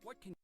What can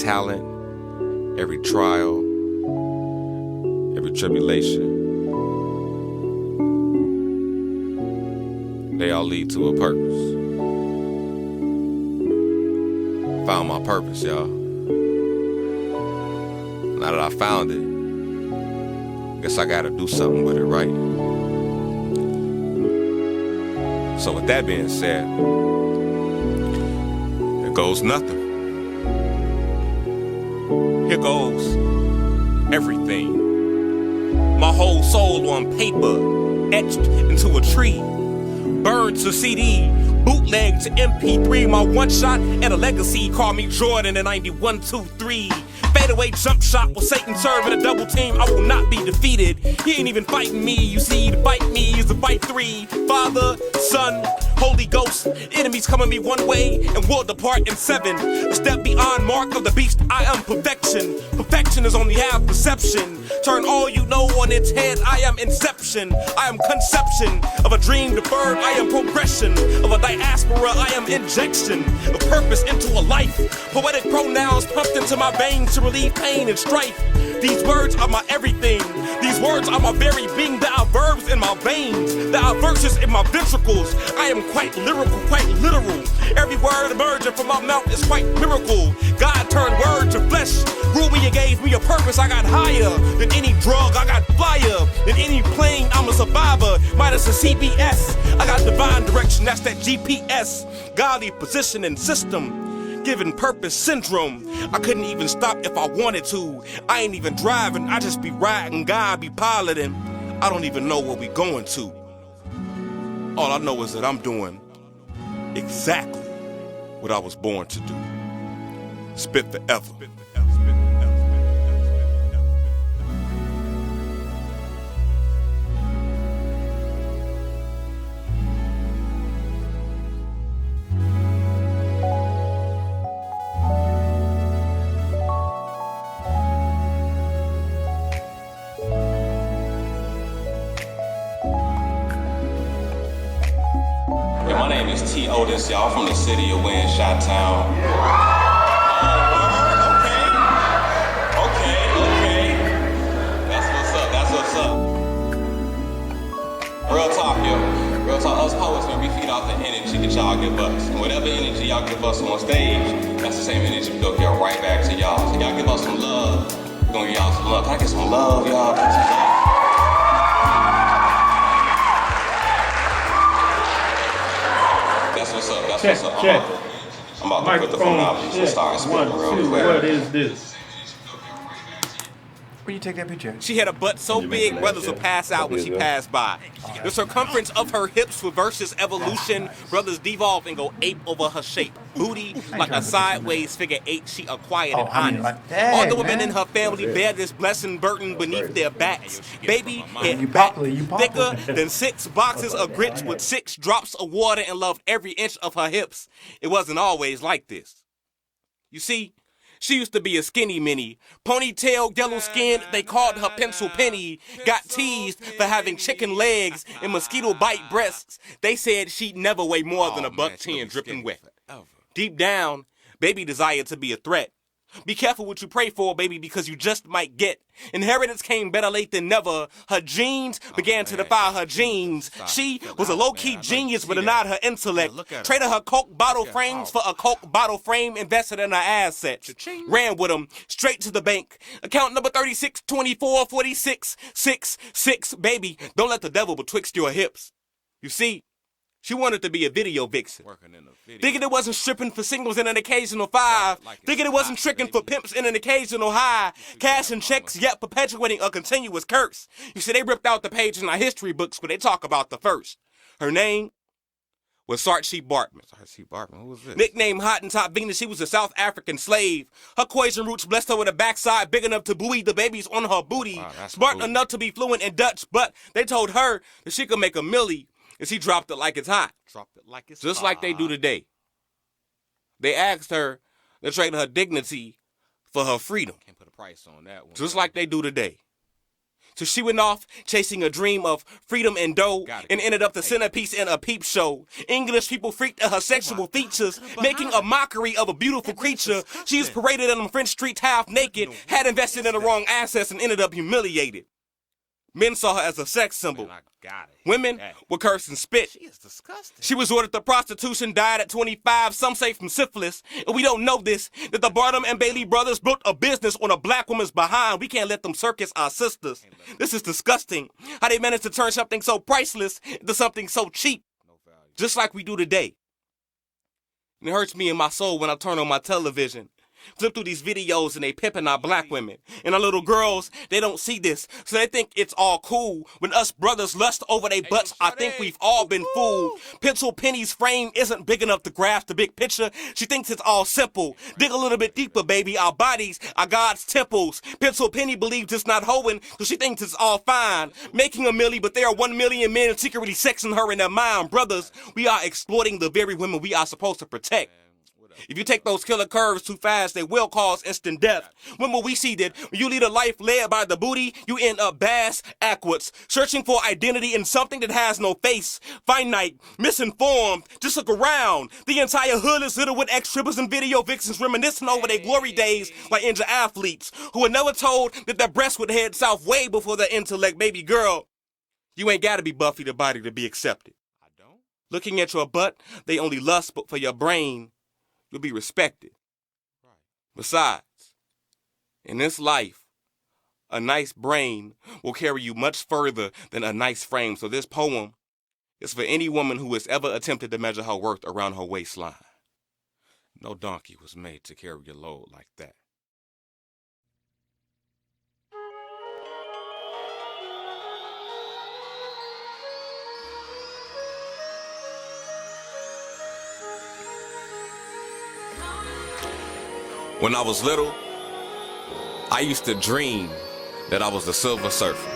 talent, every trial, every tribulation, they all lead to a purpose. Found my purpose, y'all. Now that I found it, guess I gotta do something with it, right? So with that being said, here goes nothing. Here goes everything. My whole soul on paper, etched into a tree. Burned to CD, bootleg to MP3. My one shot and a legacy. Call me Jordan in 91, 2, 3. Fadeaway jump shot with Satan serving a double team. I will not be defeated. He ain't even fighting me. You see, to fight me is to fight three. Father, Son, Holy Ghost. Enemies come at me one way and will depart in seven. A step beyond mark of the beast. I am perfection. Perfection is only half perception. Turn all you know on its head. I am inception. I am conception of a dream deferred. I am progression of a diaspora. I am injection of purpose into a life. Poetic pronouns pumped into my veins to relieve pain and strife. These words are my everything. These words are my very being. There are verbs in my veins. There are verses in my ventricles. I am quite lyrical, quite literal. Every word emerging from my mouth is quite miracle. God turned word to flesh. Grew me and gave me a purpose. I got higher than any drug. I got flyer than any plane. I'm a survivor. Minus a CBS. I got divine direction. That's that GPS. Godly position and system. Given purpose syndrome. I couldn't even stop if I wanted to. I ain't even driving, I just be riding, God be piloting. I don't even know where we going to. All I know is that I'm doing exactly what I was born to do. Spit forever. My name is T. Otis, y'all from the city of Wynn, Chi-Town. Okay. That's what's up. Real talk, yo. Real talk, us poets, man, we feed off the energy that y'all give us. And whatever energy y'all give us on stage, that's the same energy we gonna get right back to y'all. So y'all give us some love, we're gonna give y'all some love. Can I get some love, y'all? Get some love. That's what's up. I'm about to put the phonology and start spitting real quick. What is this? Where you take that picture? She had a butt so big, brothers would pass out when she passed by. The circumference of her hips reverses evolution. Brothers devolve and go ape over her shape. Booty like a sideways figure eight. She acquired and honest. Like that, all the women man. in her family bear this blessing burden beneath their backs. Baby You head back popular. thicker than 6 boxes of grits with 6 drops of water and loved every inch of her hips. It wasn't always like this. You see, she used to be a skinny mini. Ponytail, yellow skin, they called her Pencil Penny. Got teased for having chicken legs and mosquito bite breasts. They said she'd never weigh more than $110 dripping wet. Deep down, baby desired to be a threat. Be careful what you pray for, baby, because you just might get. Inheritance came better late than never. Her genes began to defy her genes. She was a low-key genius, but denied her intellect. Traded her Coke bottle frames for a Coke bottle frame, invested in her assets. Ran with them straight to the bank. Account number 36244666. Baby, don't let the devil betwixt your hips. You see, she wanted to be a video vixen. Thinking it wasn't stripping for singles and an occasional 5. Thinking it wasn't tricking for pimps and an occasional high. Cash and checks, yet perpetuating a continuous curse. You see, they ripped out the page in our history books where they talk about the first. Her name was Saartjie Baartman. Who was this? Nicknamed Hottentot Venus, she was a South African slave. Her Caucasian roots blessed her with a backside big enough to buoy the babies on her booty. Smart enough to be fluent in Dutch, but they told her that she could make a milli. And she dropped it like it's hot. Just like they do today. They asked her to trade her dignity for her freedom. Can't put a price on that one. Just like they do today. So she went off chasing a dream of freedom and dough and ended up the centerpiece in a peep show. English people freaked at her sexual features, making a mockery of a beautiful creature. She was paraded on the French streets half naked, had invested in the wrong assets and ended up humiliated. Men saw her as a sex symbol. Women would curse and spit. She is disgusting. She was ordered to prostitution, died at 25, some say from syphilis. And we don't know this, that the Barnum and Bailey brothers built a business on a black woman's behind. We can't let them circus our sisters. This is disgusting. How they managed to turn something so priceless into something so cheap. Just like we do today. And it hurts me in my soul when I turn on my television. Flip through these videos and they pimping our black women. And our little girls, they don't see this. So they think it's all cool. When us brothers lust over their butts, I think we've all been fooled. Pencil Penny's frame isn't big enough to grasp the big picture. She thinks it's all simple. Dig a little bit deeper, baby. Our bodies are God's temples. Pencil Penny believes it's not hoeing, so she thinks it's all fine. Making a milli, but there are 1 million men secretly sexing her in their mind. Brothers, we are exploiting the very women we are supposed to protect. If you take those killer curves too fast, they will cause instant death. When will we see that when you lead a life led by the booty, you end up bass backwards, searching for identity in something that has no face, finite, misinformed. Just look around. The entire hood is littered with ex-strippers and video vixens reminiscing over their glory days like injured athletes who were never told that their breasts would head south way before their intellect. Baby girl, you ain't gotta be Buffy the Body to be accepted. I don't. Looking at your butt, they only lust, but for your brain, you'll be respected. Right. Besides, in this life, a nice brain will carry you much further than a nice frame. So this poem is for any woman who has ever attempted to measure her worth around her waistline. No donkey was made to carry a load like that. When I was little, I used to dream that I was the Silver Surfer.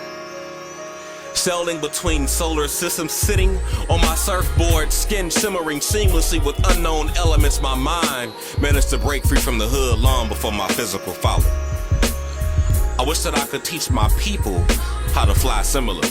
Sailing between solar systems, sitting on my surfboard, skin shimmering seamlessly with unknown elements. My mind managed to break free from the hood long before my physical followed. I wish that I could teach my people how to fly similarly.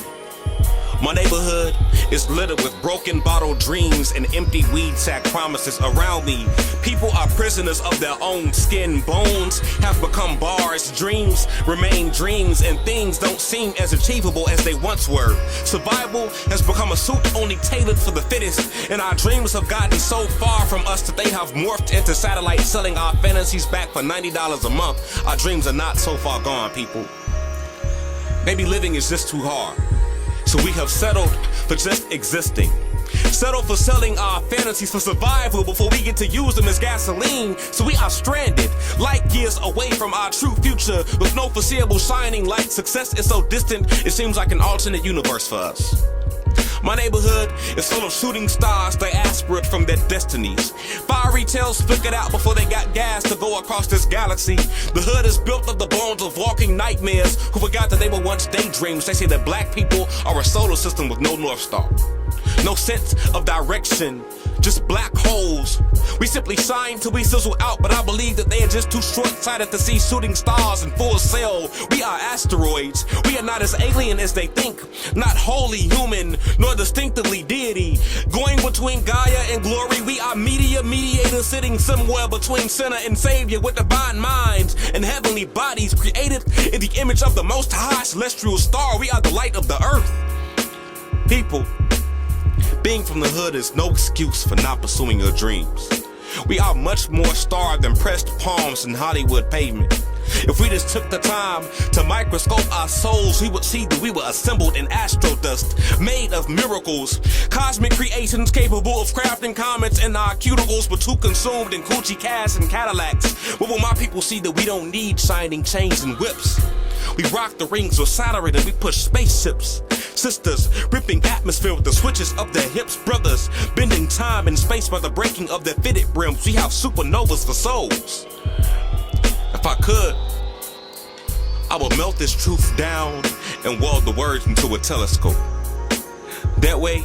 My neighborhood is littered with broken bottle dreams and empty weed sack promises around me. People are prisoners of their own skin. Bones have become bars. Dreams remain dreams, and things don't seem as achievable as they once were. Survival has become a suit only tailored for the fittest, and our dreams have gotten so far from us that they have morphed into satellites selling our fantasies back for $90 a month. Our dreams are not so far gone, people. Maybe living is just too hard. So we have settled for just existing. Settled for selling our fantasies for survival before we get to use them as gasoline. So we are stranded, light years away from our true future, with no foreseeable shining light. Success is so distant, it seems like an alternate universe for us. My neighborhood is full of shooting stars, diaspora from their destinies. Fiery tails flickered out before they got gas to go across this galaxy. The hood is built of the bones of walking nightmares who forgot that they were once daydreams. They say that black people are a solar system with no North Star. No sense of direction, just black holes. We simply shine till we sizzle out, but I believe that they are just too short-sighted to see shooting stars in full sail. We are asteroids. We are not as alien as they think, not wholly human, nor distinctively deity. Going between Gaia and glory, we are media mediators sitting somewhere between sinner and savior with divine minds and heavenly bodies created in the image of the Most High celestial star. We are the light of the earth. People, being from the hood is no excuse for not pursuing your dreams. We are much more starved than pressed palms in Hollywood pavement. If we just took the time to microscope our souls, we would see that we were assembled in astrodust, made of miracles, cosmic creations capable of crafting comets in our cuticles, but too consumed in coochie casts and Cadillacs. What will my people see that we don't need shining chains and whips? We rock the rings with Saturn and we push spaceships. Sisters, ripping atmosphere with the switches of their hips. Brothers, bending time and space by the breaking of their fitted brims. We have supernovas for souls. If I could, I would melt this truth down and weld the words into a telescope. That way,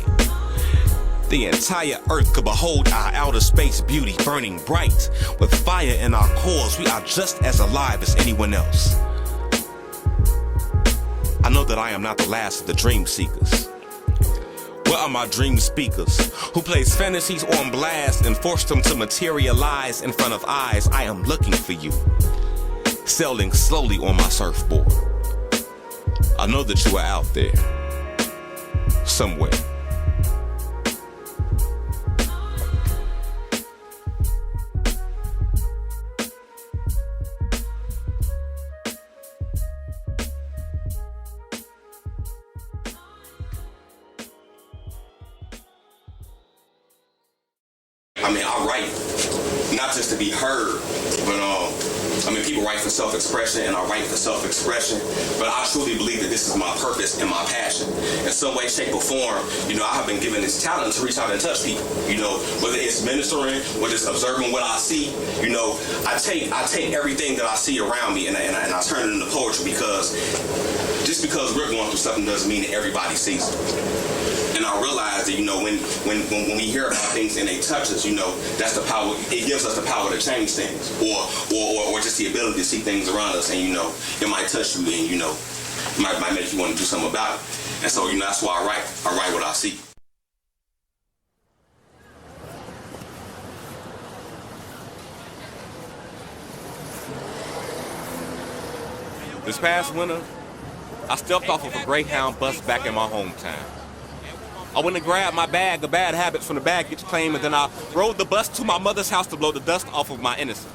the entire earth could behold our outer space beauty burning bright. With fire in our cores, we are just as alive as anyone else. I know that I am not the last of the dream seekers. Where are my dream speakers who place fantasies on blast and force them to materialize in front of eyes? I am looking for you, sailing slowly on my surfboard. I know that you are out there, somewhere. I mean, I write not just to be heard, but people write for self-expression, and I write for self-expression. But I truly believe that this is my purpose and my passion. In some way, shape, or form, I have been given this talent to reach out and touch people. Whether it's ministering, whether it's observing what I see. I take everything that I see around me and I turn it into poetry, because just because we're going through something doesn't mean that everybody sees it. And I realize that, when we hear about things and they touch us, that's the power. It gives us the power to change things, or just the ability to see things around us, and it might touch you, and might make you want to do something about it. And so, that's why I write. I write what I see. This past winter, I stepped off of a Greyhound bus back in my hometown. I went and grabbed my bag of bad habits from the baggage claim, and then I rode the bus to my mother's house to blow the dust off of my innocence.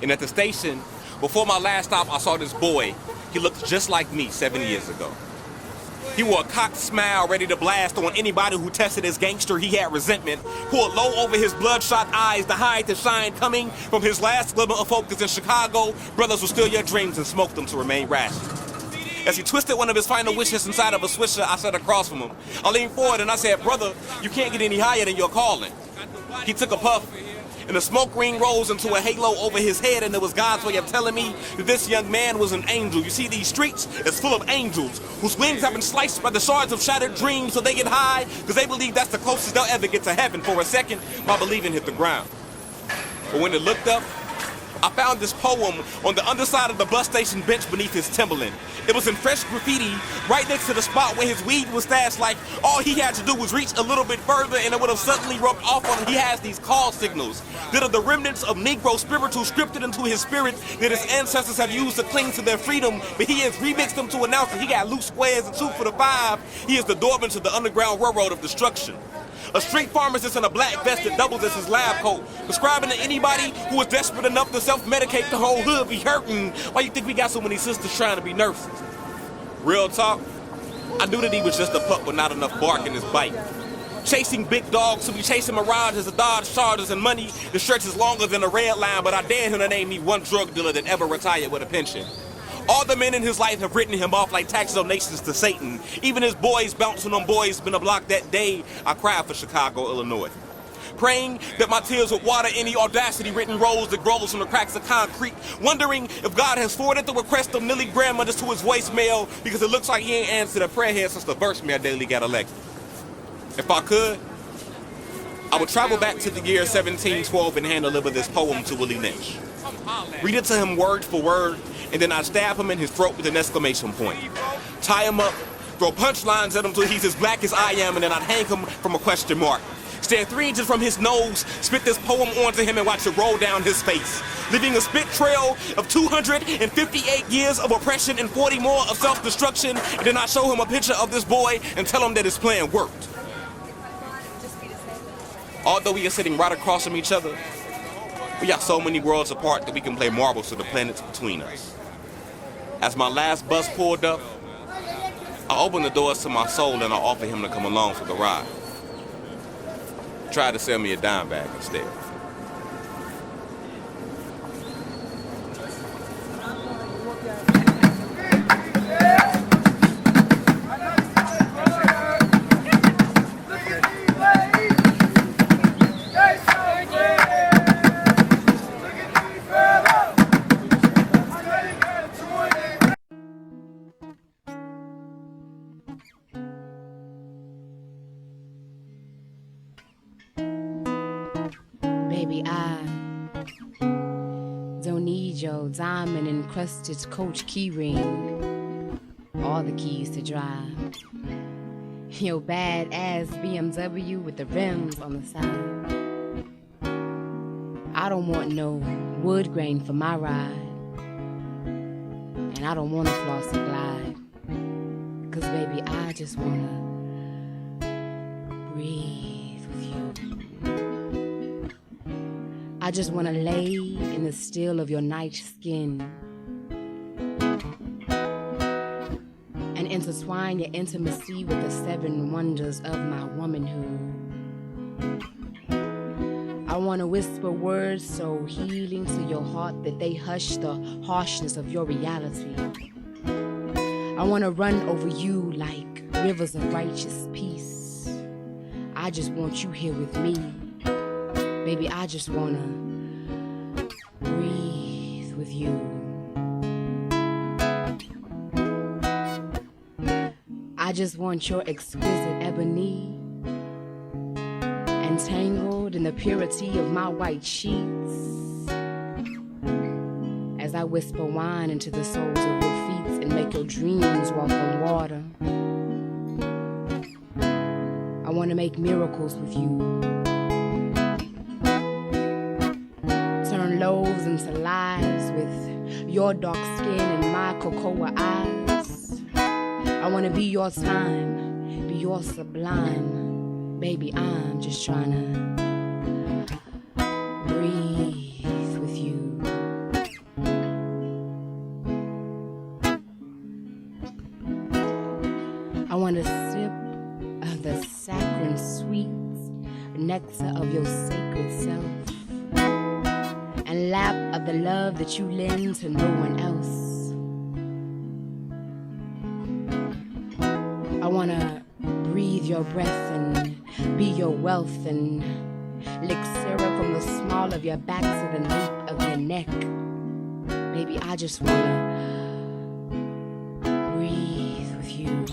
And at the station, before my last stop, I saw this boy. He looked just like me 7 years ago. He wore a cocked smile, ready to blast on anybody who tested his gangster. He had resentment, pulled low over his bloodshot eyes to hide the shine coming from his last glimmer of focus in Chicago. Brothers will steal your dreams and smoke them to remain rational. As he twisted one of his final wishes inside of a swisher, I sat across from him. I leaned forward and I said, "Brother, you can't get any higher than your calling." He took a puff, and the smoke ring rose into a halo over his head, and it was God's way of telling me that this young man was an angel. You see, these streets is full of angels whose wings have been sliced by the shards of shattered dreams, so they get high because they believe that's the closest they'll ever get to heaven. For a second, my believing hit the ground. But when it looked up, I found this poem on the underside of the bus station bench beneath his Timberland. It was in fresh graffiti right next to the spot where his weed was stashed, like all he had to do was reach a little bit further and it would have suddenly rubbed off on him. He has these call signals that are the remnants of Negro spiritual scripted into his spirit that his ancestors have used to cling to their freedom, but he has remixed them to announce that he got loose squares and 2 for the 5. He is the doorman to the Underground Railroad of destruction. A street pharmacist in a black vest that doubles as his lab coat, prescribing to anybody who is desperate enough to self-medicate. The whole hood be hurting. Why you think we got so many sisters trying to be nurses? Real talk, I knew that he was just a pup with not enough bark in his bite. Chasing big dogs who be chasing mirages of Dodge Chargers and money that stretches longer than a red line, but I dared him to name me one drug dealer that ever retired with a pension. All the men in his life have written him off like tax donations to Satan. Even his boys bouncing on boys been a block that day. I cried for Chicago, Illinois, praying that my tears would water any audacity-written rose that grows from the cracks of concrete, wondering if God has forwarded the request of Millie grandmothers to his voicemail, because it looks like he ain't answered a prayer here since the Birchmere Daily got elected. If I could, I would travel back to the year 1712 and hand deliver this poem to Willie Lynch. Read it to him word for word, and then I'd stab him in his throat with an exclamation point. Tie him up, throw punchlines at him till he's as black as I am, and then I'd hang him from a question mark. Stand 3 inches from his nose, spit this poem onto him and watch it roll down his face, leaving a spit trail of 258 years of oppression and 40 more of self-destruction, and then I'd show him a picture of this boy and tell him that his plan worked. Although we are sitting right across from each other, we are so many worlds apart that we can play marbles to the planets between us. As my last bus pulled up, I opened the doors to my soul and I offered him to come along for the ride. Tried to sell me a dime bag instead. Baby, I don't need your diamond-encrusted Coach key ring all the keys to drive. Your badass BMW with the rims on the side. I don't want no wood grain for my ride. And I don't want to floss and glide. 'Cause baby, I just wanna breathe with you. I just wanna lay in the still of your night skin and intertwine your intimacy with the 7 wonders of my womanhood. I wanna whisper words so healing to your heart that they hush the harshness of your reality. I wanna run over you like rivers of righteous peace. I just want you here with me. Baby, I just wanna breathe with you. I just want your exquisite ebony entangled in the purity of my white sheets as I whisper wine into the soles of your feet and make your dreams walk on water. I want to make miracles with you. Turn loaves into lives with your dark skin and my cocoa eyes. I want to be your time, be your sublime. Baby, I'm just trying to breathe with you. I want to sip of the saccharine sweet nectar of your sacred self and lap of the love that you lend to no one else. I want to breathe your breath and be your wealth and lick syrup from the small of your back to the nape of your neck. Baby, I just want to breathe with you.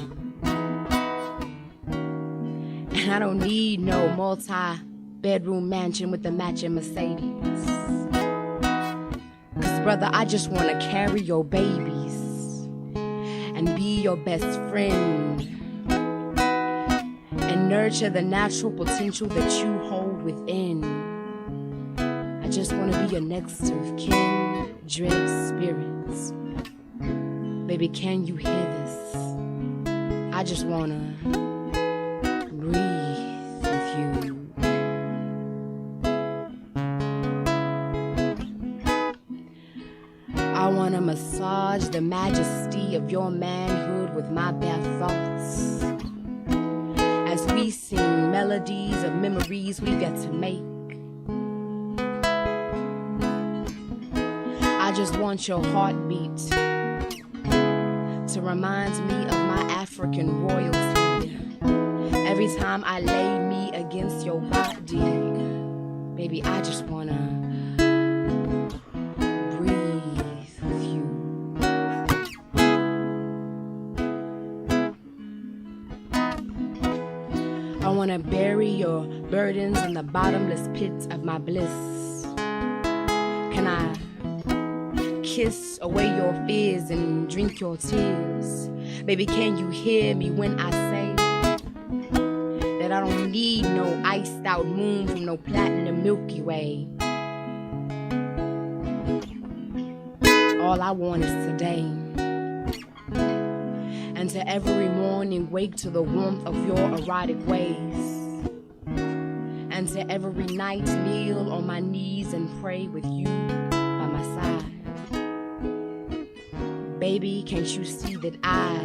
And I don't need no multi-bedroom mansion with a matching Mercedes. 'Cause brother, I just want to carry your babies and be your best friend and nurture the natural potential that you hold within. I just want to be your next of kin, dread spirits. Baby, can you hear this? I just want to breathe with you. I want to massage the majesty of your manhood with my bare thoughts as we sing melodies of memories we've got to make. I just want your heartbeat to remind me of my African royalty every time I lay me against your body. Baby, I just wanna breathe with you. I wanna bury your burdens in the bottomless pit of my bliss. Can I kiss away your fears and drink your tears? Baby, can you hear me when I say that I don't need no iced out moon from no platinum Milky Way? All I want is today, and to every morning wake to the warmth of your erotic ways, and to every night kneel on my knees and pray with you by my side. Baby, can't you see that I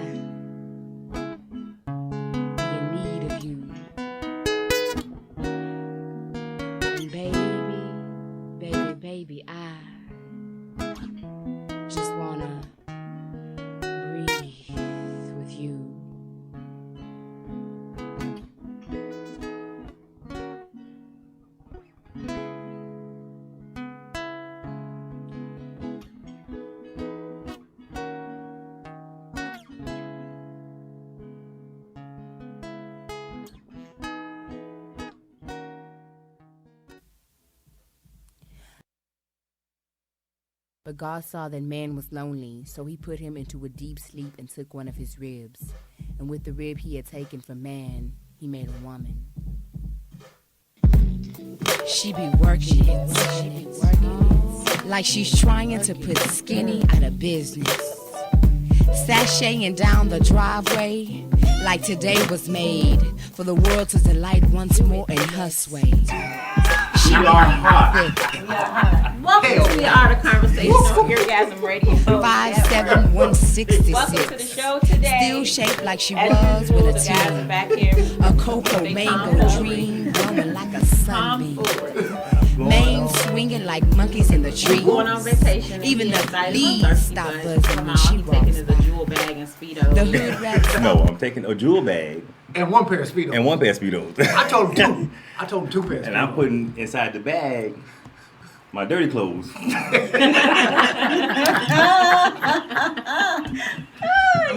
be in need of you? And baby, I just wanna breathe with you. But God saw that man was lonely, so he put him into a deep sleep and took one of his ribs. And with the rib he had taken from man, he made a woman. She be working it, like she's trying to put Skinny out of business. Sashaying down the driveway, like today was made for the world to delight once more in her sway. She are hot. Welcome to the Art of Conversation on Eargasm Radio. 57166. Welcome to the show today. Still shaped like she was with a the guys are team. back here. A cocoa mango dream, glowing like a sunbeam. Mane swinging like monkeys in the tree. Going on vacation. Even the excited. leaves stop buzzing when she taking walks is a by. jewel bag and Speedo. The hood rats. No, I'm taking a jewel bag And one pair of Speedos. and one pair of Speedos. I told him two. I told him two pairs. And I'm putting inside the bag my dirty clothes. I'm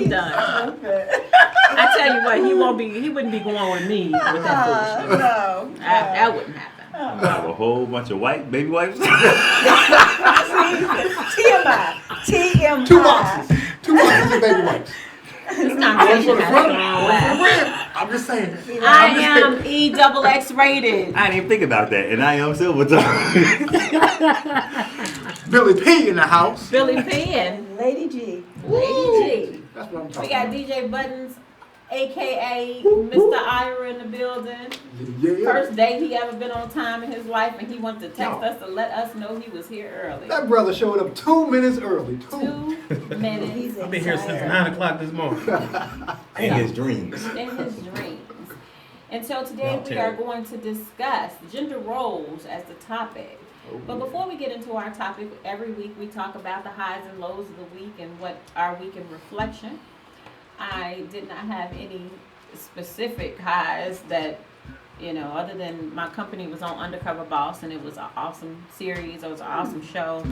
done. I tell you what, he wouldn't be going with me with that foolishness. No. That wouldn't happen. I have a whole bunch of baby wipes. TMI. Two boxes of baby wipes. This conversation has gone left. I'm just saying. I am EXX rated. I didn't even think about that, and I am silver tongue. Billy P in the house. Billy P and Lady G. Lady G. That's what I'm We talking got about. DJ Buttons, aka Mr. Ira in the building. Yeah. First day he ever been on time in his life, and he wanted to text No. us to let us know he was here early. That brother showed up 2 minutes early. 2 minutes I've been here since 9 o'clock this morning. In his dreams. in his dreams. And so today I'll we tell are you. going to discuss gender roles as the topic. But before we get into our topic, every week we talk about the highs and lows of the week and what our week in reflection. I did not have any specific highs that, other than my company was on Undercover Boss and it was an awesome series. It was an awesome show.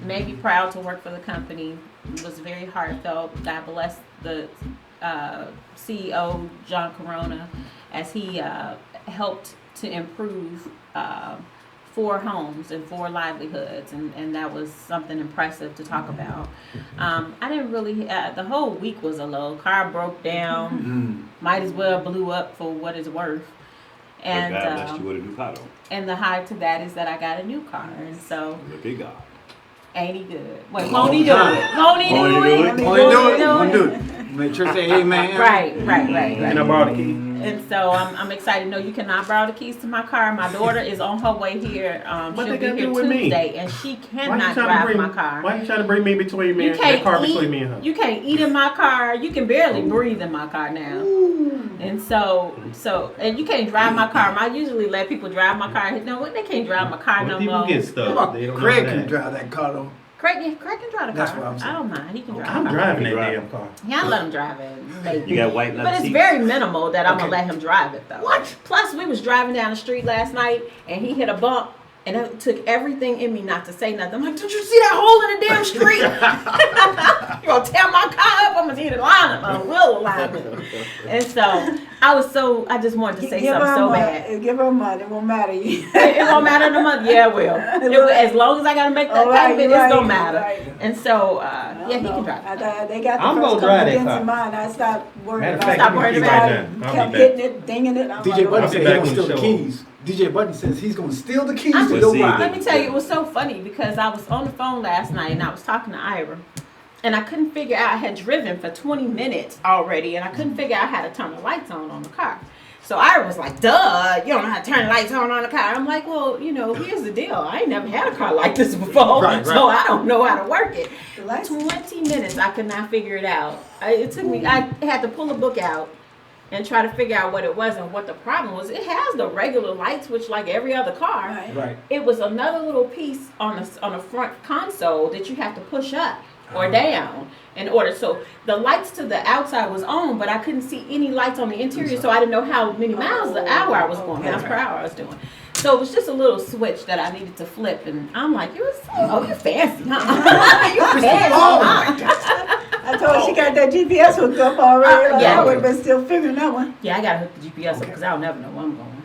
Made me proud to work for the company. It was very heartfelt. God bless the CEO, John Corona, as he helped to improve 4 homes and 4 livelihoods, and that was something impressive to talk about. I didn't really, the whole week was a low. Car broke down, might as well blew up for what it's worth. And God blessed you with a new car, though. and the high to that is that I got a new car, and so Look at God. ain't he good? Wait, won't he do it? Won't he do it? Won't he do it? Make sure to say amen. Right. And I borrowed the key. And so I'm excited. No, you cannot borrow the keys to my car. My daughter is on her way here. What She'll they be got to here do with me? Tuesday, and she Why you cannot trying to drive bring my car. Why you trying to bring me between me You and can't that car eat. between me and her? You can't eat in my car. You can barely breathe in my car now. And so and you can't drive my car. I usually let people drive my car. No, they can't drive my car When no people more. get What stuck, about they don't Craig know can that. drive that car though. Craig can drive the That's car. what I'm saying. I don't mind. He can drive. I'm my car. driving that Drive. damn car. Yeah, I let him drive it. Maybe. You got white But leather it's seats? very minimal that I'm Okay. gonna let him drive it though. What? Plus, we was driving down the street last night and he hit a bump, and it took everything in me not to say nothing. I'm like, did you see that hole in the damn street? You gonna tear my car up? I'm gonna need a line up, a wheel alignment. And so I just wanted to say something so bad. Give her a month. It won't matter. It won't matter in a month. Yeah, it will. As long as I gotta make that payment, it's gonna matter. And so, yeah, he can drive. They got the I'm first gonna drive that couple car. in mine. I stopped worrying Matter of about fact, Stop give me worrying the keys about right it. now. I'll kept be hitting back. it, dinging it. I'm DJ like, Button I'll be said back he's when gonna steal the the show keys. DJ Button says he's gonna steal the keys I'm to Let's your see. ride. Let me tell you, it was so funny because I was on the phone last night and I was talking to Ira. And I couldn't figure out, I had driven for 20 minutes already, and I couldn't figure out how to turn the lights on the car. So Ira was like, duh, you don't know how to turn the lights on the car. I'm like, well, here's the deal. I ain't never had a car like this before, Right. so I don't know how to work it. The lights- 20 minutes, I could not figure it out. It took me, I had to pull a book out and try to figure out what it was and what the problem was. It has the regular light switch like every other car. Right. Right. It was another little piece on the front console that you have to push up or down in order. So the lights to the outside was on, but I couldn't see any lights on the interior, so I didn't know how many miles an hour I was going, miles per hour I was doing. So it was just a little switch that I needed to flip, and I'm like, you're fancy, huh? You fancy, Oh huh? my God. I told her she got that GPS hooked up already. Like, Yeah. I would have been still figuring that one. Yeah, I gotta hook the GPS up because I'll never know where I'm going.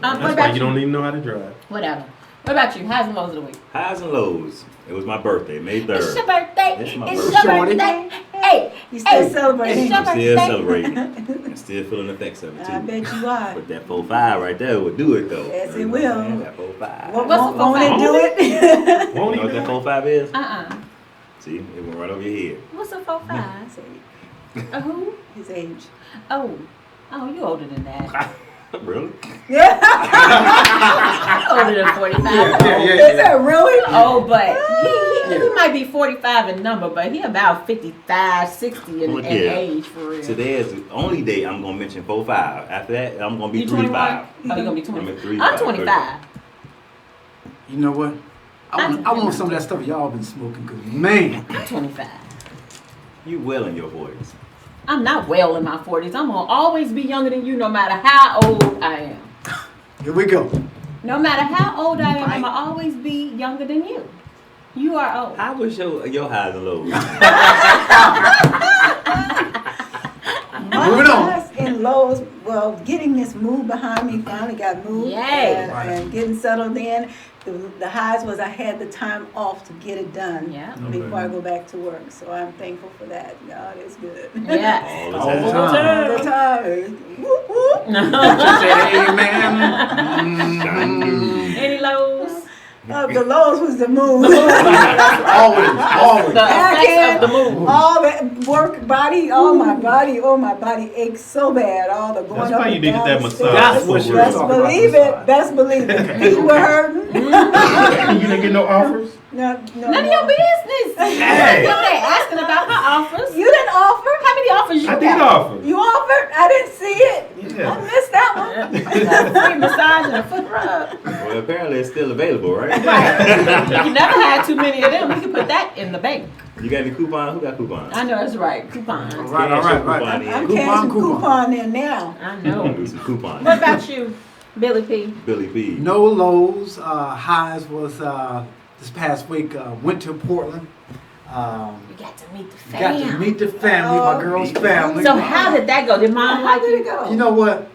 That's What why about you you? don't even know how to drive. Whatever. What about you? Highs and lows of the week. Highs and lows. It was my birthday, May 3rd. It's your birthday. It's my It's birthday. your birthday. Hey, You still celebrating? It's your I'm still birthday. celebrating. I'm still feeling the effects of it too. I bet you are. But that 4-5 right there would do it though. Yes, it You know will. what I'm saying? That 4-5. Won't What's the it do it? You know what that 4-5 is? See, it went right over your head. What's a 4-5? Who? His age. Oh, you older than that. Really? Yeah. Older than 45. Is that really? Oh, but he might be 45 in number, but he about 55, 60 in Look in here. age for real. Today is the only day I'm gonna mention 4-5. After that, I'm gonna be You 21? 3-5. Oh, you gonna be 20? I'm at 3-5. I'm 25. You know what? I want some of that stuff y'all been smoking, cause man, I'm 25. You well in your 40s. I'm not well in my 40s. I'm gonna always be younger than you, no matter how old I am. here we go. No matter how old I am, I'm gonna always be younger than you. You are old. How was your highs and lows? Moving on. Highs and lows. Well, getting this move behind me, finally got moved. Yay. And getting settled in. The highs was I had the time off to get it done. Yeah. Before I go back to work. So I'm thankful for that. God is good. Yes. All All the the time. time. All the time. Whoop, whoop. Amen. Any lows? The lows was the move. Always. The effects of the move. All that work, body, my body aches so bad. All the going That's up why you and needed down that the massage. stairs. That's what she was Best talking about, believe massage. it. Best believe it. Feet were hurting. You didn't get no offers? No, None of your business. Hey. You're there asking about my offers. You didn't offer. How many offers you I got? did offer. You offered. I didn't see it. Yeah. I missed that one. A free massage and a foot rub. Well, apparently it's still available, right? You never had too many of them. We can put that in the bank. You got any coupons? Who got coupons? I know that's right. Coupons. All right. I'm Coupon, casting coupon. coupon in now. I I'm gonna know. do some coupons. What about you, Billy P? Billy P. No lows. Highs was this past week. Went to Portland. You got to meet the fam. Got to meet the family, my girl's family. So how did that go? Did mom How like did you? it go? You know what?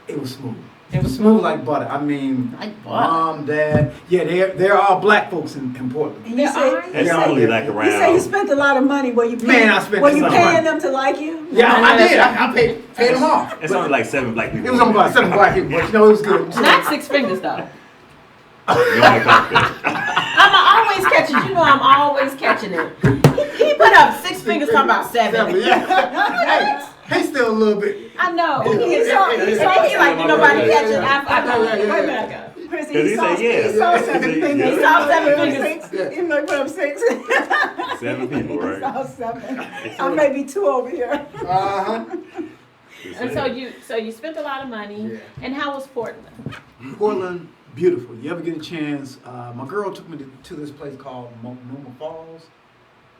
It was smooth. It was smooth like butter. I mean, Like butter. mom, dad. Yeah, there are black folks in Portland. And you There say, are? That's Yeah. only like you say you around. spent a lot of money. Were you paying, Man, I spent were too you much paying money. them to like you? Yeah, I know I did. that's I paid them off. It's only like 7 black people. It was on about 7 black people, but you know it was good. Not 6 fingers though. You only got that. I'm always catching. You know I'm always catching it. He put up 6 fingers. Talking about 7. Yeah. Hey, still a little bit. I know. Yeah. He is so. Yeah. He's like nobody Yeah. catching. Yeah. Wait a minute. Chrissy, Cause he said yes. He saw He 7 said fingers. yes. He saw 7 Put up fingers. 6. Even though he put up 6. 7 people, He right? saw 7. I may be 2 over here. Uh-huh. And so you spent a lot of money. Yeah. And how was Portland? Portland, beautiful. You ever get a chance? My girl took me to this place called Multnomah Falls.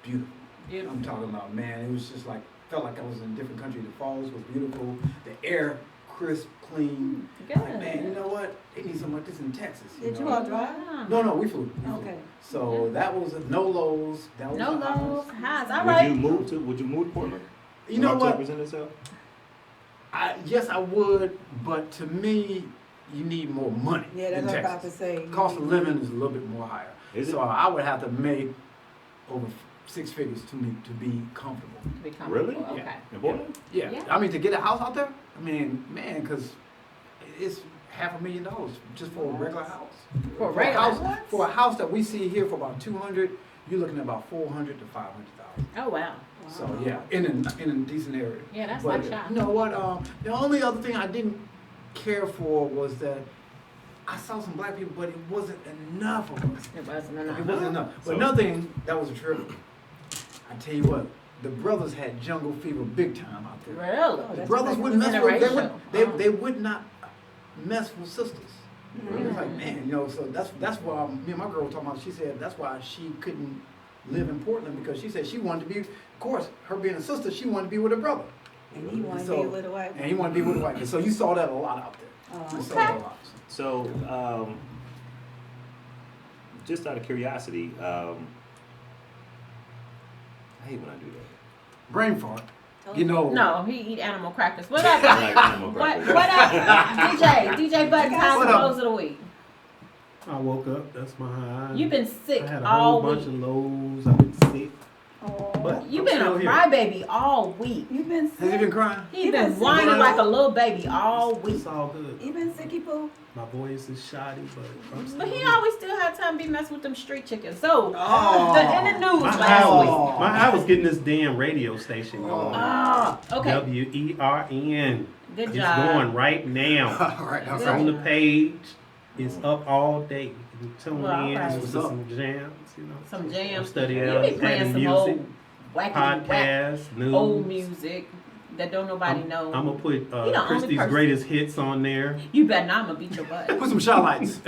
Beautiful. Beautiful. I'm talking about, man, it was just like, felt like I was in a different country. The falls was beautiful. The air, crisp, clean. Good. Like, man, you know what? They need something like this in Texas. Did you know? all drive? No, we flew. We flew. Okay. So that was no lows. That was No a highs. lows, highs. All Would right. you move to Portland? You know what? Present itself? Yes, I would, but to me, you need more money. Yeah, that's in what I'm Texas. about to say. Cost of living is a little bit more higher. Is it? So I would have to make over 6 figures to be comfortable. To be comfortable. Really? Okay. In Portland? Yeah. Yeah. I mean, to get a house out there, I mean, man, because it's $500,000 just for a regular house. For a regular house, house? for a house that we see here for about 200, you're looking at about 400 to 500,000. Oh wow. So yeah, in a decent area. Yeah, that's But like shot. you know what? The only other thing I didn't care for was that I saw some black people, but it wasn't enough of us. It wasn't enough. It wasn't enough. But So- another thing that was a trip. I tell you what, the brothers had jungle fever big time out there. Really? The that's brothers like wouldn't mess with. interracial. They would not mess with sisters. It was like, man, you know. So that's why me and my girl were talking about. She said that's why she couldn't live in Portland because she said she wanted to be. Of course, her being a sister, she wanted to be with her brother. And he wanted to So- be with a white And he wanted to be with a white man. So you saw that a lot out there. You saw that a lot. So, just out of curiosity, I hate when I do that. Brain fart. You know. No, he eat animal crackers. What up? I like animal what crackers. up? DJ Button, highs What and up? lows of the week. I woke up. That's my high. You've been sick I had a all whole week. bunch of lows. I've been sick. But You've I'm been a still here. crybaby all week. You've been Has he sick. been crying? He's been whining like a little baby all week. It's all good. You been sicky poo? My voice is shoddy, but I'm still But he here. always still had time to be messing with them street chickens. So, in the news My last high week. was, my high was getting this damn radio station going. Okay. WERN. Good It's job. going right now. All right, It's on the page. It's up all day. You can tune Well, in, alright. listen to some jams, you know. Some I'm jams. studying, You be playing adding some music, old wacky whack podcasts, news. old music that don't nobody know. I'm gonna put the only Christie's person. greatest hits on there. You bet not, I'm gonna beat your butt. Put some shot lights.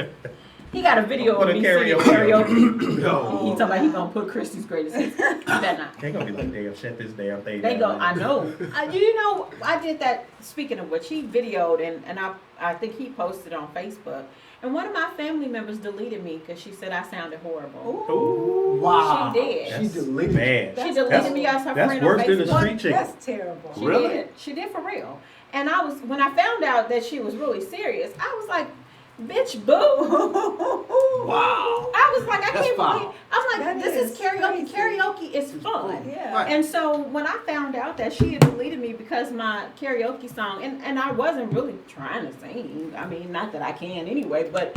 He got a video Put of a me singing karaoke. karaoke. Yo. He talking about he gonna put Christie's greatest hits. You bet not. They gonna be like, damn, shut this damn thing They down. go. I know. You know, I did that. Speaking of which, he videoed and I think he posted on Facebook. And one of my family members deleted me because she said I sounded horrible. Ooh, Wow. She did. She deleted. bad. She deleted me as her That's friend worse on than the Facebook. street chicken. That's terrible. She Really? did. She did for real. And when I found out that she was really serious, I was like, bitch, boo. Wow. I was like, I That's can't foul. believe. I'm like, That this is is karaoke. crazy. Karaoke is fun. Yeah. Right. And so when I found out that she had deleted me because my karaoke song, and I wasn't really trying to sing. I mean, not that I can anyway, but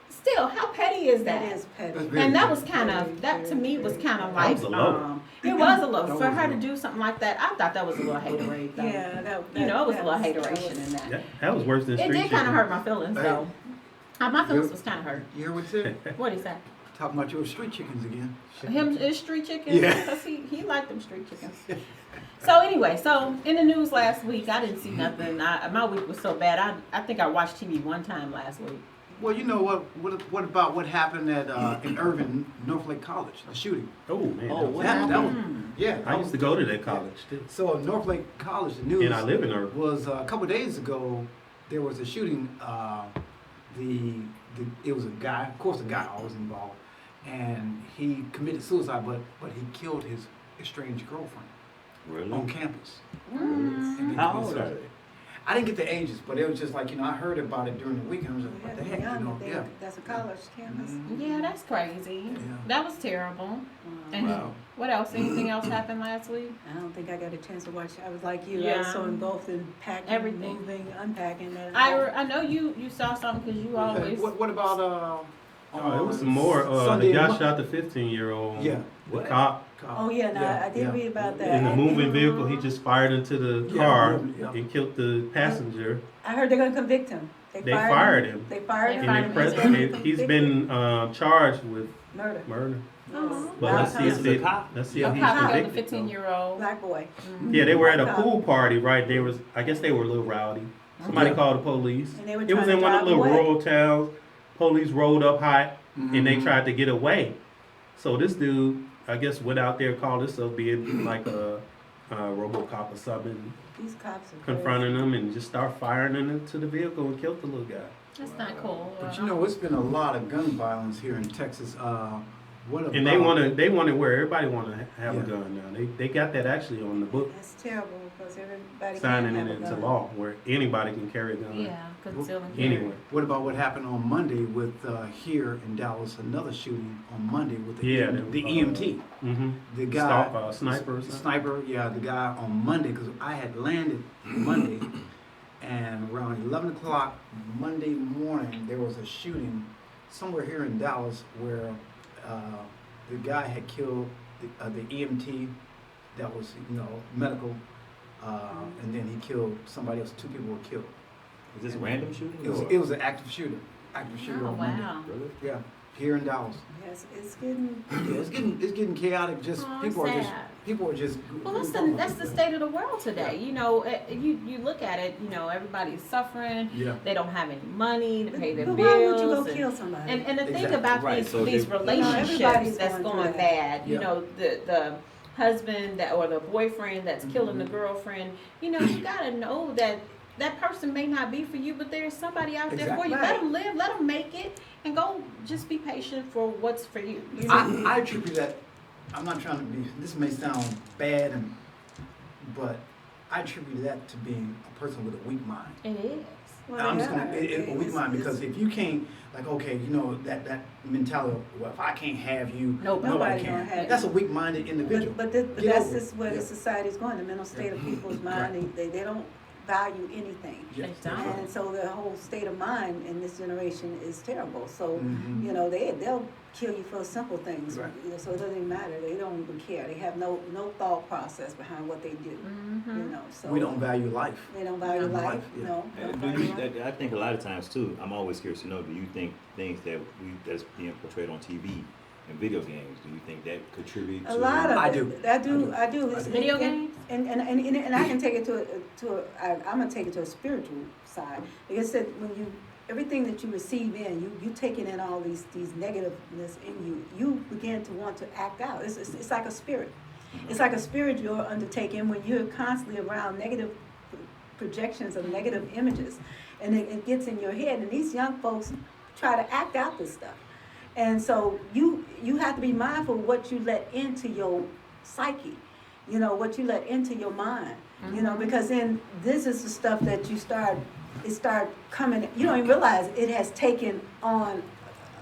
still, how petty is that? That is petty. That's very And that petty. was kind of, that to me was kind of like, was a low. it was a low. That For was her a to low. do something like that, I thought that was a little haterade though. Yeah, that You know, it was a little that hateration in that. That was worse than It street did chicken. kind of hurt my feelings Hey. though. My feelings was kind of hurt. You hear what he said? What is that? Talking about your street chickens again. Him is street chicken? Yeah. Because he liked them street chickens. So anyway, so in the news last week, I didn't see nothing. My week was so bad. I think I watched TV one time last week. Well, you know what about what happened at in Irving, Northlake College, the shooting? Oh man. Oh, that was- what That was, happened? yeah. I used to go to that college too. So Northlake College, the news And I live in Irving. was a couple days ago. There was a shooting. It was a guy. Of course, the guy always involved, and he committed suicide. But he killed his estranged girlfriend Really? on campus. Mm. And he How committed old are suicide. they? I didn't get the ages, but it was just like, I heard about it during the week, and I was like, what the heck, yeah. That's a college campus. Yeah, that's crazy. Yeah. That was terrible. And Wow. what else? Anything else happened last week? I don't think I got a chance to watch. I was like you. I Yeah. was so engulfed in packing, Everything. moving, unpacking. That I know you saw something because you always. What about Oh, it was some more. Sunday The guy Mo- shot the 15-year-old. Yeah. The What? cop Oh yeah, no, I did read about that. in the moving vehicle. He just fired into the Yeah, car yeah. and killed the passenger. I heard they're going to convict him. They fired him. They fired They him. fired And him. in present, he's been charged with Murder. murder. Oh. But let's see This if is a they, cop? let's see A if he's cop killed a convicted. 15-year-old. Black boy. Yeah, they were at a Cop. pool party, right? I guess they were a little rowdy. Somebody Yeah. called the police. And they were It was trying in to one of drive the little away. rural towns. Police rolled up hot and they Mhm. tried to get away. So this dude, I guess, went out there, called himself being like a RoboCop or something, These cops are confronting them and just start firing into the vehicle and killed the little guy. That's not cool. But it's been a lot of gun violence here in Texas. What about? And they want to where everybody want to have a Yeah. gun now. They got that actually on the book, That's terrible because everybody signing can't it have a into gun. law where anybody can carry a gun Yeah, concealing carry. anywhere. What about what happened on Monday with here in Dallas? Another shooting on Monday with the Yeah, the EMT. Mm-hmm. The guy, Sniper or something? Sniper, yeah, the guy on Monday, because I had landed Monday, and around 11 o'clock Monday morning, there was a shooting somewhere here in Dallas where the guy had killed the EMT that was, medical, and then he killed somebody else. 2 people were killed. Is this random shooting? It was an active shooter. Oh, on Monday. wow. Really? Yeah, here in Dallas. Yes, it's getting. Yeah, it's getting chaotic. Just Oh, people are sad. just. Well, that's the state of the world today. You look at it. Everybody's suffering. Yeah. They don't have any money to pay their But bills. why would you go and- kill somebody? And the thing Exactly. about Right, these so these they- relationships everybody's that's going going through bad, Yeah. the husband or the boyfriend that's killing the girlfriend, you gotta know that person may not be for you, but there's somebody out there for Exactly. you. Right. Let them live, let them make it, and go just be patient for what's for you. I attribute that. I'm not trying to be. This may sound bad, but I attribute that to being a person with a weak mind. It is. Well, I'm just yeah, gonna, a weak mind, because if you can't, like, okay, you know, that mentality of, well, if I can't have you, Nobody nobody gonna can. have That's you. a weak-minded individual. But Get that's over it. just where Yeah. the society's going. The mental state of people's mind, they don't value anything. Yeah. They don't. And so the whole state of mind in this generation is terrible. So, Mhm. you know, they'll kill you for simple things. Right. You know, so it doesn't even matter. They don't even care. They have no thought process behind what they do. You know, so We don't value life. they don't value Yeah. life. Yeah. No. And don't do you, value life. I think a lot of times too, I'm always curious to know, do you think things that's being portrayed on TV and video games, do you think that contribute to? A lot of I it. do. I do. It's- Video and- games? And I can take it I'm gonna take it to a spiritual side. Because that when everything that you receive in, you taking in all these negativeness in you begin to want to act out. It's like a spirit. It's like a spiritual undertaking when you're constantly around negative projections of negative images, and it gets in your head. And these young folks try to act out this stuff. And so you have to be mindful of what you let into your psyche, you know, what you let into your mind, you know, because then this is the stuff that it start coming, you don't even realize it has taken on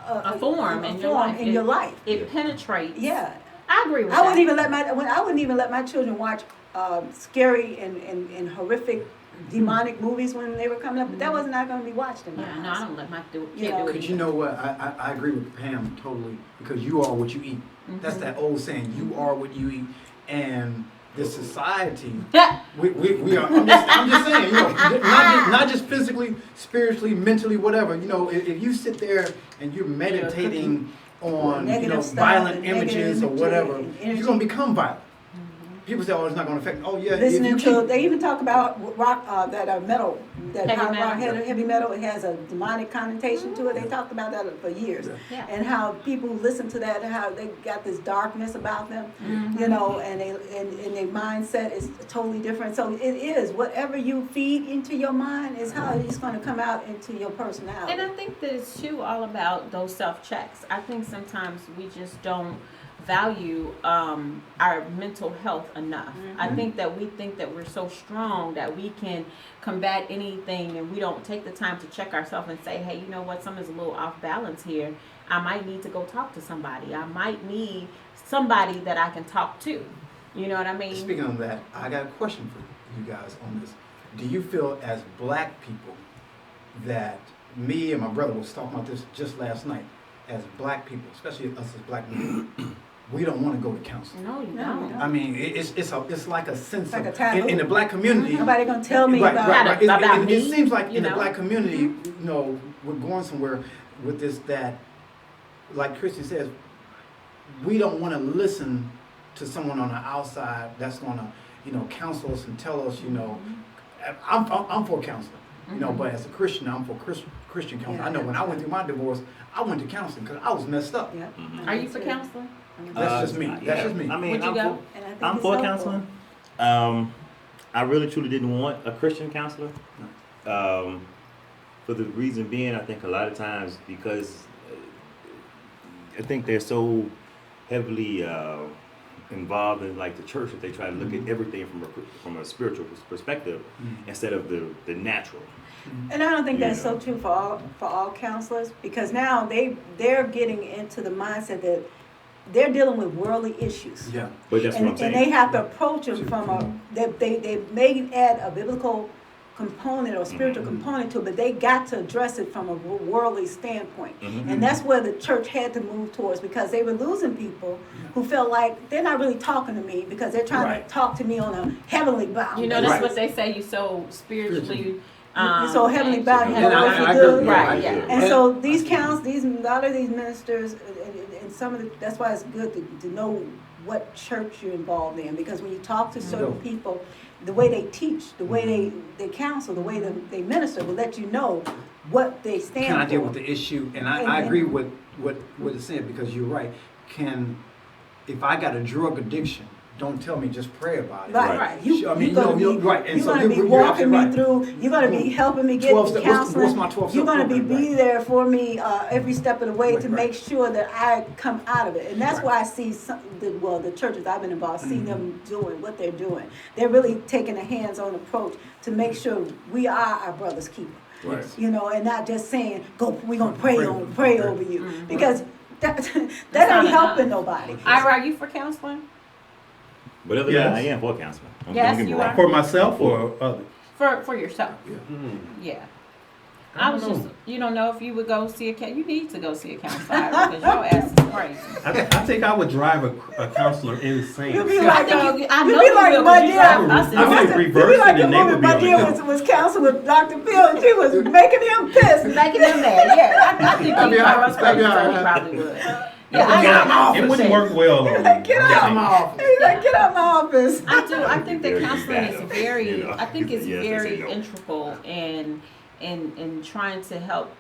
A form in your life. in your life. It penetrates. Yeah. I agree with I that. wouldn't even let my children watch scary and horrific demonic movies when they were coming up, but that was not going to be watched in my Yeah, house. no, I don't let my kid You do know, it. Because you know what, I agree with Pam totally, because you are what you eat. That's that old saying, you are what you eat. And the society, we are, I'm just saying, you know, not just physically, spiritually, mentally, whatever. You know, if you sit there and you're meditating on, you know, Negative stuff violent and negative images or imagery whatever, and you're energy. going to become violent. People say, oh, it's not going to affect. Oh, yeah. if Listening you to, keep- they even talk about rock, metal, that Heavy hard rock, metal. heavy metal. It has a demonic connotation to it. They talked about that for years, Yeah. and how people listen to that, and how they got this darkness about them, you know, and their mindset is totally different. So it is whatever you feed into your mind is how it's going to come out into your personality. And I think that it's too all about those self-checks. I think sometimes we just don't value our mental health enough. I think that we think that we're so strong that we can combat anything, and we don't take the time to check ourselves and say, hey, you know what, something's a little off balance here. I might need to go talk to somebody. I might need somebody that I can talk to. You know what I mean? Speaking of that, I got a question for you guys on this. Do you feel as black people that me and my brother was talking about this just last night, as black people, especially us as black men, we don't want to go to counseling? No, you No, don't. you don't. I mean, it's like a sense Like of a taboo. in the black community. Nobody gonna tell me right, about right, right. About It me, seems like you in the know? black community, you know, we're going somewhere with this, that, like Christy says, we don't want to listen to someone on the outside that's going to, you know, counsel us and tell us, you know, I'm for counseling, you know, but as a Christian, I'm for Christian counseling. I know when I went through my divorce, I went to counseling because I was messed up. Yeah. Are you for counseling? That's just me. That's just me. I mean, Would you go? And I think I'm it's for helpful. counseling. I really truly didn't want a Christian counselor. For the reason being, I think a lot of times because I think they're so heavily involved in like the church that they try to look at everything from a spiritual perspective instead of the natural. And I don't think that's Yeah. so true for all counselors, because now they're getting into the mindset that they're dealing with worldly issues. Yeah. But that's what I'm saying. And they have to approach them from they may add a biblical component or spiritual component to it, but they got to address it from a worldly standpoint. And that's where the church had to move towards, because they were losing people who felt like they're not really talking to me because they're trying to talk to me on a heavily bound. You know, that's Right. what they say. You so spiritually. You're so heavenly bound, you And have I to agree. good. Yeah, Right, yeah. And so these a lot of these ministers, and some of that's why it's good to know what church you're involved in, because when you talk to certain people, the way they teach, the way they counsel, the way they minister will let you know what they stand for. Can I deal with the issue? And I agree with what it's saying, because you're right. If I got a drug addiction, don't tell me just pray about it. Right. I mean, You're gonna be, right. And you're so gonna be you're walking me absolutely right. through. You're gonna be helping me get 12 step- counseling. what's my 12 You're step gonna be program, right. there for me every step of the way Right, to right. make sure that I come out of it. And that's Right. why I see the churches I've been involved, see them doing what they're doing. They're really taking a hands-on approach to make sure we are our brother's keeper. Right. You know, and not just saying, go, we're going to pray over you. Mhm. Because that That's ain't not helping enough. nobody. Ira, are you for counseling? Whatever Yes. I am for counseling. Don't Yes, get me you wrong. are. For myself or others? For yourself. Yeah. I was just, you don't know if you would go see you need to go see a counselor because your ass is crazy. I think I would drive a counselor insane. You'd be I like, think I you'd know be you like will my 'cause you dear. drive buses. I would You'd reverse be like it the and they movie would be my on the dear go. was counseling with Dr. Phil, and she was making him pissed. Making them mad, yeah. I think he drive us crazy, so he probably would. Yeah, It wouldn't work well on me. Get out of my office. He's like, get out of my office. I do. I think that Very counseling is bad, very. you know. I think it's Yes, they very say no. integral in trying to help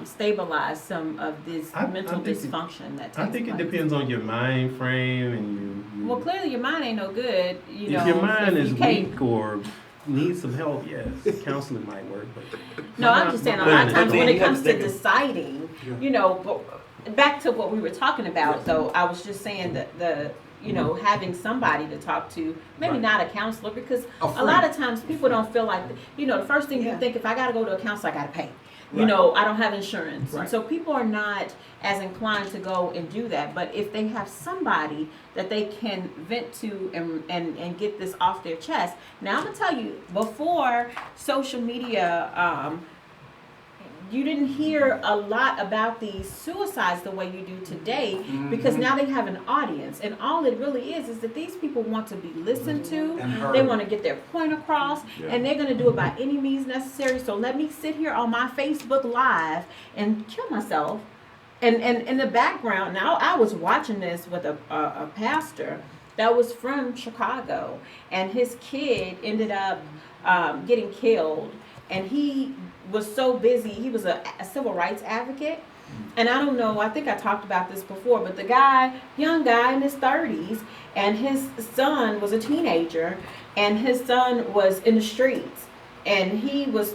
stabilize some of this I mental think dysfunction that takes I think it place. depends on your mind frame and Well, clearly your mind ain't no good. You know, if your mind if is you can't- weak or needs some help, yes, counseling might work. But No, I'm just saying a lot of times when it You have comes to to think of- deciding, you know, but back to what we were talking about though, I was just saying that the you know, having somebody to talk to, maybe Right. not a counselor, because A a lot of times people don't feel like, you know, the first thing you think, if I got to go to a counselor, I got to pay. You Right. know, I don't have insurance. And Right. so people are not as inclined to go and do that. But if they have somebody that they can vent to and get this off their chest. Now, I'm going to tell you, before social media, you didn't hear a lot about these suicides the way you do today because now they have an audience. And all it really is that these people want to be listened to. And heard. They want to get their point across. Yeah. And they're going to do it by any means necessary. So let me sit here on my Facebook Live and kill myself. And in the background, now I was watching this with a pastor that was from Chicago. And his kid ended up getting killed. And he was so busy. He was a civil rights advocate. And I don't know, I think I talked about this before, but the guy, young guy in his 30s, and his son was a teenager, and his son was in the streets. And he was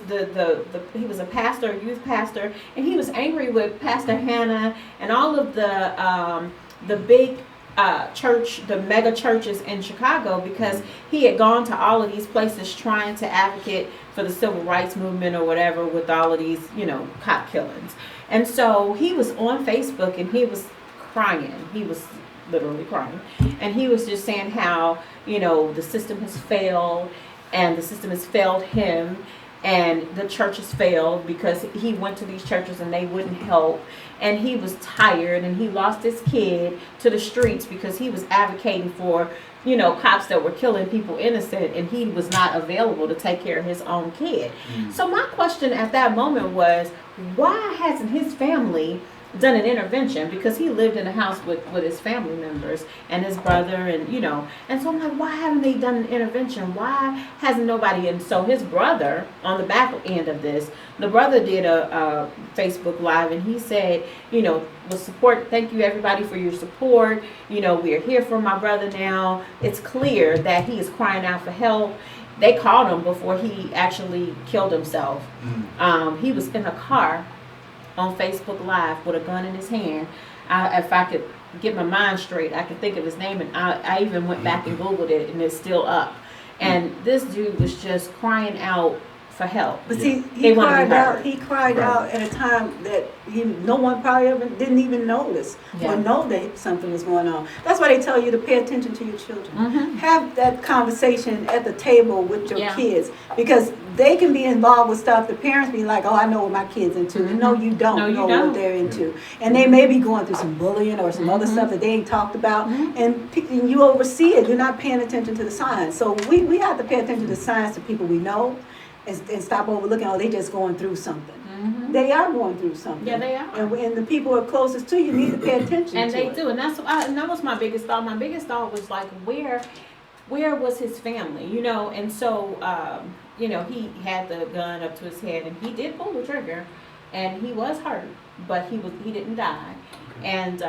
he was a pastor, a youth pastor, and he was angry with Pastor Hannah and all of the big church, the mega churches in Chicago, because he had gone to all of these places trying to advocate for the civil rights movement or whatever with all of these, you know, cop killings. And so he was on Facebook and he was crying. He was literally crying. And he was just saying how, you know, the system has failed and the system has failed him and the church has failed because he went to these churches and they wouldn't help. And he was tired and he lost his kid to the streets because he was advocating for, you know, cops that were killing people innocent and he was not available to take care of his own kid. So my question at that moment was, why hasn't his family done an intervention? Because he lived in a house with his family members and his brother and, you know, and so I'm like, why haven't they done an intervention? Why hasn't nobody? And so his brother, on the back end of this, the brother did a Facebook Live and he said, you know, thank you everybody for your support. You know, we are here for my brother now. It's clear that he is crying out for help. They called him before he actually killed himself. He was in a car on Facebook Live with a gun in his hand. If I could get my mind straight, I could think of his name, and I even went back and Googled it, and it's still up. And this dude was just crying out for help. But see, They he wanna be cried heard. out. He cried out at a time that no one probably didn't even notice Yeah. or know that something was going on. That's why they tell you to pay attention to your children. Have that conversation at the table with your Yeah. kids, because they can be involved with stuff. The parents be like, "Oh, I know what my kid's into." And no, you don't No, you know don't. what they're into, and they may be going through some bullying or some other stuff that they ain't talked about, and you oversee it. You're not paying attention to the signs. So we have to pay attention to the signs to people we know. And stop overlooking, oh, they just going through something. They are going through something. Yeah, they are. And the people who are closest to you need to pay attention And to they it. do, and that was my biggest thought. My biggest thought was like, where was his family, you know? And so, you know, he had the gun up to his head, and he did pull the trigger, and he was hurt, but he didn't die, and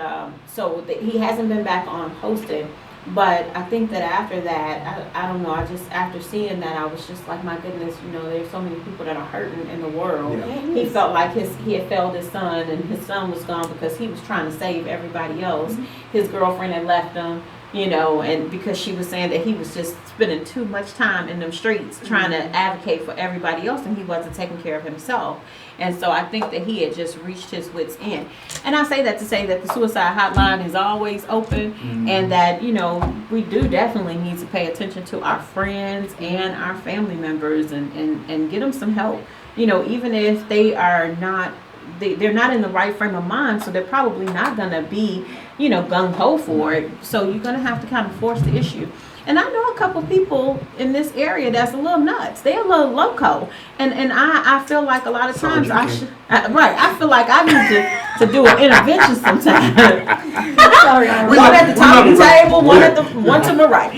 so he hasn't been back on hosted. But I think that after that, I don't know, after seeing that, I was just like, my goodness, you know, there's so many people that are hurting in the world. Yeah. He felt like he had failed his son, and his son was gone because he was trying to save everybody else. His girlfriend had left him. you know, and because she was saying that he was just spending too much time in them streets trying to advocate for everybody else, and he wasn't taking care of himself. And so I think that he had just reached his wits' end. And I say that to say that the suicide hotline is always open, and that, you know, we do definitely need to pay attention to our friends and our family members, and get them some help. You know, even if they are not, they're not in the right frame of mind, so they're probably not going to be, you know, gung-ho for it. So you're going to have to kind of force the issue. And I know a couple people in this area that's a little nuts. They're a little loco. And I feel like a lot of times I feel like I need to do an intervention sometime. Sorry, one at the top of the table, one to my right.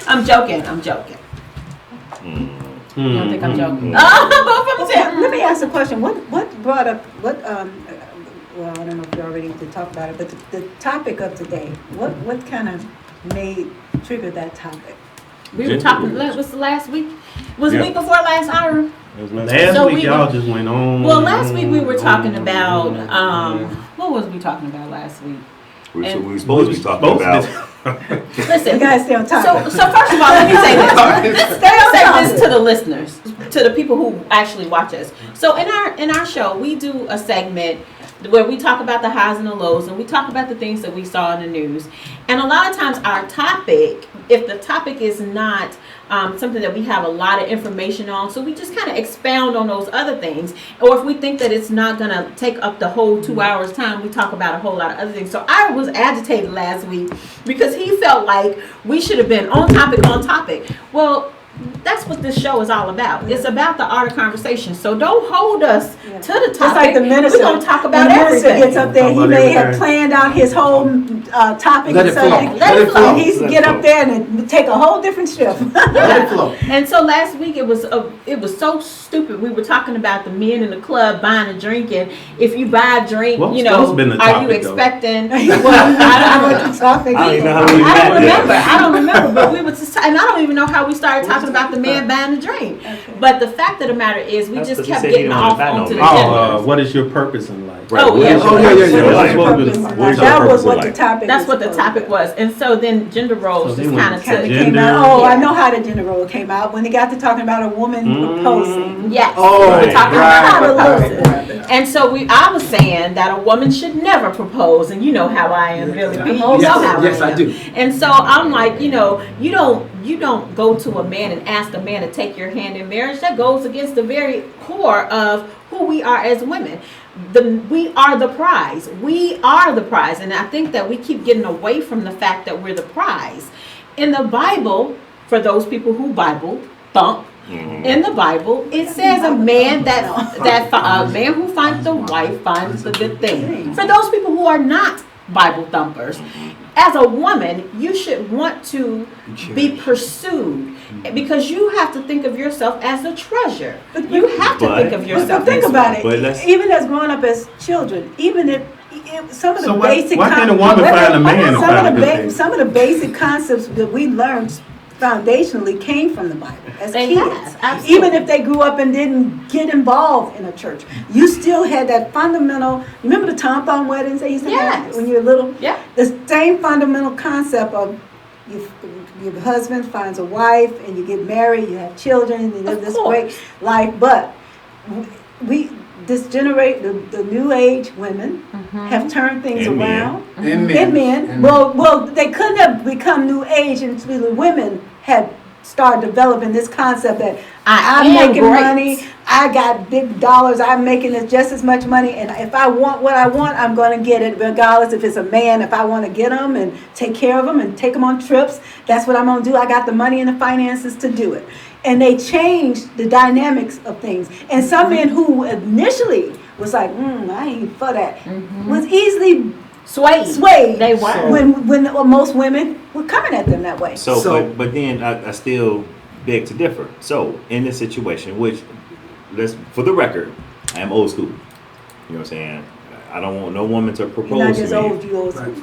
I'm joking. You don't think I'm joking? Let me ask a question. What brought up well, I don't know if you're ready to talk about it, but the topic of today, what kind of trigger that topic? We were talking, was the last week? Was the week before last, Ira? Last week y'all just went on. Well, last week we were talking about, what was we talking about last week? We were supposed to be talking about. Listen, you guys stay on topic. So first of all, let me say this. Say this to the listeners, to the people who actually watch us. So in our show, we do a segment where we talk about the highs and the lows, and we talk about the things that we saw in the news. And a lot of times our topic, if the topic is not something that we have a lot of information on, so we just kind of expound on those other things. Or if we think that it's not going to take up the whole 2 hours time, we talk about a whole lot of other things. So I was agitated last week because he felt like we should have been on topic. Well, that's what this show is all about. It's about the art of conversation. So don't hold us to the topic. Just like the minister. We're going to talk about the everything. Minister gets up there, he may have planned out his whole topic and subject. Let it flow. And he's get up there and take a whole different shift. Let it flow. And so last week it was so stupid. We were talking about the men in the club buying a drink, and if you buy a drink, What's you know, been the are you topic, though? expecting? I don't remember, but we were just, and I don't even know how we started talking about the man buying the drink. Okay. But the fact of the matter is, we That's just 'cause he kept said he getting didn't off wanna buy onto the no gender. What is your purpose in life? Oh, yeah. That was what the topic. That's what the topic was. And so then gender roles So they just went kind of Kind of took. came Gender. out. Oh, I know how the gender role came out when they got to talking about a woman proposing. Yes. Oh, we were talking about right. And so I was saying that a woman should never propose, and you know how I am, Billy B. You know how Yes, I I am. do. And so I'm like, you know, you don't go to a man and ask a man to take your hand in marriage. That goes against the very core of who we are as women. We are the prize. We are the prize. And I think that we keep getting away from the fact that we're the prize. In the Bible, for those people who Bible thump, in the Bible, it says a man a man who finds the wife finds the good thing. For those people who are not Bible thumpers, as a woman, you should want to be pursued because you have to think of yourself as a treasure. You have to think of yourself. But think about But it. let's- Even as growing up as children, even if some of the So why basic can't a woman find a man to find a good thing? some of the basic concepts that we learned foundationally came from the Bible as They kids. have, absolutely. Even if they grew up and didn't get involved in a church, you still had that fundamental. Remember the tom-thumb weddings they used to have Yes. when you were little? Yeah. The same fundamental concept of your husband finds a wife and you get married, you have children, you live Of this course. great life. But the new age women have turned things And men. around. And And men. Well, they couldn't have become new age until the women had started developing this concept that I'm am making great. money, I got big dollars, I'm making just as much money, and if I want what I want, I'm going to get it, regardless if it's a man. If I want to get them and take care of them and take them on trips, that's what I'm going to do. I got the money and the finances to do it. And they changed the dynamics of things. And some men who initially was like, I ain't for that, was easily swayed. They were. When most women were coming at them that way. So but then I still beg to differ. So in this situation, which for the record, I am old school. You know what I'm saying? I don't want no woman to propose You're not to just me. old, you old school.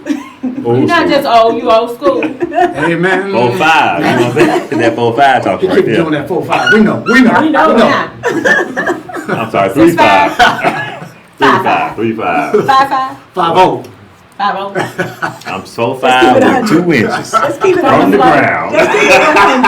You're not just old, you old school. Amen. 4-5. You know what I'm saying? That 4-5 talk You right keep there. doing that 4-5. We know. We know now. I'm sorry, 6'5". 3-5. 3-5. 3-5. 5'5". 5-0. 5'0". I'm so keep it 5 with 100. 2 inches Let's keep it from on the floor. ground. Let's keep it on.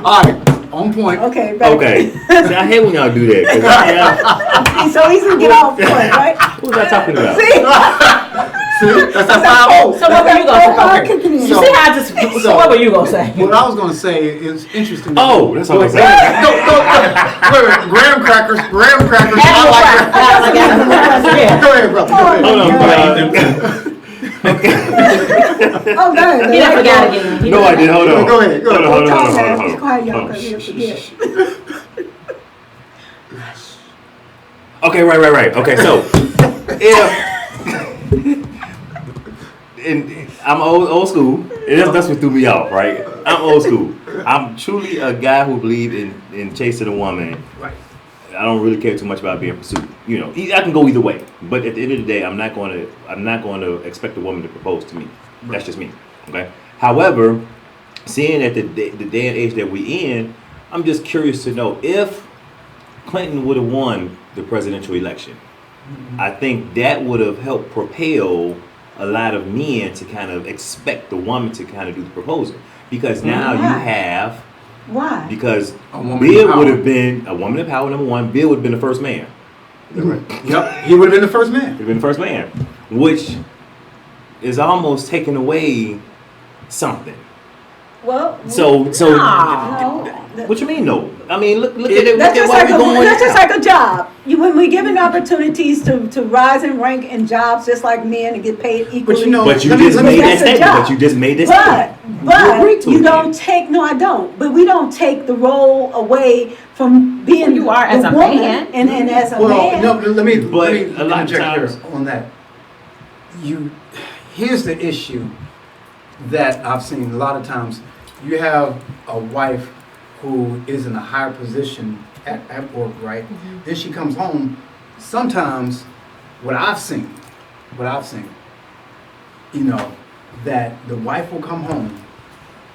All right, on point. Okay, back. Okay. See, I hate when y'all do that. 'Cause I, So he's gonna get off point, right? what was I talking about? See, that's a 5-0. So what were you gonna say? Okay, Kicking in. You see how I just, so what were you gonna say? What I was going to say is interesting. Oh, that's what I'm Go saying. ahead. No, graham crackers. I like it. Go ahead, brother. Go ahead. Hold on, Oh, go ahead. He done forgot again. He No, done I did. Hold on. Go ahead. Go ahead. Hold on. Talk, man. Hold Be on. quiet, y'all, Hold on. because he'll forget. Okay, right. Okay, so if and I'm old school, and that's what threw me off, right? I'm old school. I'm truly a guy who believes in chasing a woman. Right. I don't really care too much about being pursued. You know, I can go either way. But at the end of the day, I'm not going to expect a woman to propose to me. That's just me. Okay. However, seeing at the day and age that we in, I'm just curious to know if Clinton would have won the presidential election. I think that would have helped propel a lot of men to kind of expect the woman to kind of do the proposal, because now you Why? have. Why? Because A woman in Bill power. would have been a woman in power. Number one, Bill would have been the first man. Yep, he would have been the first man. He'd have been the first man, which is almost taking away something. Well, So no. what you mean no? I mean look at It- it. That's Look at just where like we're going. that's just now. like a job. When we're given opportunities to rise and rank in jobs just like men and get paid equally. you know- But you Let me- just let me- made that that's a statement. job. But you just made that But statement. agreed to you it don't then. take. No, I don't. But we don't take the role away from being Who you are as the a woman man. and as a Well, man. no, let me But a lot of interject here times- on that. Here's the issue that I've seen a lot of times. You have a wife who is in a higher position at work, right? Then she comes home. Sometimes, what I've seen, you know, that the wife will come home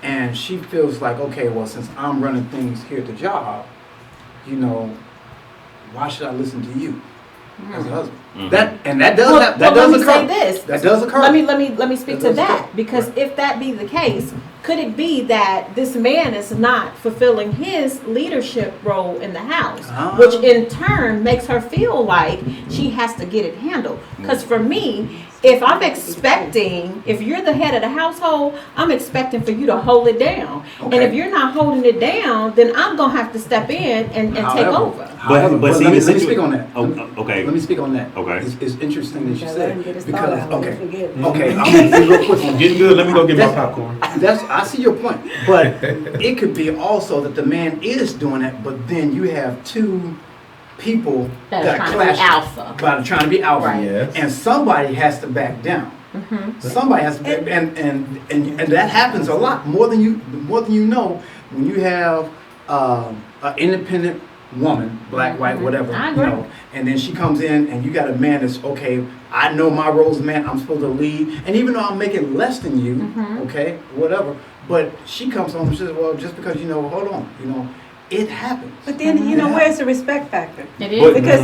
and she feels like, okay, well, since I'm running things here at the job, you know, why should I listen to you as a husband? Mhm. That does Well, that well, does let me occur. say this. That does occur. Let me speak That to does occur. that, because Right. if that be the case, could it be that this man is not fulfilling his leadership role in the house, Ah. which in turn makes her feel like she has to get it handled? Because for me, if I'm expecting, if you're the head of the household, I'm expecting for you to hold it down. And Okay. if you're not holding it down, then I'm gonna have to step in and take However- over. however, But see, let me the speak on that. Oh, okay. Let me speak on that. Okay. It's interesting that you Gotta let him said get his thought because out, let okay, him forget. okay, I'm gonna be real quick on Getting good. Let me go get my popcorn. That's I see your point, but it could be also that the man is doing it, but then you have two people That are that trying to be clash, alpha. about trying to be alpha, Right. Yes. and somebody has to back down. Somebody has to, and that happens a lot more than you know when you have an independent woman, black, white, whatever, I you agree. know, and then she comes in and you got a man that's okay. I know my role as a man. I'm supposed to lead, and even though I'm making less than you, okay, whatever. But she comes home and says, "Well, just because hold on, it happens." But then where's the respect factor? It is But, Because-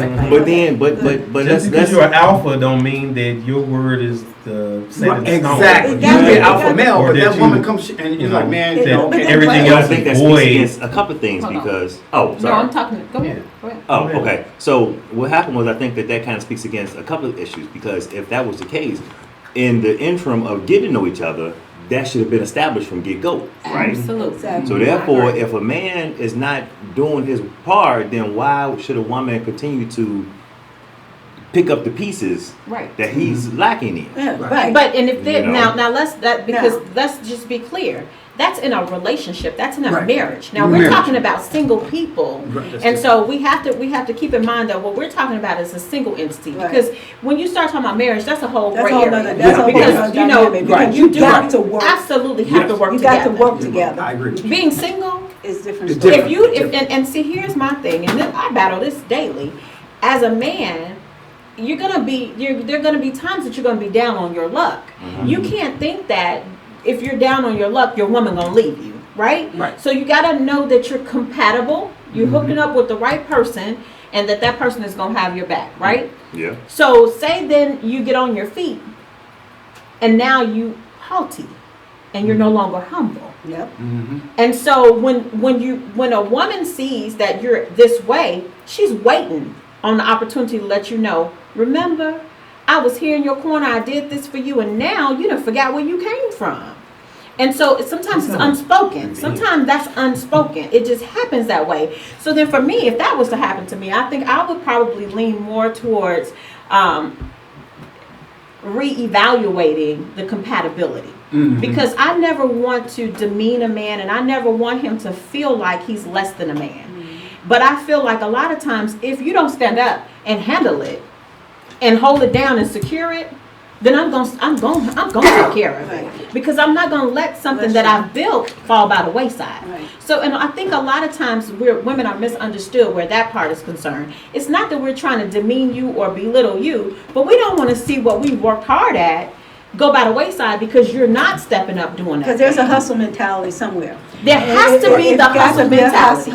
but Just let's because you're an alpha don't mean that your word is the set in stone. Exactly. You Exactly. be alpha male, Or but that that woman you- comes and you you're know, like, man, that okay. everything But I else think that is speaks void. against a couple of things Hold on. because No, sorry. I'm talking. Go ahead. Go ahead. Oh, okay. So what happened was I think that kind of speaks against a couple of issues, because if that was the case, in the interim of getting to know each other, that should have been established from get-go, right? Absolutely. Exactly. So therefore, if a man is not doing his part, then why should a woman continue to pick up the pieces Right. that he's lacking in? Yeah, right. But and if they You know. now let's that because Now. let's just be clear. That's in a relationship. That's in a Right. marriage. Now we're Marriage. talking about single people, Right, that's and different. so we have to keep in mind that what we're talking about is a single entity. Right. Because when you start talking about marriage, that's a whole That's gray a whole area. nother- that's a whole because nother you know dynamic, because you you do got to work. absolutely have to Yes. work You together. got to work together. I agree. Being single, It's different. It's story. if you Different. and see, here's my thing, and I battle this daily. As a man, there are gonna be times that you're gonna be down on your luck. You can't think that if you're down on your luck, your woman gonna leave you, right? Right. So you gotta know that you're compatible. You're hooking up with the right person, and that person is going to have your back, right? Yeah. So say then you get on your feet and now you haughty and you're no longer humble. Yep. And so when a woman sees that you're this way, she's waiting on the opportunity to let you know, remember, I was here in your corner, I did this for you, and now you done forgot where you came from. And so sometimes it's unspoken. Sometimes that's unspoken. It just happens that way. So then for me, if that was to happen to me, I think I would probably lean more towards reevaluating the compatibility. Because I never want to demean a man, and I never want him to feel like he's less than a man. But I feel like a lot of times if you don't stand up and handle it and hold it down and secure it, then I'm going to take care of it. Because I'm not going to let something that I've built fall by the wayside. So, and I think a lot of times women are misunderstood where that part is concerned. It's not that we're trying to demean you or belittle you, but we don't want to see what we worked hard at go by the wayside because you're not stepping up doing that. Because there's a hustle mentality somewhere. There has to be the hustle mentality.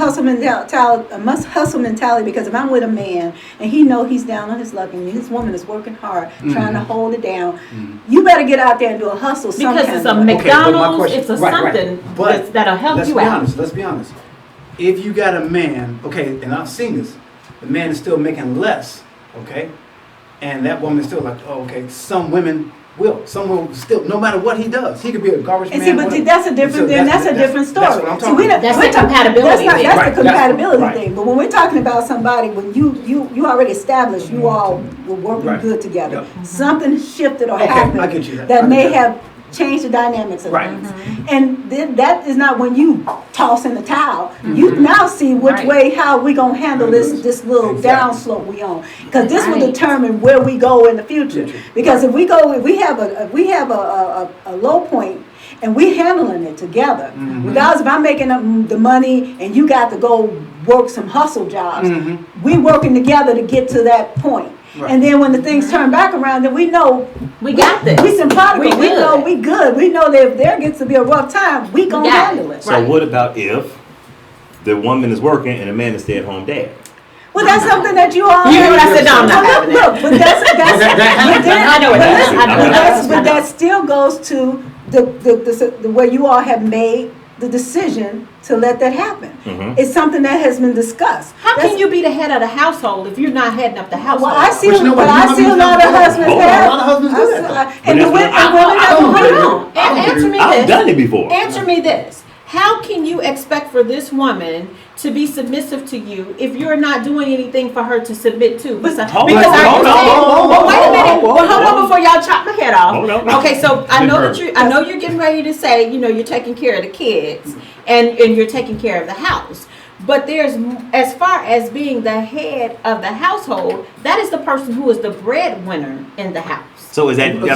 Hustle mentality, because if I'm with a man and he know he's down on his luck and his woman is working hard, trying to hold it down, you better get out there and do a hustle because it's a McDonald's, it's a something But that'll help you out. Let's be honest. If you got a man, okay, and I've seen this, the man is still making less, okay, and that woman is still like, oh, okay, some women will. Someone will still, no matter what he does, he could be a garbage man. See, but that's a different. That's a different story. That's what I'm talking about. That's the compatibility thing. That's the compatibility thing. But when we're talking about somebody, when you already established, you all were working good together. Something shifted or happened I get you that may have changed the dynamics of things. And then that is not when you toss in the towel. You now see which way, how we gonna handle this little downslope we on, because this will determine where we go in the future. Because if we have a low point and we handling it together, regardless if I'm making the money and you got to go work some hustle jobs, we working together to get to that point. And then when the things turn back around, then we know we got this. We sympathical. We know we good. We know that if there gets to be a rough time, we gonna handle it. So what about if the woman is working and the man is stay-at-home dad? Well, that's something that you all. You hear what I said? No, I'm not having that. Look, but I know it. But that still goes to the way you all have made the decision to let that happen. It's something that has been discussed. How can you be the head of the household if you're not heading up the household? Well, I see a lot of husbands have. A lot of husbands do that. And the women Hold on. Answer me this. I've done it before. Answer me this. How can you expect for this woman to be submissive to you if you're not doing anything for her to submit to? Hold on. Wait a minute. Hold on before y'all chop my head off. Okay, so I know you're getting ready to say, you're taking care of the kids and you're taking care of the house. But there's, as far as being the head of the household, that is the person who is the breadwinner in the house. So is that? One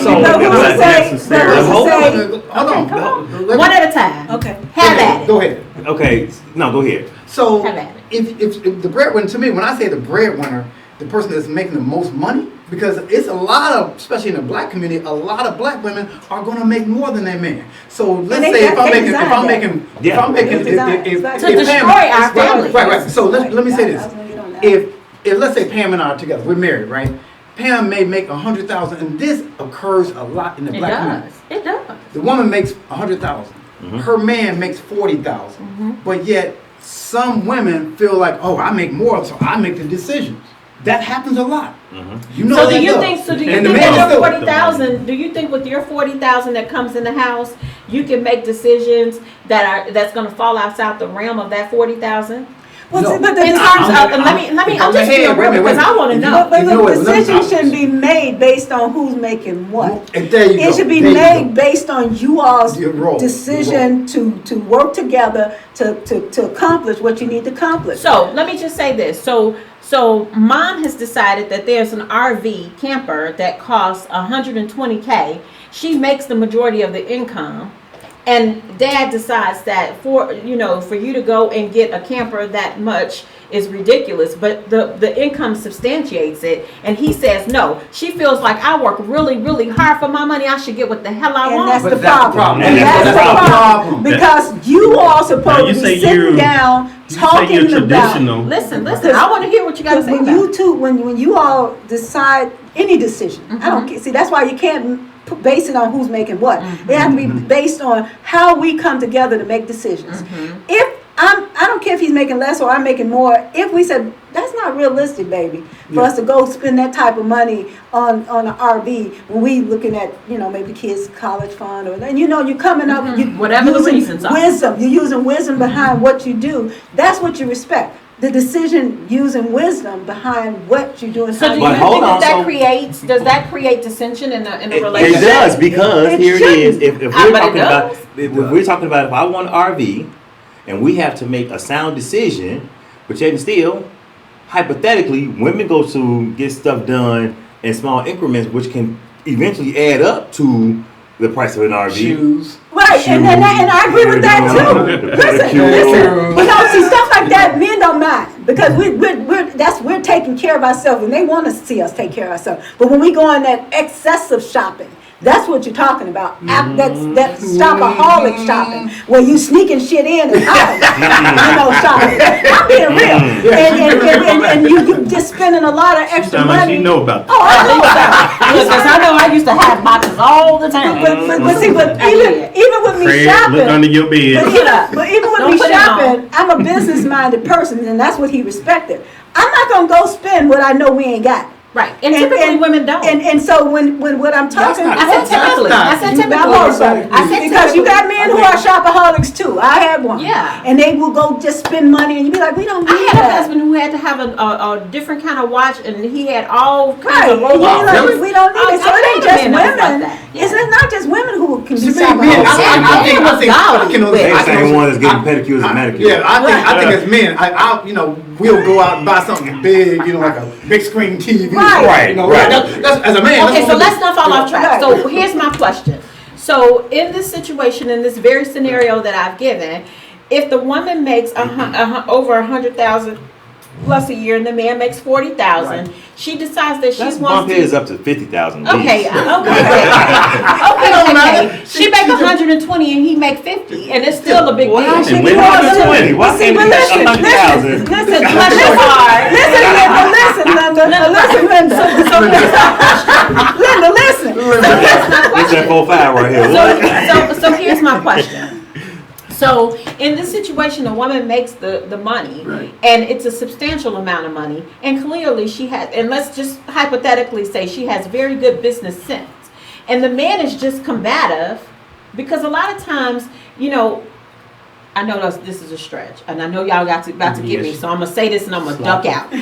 at a time. Okay. Have at it. Go ahead. Okay. No, go ahead. So Have at it. if the breadwinner, to me, when I say the breadwinner, the person that's making the most money, because it's a lot of, especially in the black community, a lot of black women are going to make more than their man. So let's say if I'm making to destroy our family. Right. So let me say this: if let's say Pam and I are together, we're married, right? Pam may make $100,000, and this occurs a lot in the black community. It does. The woman makes $100,000. Her man makes $40,000. But yet, some women feel like, oh, I make more, so I make the decisions. That happens a lot. You know. So do you think that your 40,000? Do you think with your 40,000 that comes in the house, you can make decisions that's going to fall outside the realm of that 40,000? Well, no. But in terms of, I'm just being real because I want to know. But the decision shouldn't be made based on who's making what. It should be made based on you all's decision to work together to accomplish what you need to accomplish. So let me just say this. So mom has decided that there's an RV camper that costs $120K. She makes the majority of the income. And dad decides that for you to go and get a camper that much is ridiculous, but the income substantiates it. And he says, no, she feels like I work really, really hard for my money. I should get what the hell I And want. that's the But that's the problem. problem. And that's the problem. problem. Because you all supposed you to say be sitting you're- down, You say talking you're about. traditional. Listen, I want to hear what you got to Because say when about you it. two, when you all decide any decision, I don't care. See, that's why you can't base it on who's making what. It has to be based on how we come together to make decisions. If I don't care if he's making less or I'm making more. If we said that's not realistic, baby, for us to go spend that type of money on an RV when we looking at maybe kids' college fund and you're coming up you Whatever the using reasons are. wisdom. You're using wisdom behind what you do. That's what you respect. The decision using wisdom behind what you're doing. So do you But think hold on, does that create dissension in a It relationship? does, because It here it is. shouldn't. If Ah, we're but it talking about does. if I want an RV and we have to make a sound decision, but yet and still, hypothetically, women go to get stuff done in small increments, which can eventually add up to the price of an RV. Shoes. Right, and I agree with that too. Listen. But see, stuff like that, men don't mind because we're taking care of ourselves, and they want to see us take care of ourselves. But when we go on that excessive shopping, that's what you're talking about. That's shopaholic shopping, where you sneaking shit in and out, shopping. I'm being real, and you just spending a lot of extra Sound like money. she know about that. Oh, I know about it. Because I know I used to have boxes all the time. But see, even with me Craig, shopping, look under your bed. but even with Don't me put it shopping, I'm a business-minded person, and that's what he respected. I'm not gonna go spend what I know we ain't got. Right, and typically women don't. And so when what I'm talking, not- I said typically. I said You typically. got most. I said Because you got men who I are shopaholics too. I had one. Yeah. And they will go just spend money, and you be like, we don't need I had a that. husband who had to have a different kind of watch, and he had all kinds Right, of and you be robots. like, we don't need it. So it ain't just men that's like women. that. It's not just women who can be See, shopaholics. I think They the same one that's getting pedicures and manicures. Yeah, I think as men, we'll go out and buy something big, like a big screen TV. Right. That's, as a man. Okay, that's so what let's not fall off track. Right. So here's my question. So in this situation, in this very scenario that I've given, if the woman makes over 100,000 plus a year and the man makes 40,000, she decides that she Let's wants bump to. his up to 50,000. Okay. She make 120 and he make 50, and it's still a big deal. Why She can't we be have also- 120? Why See, can't we but have listen, 100,000? listen, Bless your heart. Listen, Linda. This that 4-5 right here. What? So here's my question. So in this situation, a woman makes the money, Right. and it's a substantial amount of money, and clearly she has, and let's just hypothetically say she has very good business sense, and the man is just combative, because a lot of times, I know this is a stretch, and I know y'all about to get me, so I'm gonna say this and I'm gonna duck out.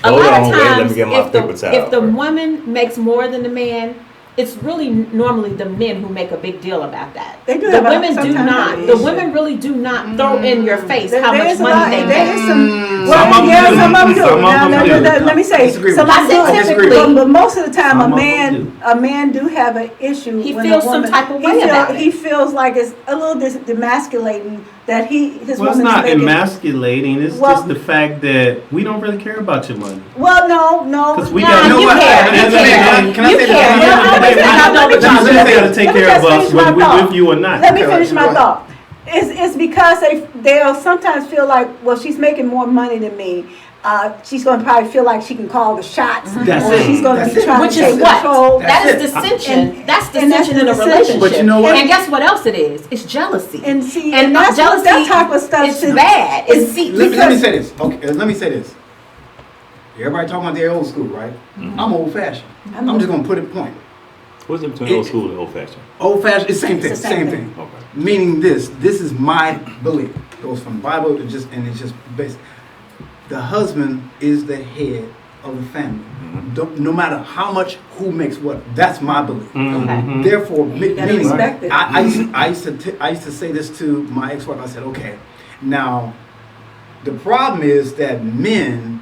A Hold lot on, of wait, let me times, get my paper towel if the first. woman makes more than the man, it's really normally the men who make a big deal about that. They do The have a- women do sometimes not. an The issue. women really do not throw in your face how much There's a money lot- they there is make. some. Some of them do. Some of them do. Some of Now, them do. let me say, Disagree with some you. of them I said do. typically- But most of the time, Some a of them man do have an issue. He when feels a some woman, type of way about it. He feels like it's a little demasculating that his Well, it's woman not is making. emasculating. It's Well- just the fact that we don't really care about your money. Well, no. 'Cause we Nah, got- You know you what? care. As You a man, care. can I You say this? care. At the end of the Let me day, finish. I know Let me that finish. you You say got to take Let me care of just us finish my whether we're thought. with you or not. Let me Okay, finish go my ahead. thought. It's because they'll sometimes feel like, well, she's making more money than me. She's going to probably feel like she can call the shots, That's or it. she's going to That's be it. trying Which to is take what? control. That That's is it. dissension. That's and that's dissension in a dissension. relationship. But you know what? And guess what else it is? It's jealousy. And see, and and that's jealousy, that type of stuff. it's should- bad. It's see. Let me say this. Okay, let me say this. Everybody talking about their old school, right? I'm old fashioned. I'm just gonna put it point. What's the difference between old school and old fashioned? Old fashioned is same thing. It's the same Same thing. thing. Okay. Meaning this is my belief. It goes from the Bible to it's just based. The husband is the head of the family. No matter how much, who makes what. That's my belief. Mhm. Therefore, You gotta meaning, respect it. I used to say this to my ex-wife. I said, okay, now the problem is that men,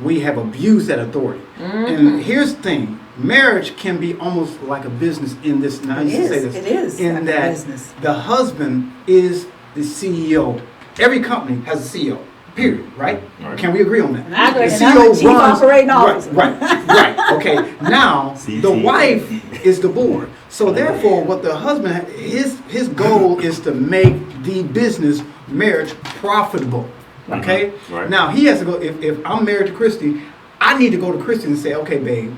we have abused that authority. And here's the thing: marriage can be almost like a business in this. Now, I It used to say is. this It is in like a that business. the husband is the CEO. Every company has a CEO. Period, right? Right. Can we agree on that? I agree. The And I'm the CEO chief runs, operating officer. right. Okay, now the CT. wife is the board. So therefore, what the husband, his goal is to make the business marriage profitable. Okay. Right. Now he has to go. If I'm married to Christy, I need to go to Christy and say, okay, babe,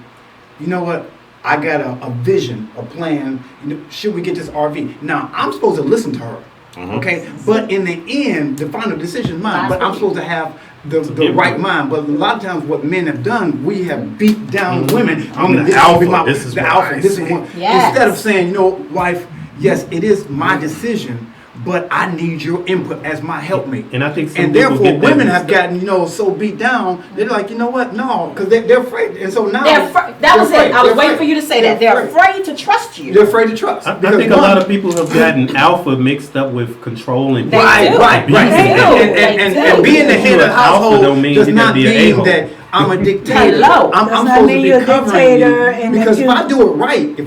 you know what? I got a vision, a plan. Should we get this RV? Now I'm supposed to listen to her. Okay, but in the end, the final decision is mine. But I'm supposed to have the right mind. But a lot of times, what men have done, we have beat down women. I'm the this alpha. is my- This is the what alpha. I This say. is one. Yes. Instead of saying, you know, wife, yes, it is my decision, but I need your input as my helpmate. And I think some And people therefore, get that women mixed have up. gotten, so beat down. They're like, you know what? No, because they're afraid. And so now That was they're it. I was afraid. waiting for you to say that. They're afraid to trust you. They're afraid to trust. I Because think a one- lot of people have gotten alpha mixed up with controlling. They Right, do. right. They do. And They being the do. head of the Alpha household don't mean does you gotta not be an mean a-hole. that I'm a dictator. Hello. I'm Does not supposed mean to be you're a covering dictator you. and Because that if you- I do it right,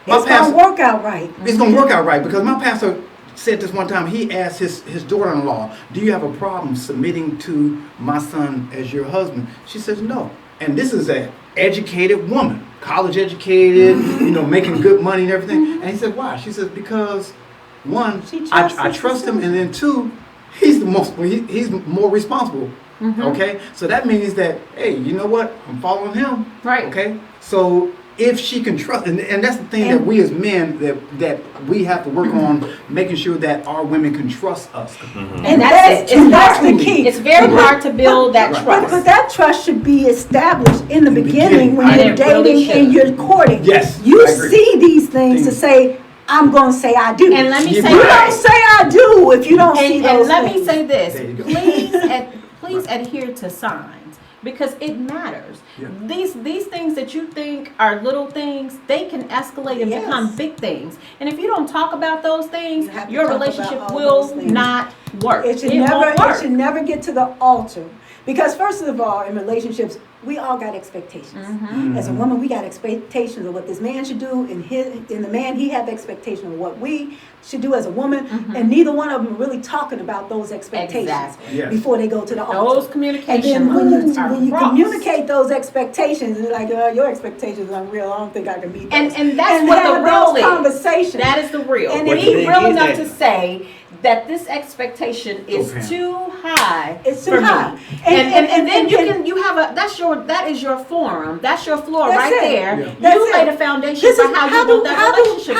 my It's pastor, gonna work out right. it's going to work out right. Because my pastor said this one time, he asked his daughter-in-law, do you have a problem submitting to my son as your husband? She says no. And this is an educated woman, college educated, making good money and everything. And he said, why? She says, because one, She I trusts trust him, his and then two, he's he's more responsible. Okay, so that means that, hey, you know what? I'm following him. Right. Okay, so if she can trust, and that's the thing that And- we as men that we have to work on, making sure that our women can trust us. And that's it. And It's that's the hard. key. It's very hard to build that Right. trust. But that trust should be established in the In the beginning beginning. when I you're agree. It really dating and should. you're courting. Yes, You I agree. see these things to say, I'm gonna say I do. And let me You say You right. don't say I do if you don't see And those let me things. say this, There you go. please adhere to signs because it matters. Yeah. These things that you think are little things, they can escalate and Yes. become big things. And if you don't talk about those things, You have to your talk about relationship all will those things. not work. It should never get to the altar. Because first of all, in relationships, we all got expectations. As a woman, we got expectations of what this man should do, and the man, he have expectations of what we should do as a woman, and neither one of them are really talking about those expectations Exactly. Yes. before they go to the altar. Those And communication then when lines you are when you crossed. communicate those expectations, it's like your expectations are unreal. I don't think I can meet those. And that's what the have real those is. conversations. That is the real. And Be if you- real is enough that- to say that this expectation is Pam. too high. It's too for high. Me. And then and- you have that is your forum. That's your floor That's right it. there. Yeah. That's You it. laid a foundation This for is how you want that relationship to go.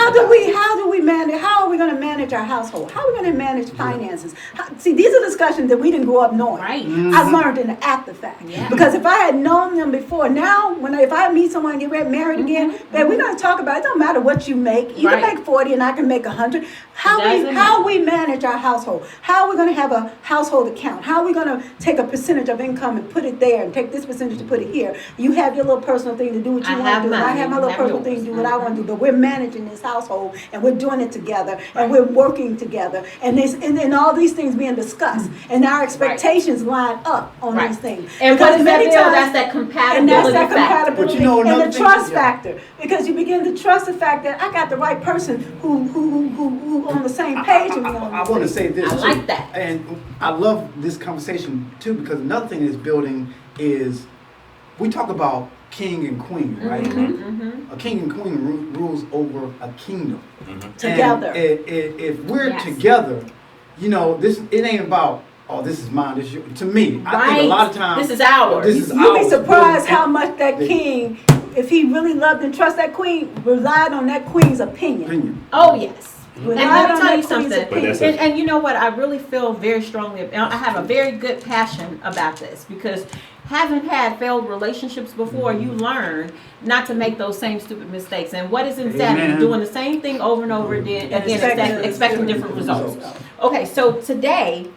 how do we manage? How are we going to manage our household? How are we going to manage finances? See, these are discussions that we didn't grow up knowing. Right. I learned in the after fact. Yeah. Because if I had known them before, now if I meet someone and get married again, then we're going to talk about it. Don't matter what you make. You Right. can make 40 and I can make 100. How Doesn't we manage our household? How are we going to have a household account? How are we going to take a percentage of income and put it there and take this percentage to put it here? You have your little personal thing to do what you I want have to do, and I mine, have my you little have personal yours. thing to do what I want to do. But we're managing this household and we're doing it together and we're working together and all these things being discussed and our expectations line up on Right. these things. And Because what is that many build? times- That's that and compatibility that's that factor. compatibility But you know and another the thing- trust yeah. factor, because you begin to trust the fact that I got the right person who on the same page with me. I want to say this I too. like that. And I love this conversation too, because another thing it's building is we talk about king and queen, right? A king and queen rules over a kingdom. Together. And if we're Yes. together, it ain't about, oh, this is mine, this is yours. To me, I think a Right. lot of times This is ours. This is You'd be ours. surprised And- how much that king, if he really loved and trusted that queen, relied on that queen's opinion. Oh yes. Relied And let me on tell that you queen's something. But that's opinion. And you know what? I really feel very strongly. I have a very good passion about this because having had failed relationships before, you learn not to make those same stupid mistakes. And what is insanity? Amen. Doing the same thing over and over again, expecting different results. results. Okay, so today,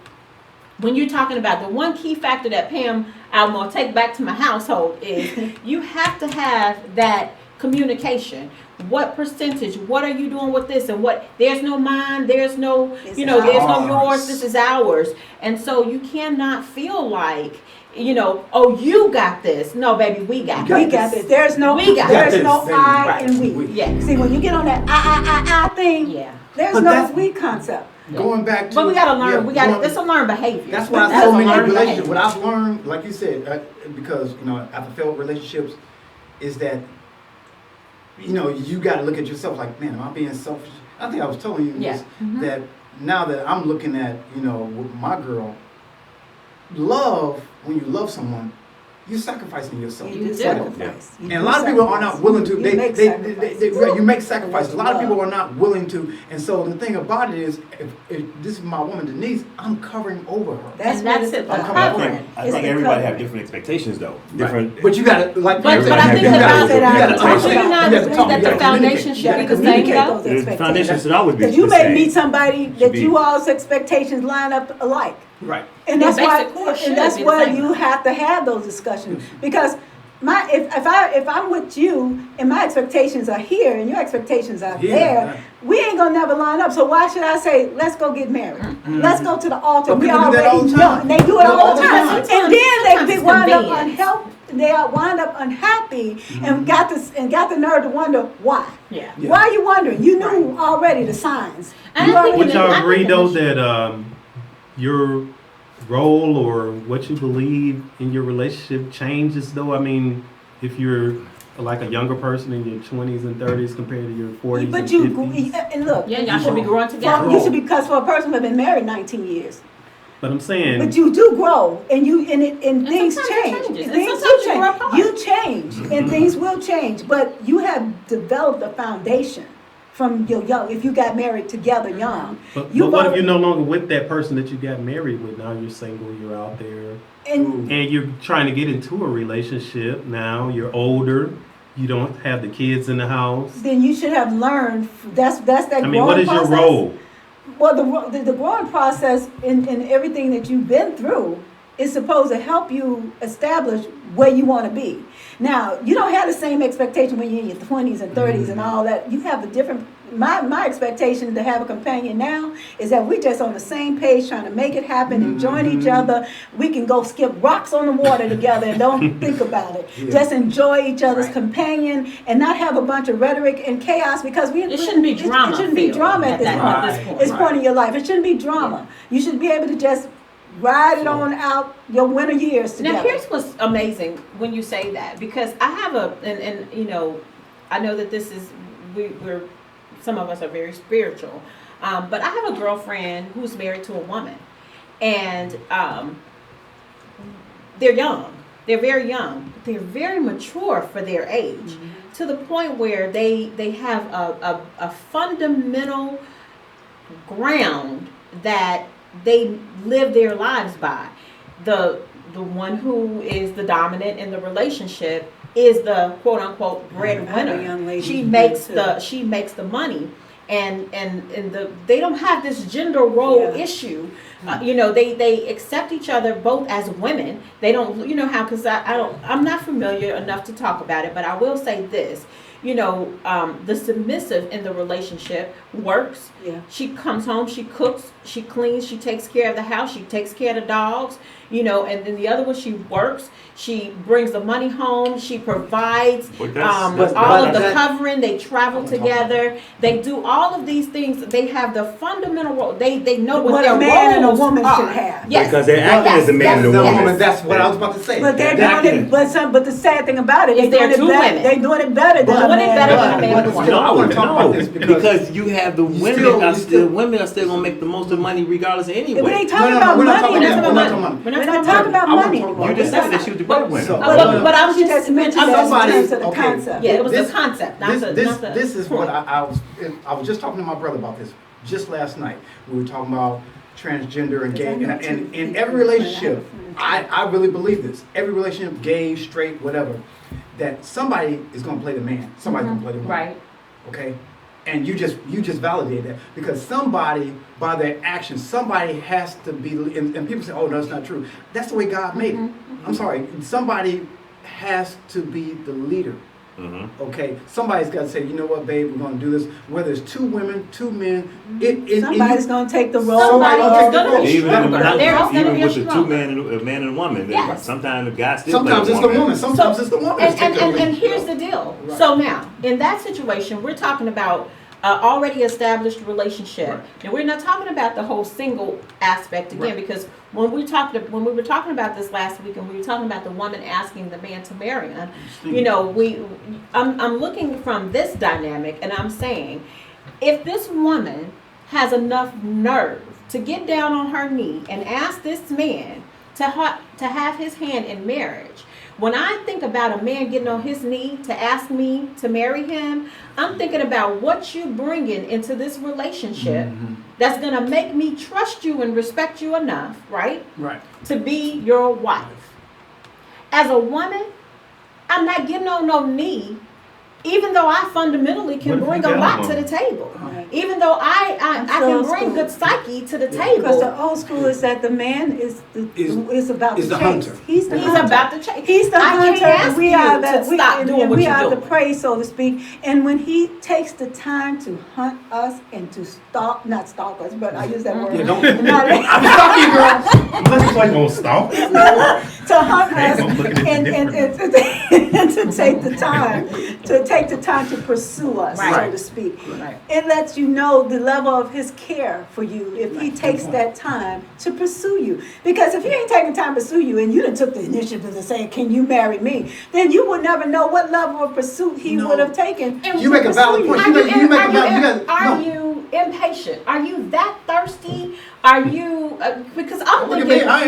when you're talking about the one key factor that Pam, I'm gonna take back to my household is you have to have that communication. What percentage? What are you doing with this? And what? There's no mine. There's no, It's there's no ours. yours. This is ours. And so you cannot feel like, oh, you got this. No, baby, we got You We this. got this. There's no We got there's this, no baby. I Right. and we. We. Yeah. See, when you get on that I thing, Yeah. there's But no that's- we concept. going back to. But we gotta learn. going- It's a learned behavior. That's why That's so a many learned relationships. behavior. What I've learned, like you said, because after failed relationships, is that you got to look at yourself like, man, am I being selfish? I think I was telling you this, that now that I'm looking at with my girl, love, when you love someone, you're sacrificing yourself. You do do. sacrifice. You And do a lot of people are not sacrifice. willing to. You They make you make sacrifices. A lot of Love. people are not willing to. And so the thing about it is, if this is my woman Denise, I'm covering over her. That's And what that's it's it. about. I'm I covering. think, I It's think the everybody covering. have different expectations though. Different. But you gotta like. But you I gotta- think you the gotta- foundation- you gotta I talk do to not them. You gotta agree talk, that you the gotta foundation communicate. should You gotta be the same, communicate though. those The expectations. foundation should always be Because you the may same. meet somebody that be. you all's expectations line up alike. Right. And Your that's why, basic course should and that's be the why same. you have to have those discussions. Because if I'm with you and my expectations are here and your expectations are Yeah, there, right. we ain't gonna never line up. So why should I say, let's go get married? Let's go to the altar. But We people do that all already the know. time. And they do it all the time. Sometimes- And then sometimes they it's wind up convenience. wind up unhappy and got the nerve to wonder why. Yeah. Why are you wondering? You knew already the signs. And You I think already Would it- knew. y'all I agree think though that that your role or what you believe in your relationship changes though? I mean, if you're like a younger person in your 20s and 30s compared to your 40s But and you 50s. and look. Yeah, y'all should be growing together. You should be, because for a person who has been married 19 years. But I'm saying, But you do grow, and things sometimes it change. changes, and Things sometimes do you grow change. apart. You change, and things will change. But you have developed a foundation from your young. If you got married together young, but you've what if already- you're no longer with that person that you got married with? Now you're single, you're out there, and and you're trying to get into a relationship. Now you're older, you don't have the kids in the house. then you should have learned. That's that. I mean, growing what is your process. role? Well, the growing process in everything that you've been through is supposed to help you establish where you want to be. Now, you don't have the same expectation when you're in your 20s and 30s and all that. You have the different. My expectation to have a companion now is that we're just on the same page, trying to make it happen, enjoying each other. We can go skip rocks on the water together and don't think about it. Yeah. Just enjoy each other's Right. companion and not have a bunch of rhetoric and chaos because It shouldn't be drama It shouldn't be filled drama at this at point. this point. It's point in your life. It shouldn't be drama. You should be able to just ride it on out your winter years together. Now here's what's amazing when you say that, because I have and I know that this is we're some of us are very spiritual, but I have a girlfriend who's married to a woman, and they're young. They're very young. They're very mature for their age, to the point where they have a fundamental ground that they live their lives by. The one who is the dominant in the relationship is the quote unquote I have a breadwinner. young lady She who makes too. she makes the money, and they don't have this gender role Yeah. issue. They accept each other both as women. They don't, how, because I'm not familiar enough to talk about it, but I will say this. The submissive in the relationship works. Yeah. She comes home, she cooks, she cleans, she takes care of the house, she takes care of the dogs, and then the other one, she works, she brings the money home, she provides But that's- but all of the that- covering, they travel I'm talking about together, they do all of these things, they have the fundamental role, they know what What their a man and a roles woman are. should have. Yes. Because they're acting as a man and a woman. That's what I was about to say. But they're That- doing it. But the sad thing about it Is is there they're two doing it better. women? They're doing it better than Doing a it man. better does. than a man But and a woman. still, I want to talk about this because you have the women still- are you still still- women are still gonna make the most of money regardless of anyway. We ain't talking No, about we're not money. talking We're about not that. talking We're not about- talking We're not talking about I wanna money. talk about You just this. said that she was the breadwinner. So- But I was She just just mentioned I'm that just- Somebody- in terms of the okay. concept. Yeah, it was This- the concept, not the. This is what I was just talking to my brother about this just last night. We were talking about transgender and gay, and in every relationship, I really believe this. Every relationship, gay, straight, whatever, that somebody is going to play the man. Somebody's going to play the woman. Right. Okay. And you just validate that because somebody, by their actions, somebody has to be. And people say, "Oh, no, it's not true." That's the way God made it. I'm sorry. Somebody has to be the leader. Okay, somebody's got to say, you know what, babe, we're going to do this. Whether it's two women, two men, Somebody's going to take the role. Somebody Somebody is take the gonna role. be Even, stronger. There is gonna even be a with the two stronger. a man and a woman, Yes. sometimes the guy still Sometimes plays it's the woman. Sometimes it's the woman. that's And taking the lead. here's the deal. Right. So now, in that situation, we're talking about already established relationship. Right. Now we're not talking about the whole single aspect again, Right. because when we were talking about this last week, and we were talking about the woman asking the man to marry her, you know, I'm looking from this dynamic, and I'm saying, if this woman has enough nerve to get down on her knee and ask this man to have his hand in marriage. When I think about a man getting on his knee to ask me to marry him, I'm thinking about what you bringing into this relationship that's going to make me trust you and respect you enough, right? Right. To be your wife. As a woman, I'm not getting on no knee, even though I fundamentally can What if bring you a got lot one? to the table. Right. Even though I can bring good psyche to the Because table. the old school is that the man is about is the the chase. hunter. He's the He's hunter. about to change. He's the I hunter, can't ask and we you are to that. stop doing what we you're are the doing. prey, so to speak. And when he takes the time to hunt us and to not stalk us, but I use that word. Yeah, don't. Not- I'm stalking, girl. Looks like on stop. to hunt us I'm looking at and, you and to take the time to pursue us, so Right. to speak. Right. It lets you know the level of his care for you if he takes that time to pursue you. Because if he ain't taking time to pursue you and you done took the initiative to say, can you marry me? Then you would never know what level of pursuit he No. would have taken. And You make a valid point. Are you impatient? Are you that thirsty? Are you because I'm Look at thinking me, I ain't.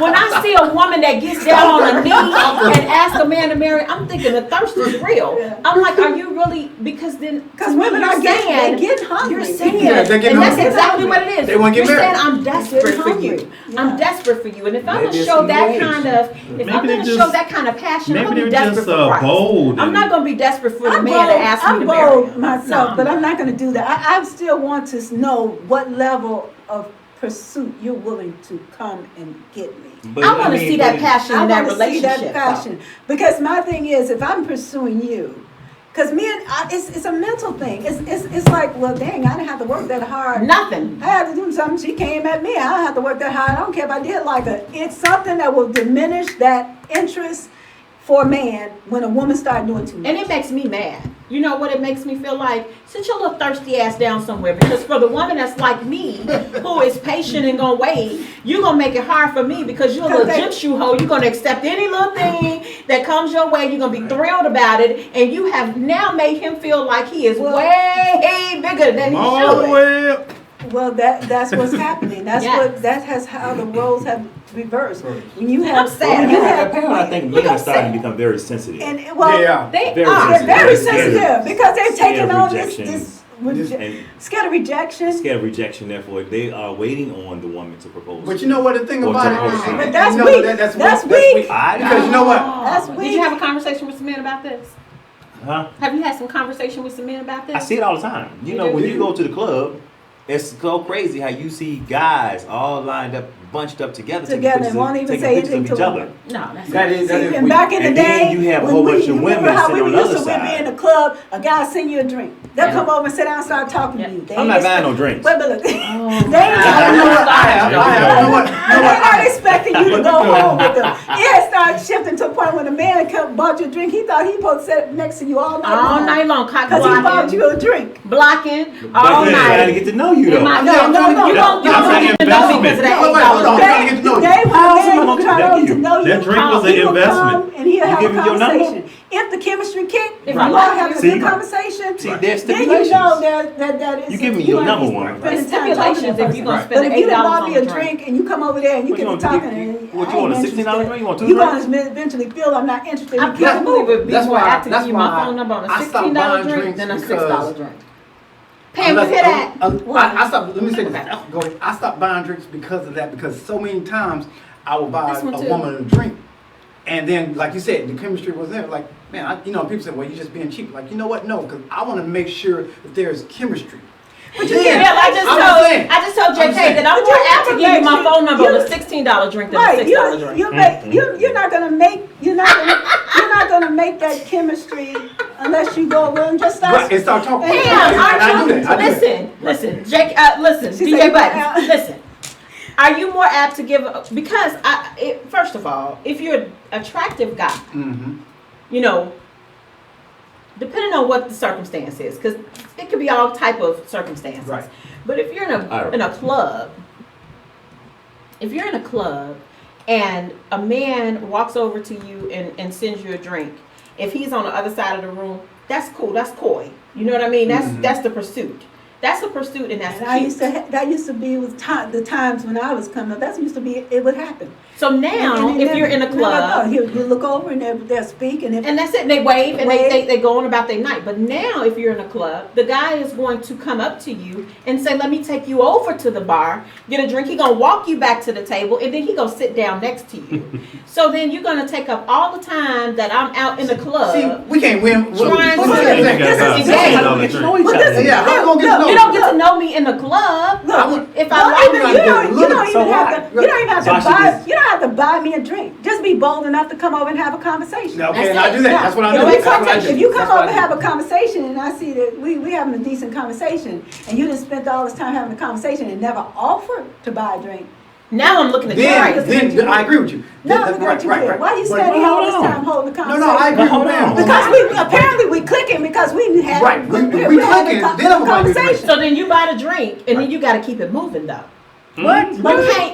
when I see a woman that gets down on her knee and asks a man to marry, I'm thinking the thirst is real. Yeah. I'm like, are you really? Because Women you're are saying, they get hungry. You're saying, Yeah, they get and that's hungry. exactly what it is. They wanna get You're married. saying I'm desperate They're for you. hungry. I'm Yeah. desperate for you, and if I'm Maybe gonna it's show that engaged. kind of, if Maybe I'm they're gonna show just- that kind of passion, I'm maybe gonna be they're desperate just, for Christ. bold I'm and- not gonna be desperate for the I'm man bold, to ask me I'm to marry bold him. myself, No, but I'm not going to do that. I still want to know what level of pursuit you're willing to come and get me. But, I want to see that passion I in that want to see relationship. that passion because my thing is, if I'm pursuing you, because it's a mental thing. It's like, well, dang, I didn't have to work that though. hard. Nothing. I had to do something. She came at me. I don't have to work that hard. I don't care if I did like her. It's something that will diminish that interest for a man when a woman starts doing too much. And it makes me mad. You know what it makes me feel like? Sit your little thirsty ass down somewhere. Because for the woman that's like me, who is patient and gonna wait, you're gonna make it hard for me because you're a little gym shoe hoe. You're gonna accept any little thing that comes your way. You're gonna be thrilled about it, and you have now made him feel like he is way bigger than he should. Well, Well, that's what's happening. Yes. That's how the roles have reversed. When you I'm have, sad. when you have, I think Look, men I'm are starting saying- to become very sensitive. and well, Yeah. They Very are. they're very Scared. sensitive because they're Scared taking of on rejection. this And scared of rejection. scared of rejection, therefore they are waiting on the woman to propose. But you know what the thing Or about to it is? propose. But that's you know, weak. That's That's weak. weak. Because you know what? That's Did weak. you have a conversation with some men about this? Huh? Have you had some conversation with some men about this? I see it all the time. You You know, do? when you go to the club, it's so crazy how you see guys all lined up, bunched up together, taking Together pictures and won't of- even taking say pictures anything of to each a other. woman. No, that's That is And weak. back in the And day, then you have a when whole bunch of you women remember how sitting we on the used other to we'd be side. in a club, a guy send you a drink. They'll Yeah. come over and sit down and start talking Yeah. to you. They I'm ain't not expect- buying no drinks. Wait, but look, they You ain't know what? I have. You know what? they're not expecting you to go home with them. It started shifting to a point when a man come bought you a drink, he thought he supposed to sit next to you all night all long. night long, cock Because he bought blocking, you a drink. blocking But all they're trying to night. get to know you though. In my- I'm No, trying to you get- don't no, get to know me because of investment. that Wait, hold on. $8 I'm trying to get to know you. They How else want am I to gonna try know to you? know you. That drink was an He will investment. come and he'll have give a me your number? conversation. If the chemistry kick, If if I you like all have a you. good See? conversation, See, there's then you stipulations. know that is. You give me your number one. It's Spending time talking to stipulations that if you're person. gonna Right. spend But if you $8 done bought on me a a drink. drink and you come over there and you What get you to want, talking, you- and what I you want, ain't a $16 drink? You want two You're drinks? gonna eventually feel I'm not interested. I You keep probably would be That's more why- apt to that's give you my why phone number on a I stopped $16 buying drink drinks than a because- $6 drink. Pam, you hear that? I stopped. Let me say this. Go ahead. I stopped buying drinks because of that. Because so many times I would buy This one a too. woman a drink, and then, like you said, the chemistry was there. Like, man, people say, "Well, you're just being cheap." Like, you know what? No, because I want to make sure that there's chemistry. But you Then, can't. I just told I'm JK saying. that I'm But more you apt to give you never my make phone number on a you- $16 drink than a Right, $6 drink. you're not gonna make that chemistry unless you go over and just start. Right, and start talking. Pam, Pam, I do aren't you? that. I do that. Listen, Jake. Listen, She DJ said, Buttons. Listen. Are you more apt to give? Because first of all, if you're an attractive guy, Mm-hmm. you know, depending on what the circumstance is, because it could be all type of circumstances. Right. But if you're in a club, and a man walks over to you and sends you a drink, if he's on the other side of the room, that's cool. That's coy. You know what I mean? That's the pursuit. That's a pursuit, and that's cute. That used to be with the times when I was coming up. That used to be, it would happen. So now, if you're in a club, you look over and they're speaking, and that's it. They wave and they go on about their night. But now, if you're in a club, the guy is going to come up to you and say, "Let me take you over to the bar, get a drink." He's gonna walk you back to the table, and then he gonna sit down next to you. So then you're gonna take up all the time that I'm out in the club. See, we can't win. Trying to You don't get to know me in the club. If you don't have to buy me a drink. Just be bold enough to come over and have a conversation. Okay, and I do that. That's what I do. If you come over and have a conversation, and I see that we having a decent conversation, and you just spent all this time having a conversation and never offered to buy a drink. Now I'm looking at you. Then I agree with you. No, right. Why are you standing all this time holding the conversation? No, I agree with that. Because apparently we clicking because we had right. We clicking. Then I'm about to drink. So then you buy the drink, and then you got to keep it moving though. What?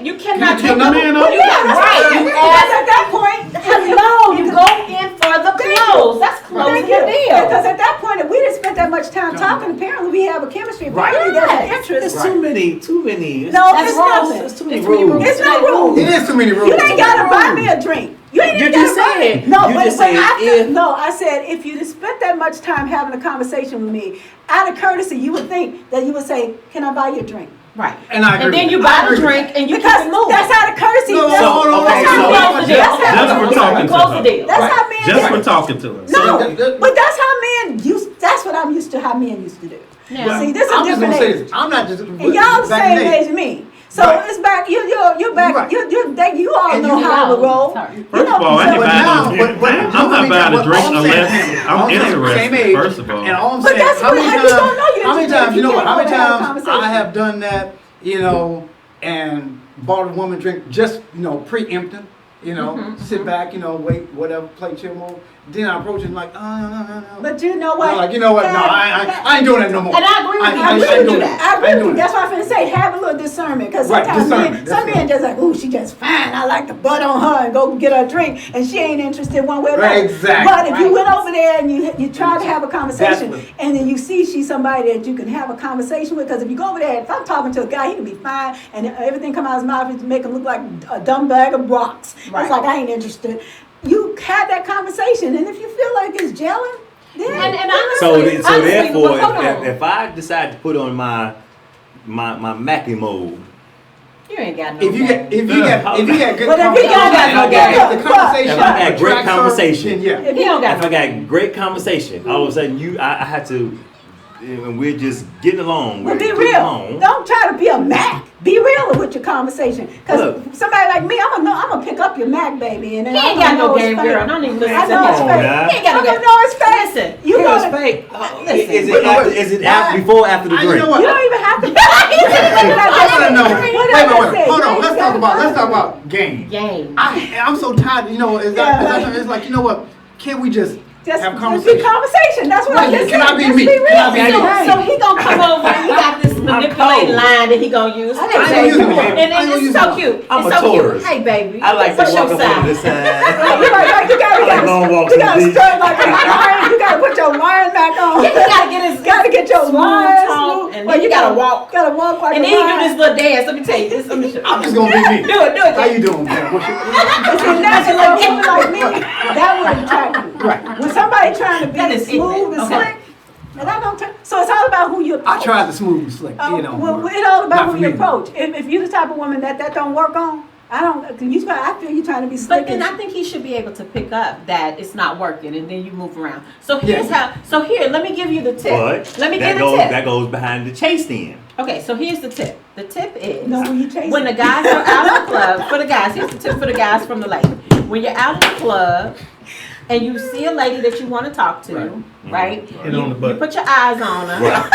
You cannot take the man up. Right. Because at that point, hello, you go in for the close. That's closing the deal. Because at that point, if we didn't spend that much time talking, apparently we have a chemistry. Apparently there's an interest. There's too many. No, it's nothing. There's too many rules. It's no rules. It is too many rules. You ain't gotta buy me a drink. You just said it. No, You but just said I said if you spent that much time having a conversation with me, out of courtesy, you would think that you would say, "Can I buy you a drink?" Right. And I agree. And then you buy the drink and you because keep it moving. that's out of courtesy. No, That's hold on. Just for talking to Close the her. deal. That's how men. Just for talking to her. No, but that's how men used. That's what I'm used to. How men used to do. Now, See, this is I'm just different gonna say age. this. I'm not just. And y'all the same age as me. So it's back. You're back. Right. You all And know you how to roll. First of all, I ain't buying no drink. I'm not buying a drink unless I'm interested. First of all. And all I'm But saying, that's how many what you don't know. times? How many times? You know what? How many can't have a times conversation. I have done that? And bought a woman drink just preempting. Sit back. Wait, whatever, play chill mode. Then I approach it like, no. But you know what? I'm like, you know what? No, I ain't doing that no more. And I agree with you. I ain't doing that. I agree with you. That's why I'm finna say have a little discernment because sometimes some men just like, ooh, she just fine. I like the butt on her and go get her a drink, and she ain't interested one way or another. Exactly. But if you went over there and you try to have a conversation, and then you see she's somebody that you can have a conversation with, because if you go over there, if I'm talking to a guy, he can be fine, and everything come out of his mouth is to make him look like a dumb bag of rocks. Right. It's like I ain't interested. You have that conversation, and if you feel like it's gelling, then and honestly, therefore, if I decide to put on my Mackie mode, you ain't got no. If you got good conversation, the conversation. If I got great conversation, If you don't got, if I got great conversation, all of a sudden I had to, and we're just getting along. Well, be real. Don't try to be a Mac. Be real with your conversation. Because somebody like me, I'm gonna pick up your Mac, baby. And then he ain't got no game, girl. Don't even listen I to know it's him. fake. He ain't got no game. know it's fake. Listen, You It's gonna, fake. Listen. Is it after, before or after the drink? You know what? you don't even have to. I want to know. What did I Wait. say? Hold on. You Let's talk about game. Game. I'm so tired. It's like, you know what? Can't we just Just have be conversation? conversation. That's what I just Can said. I be Just me? be real. Can I be me? So he gonna come over and he got this manipulating line that he gonna use. I ain't gonna use it, baby. And I ain't gonna it's use so it. cute. I'm It's a so Taurus. cute. Hey baby. I like to what's walk your up on sign? this side. You like long walks in the gotta beach. start like a lion. You gotta put your lion back on. Yeah, he gotta get his Gotta get your smooth lion talk, smooth. and Well, then you gotta walk. Gotta walk like And a then you do lion. this little dance. Let me tell you this. Let me show you. I'm just gonna be me. Do it. How you doing, man? What's your? And that's like women like me. That would attract you. Right. When somebody trying to be That is smooth and ignorant. Okay. slick, and I don't. So it's all about who you. I tried the smooth and slick. Well, it's all Not about for who you me. approach. If you're the type of woman that don't work on, I feel you trying to be slick. But then I think he should be able to pick up that it's not working, and then you move around. So here's how. So here, let me give you the tip. But Let me that give goes, the tip. that goes behind the chase then. Okay, so here's the tip. The tip is No, when you chase when the guys are out in the club. For the guys, here's the tip for the guys from the lady. When you're out in the club and you see a lady that you want to talk to, right? Hit on the You butt. put your eyes on her. Right.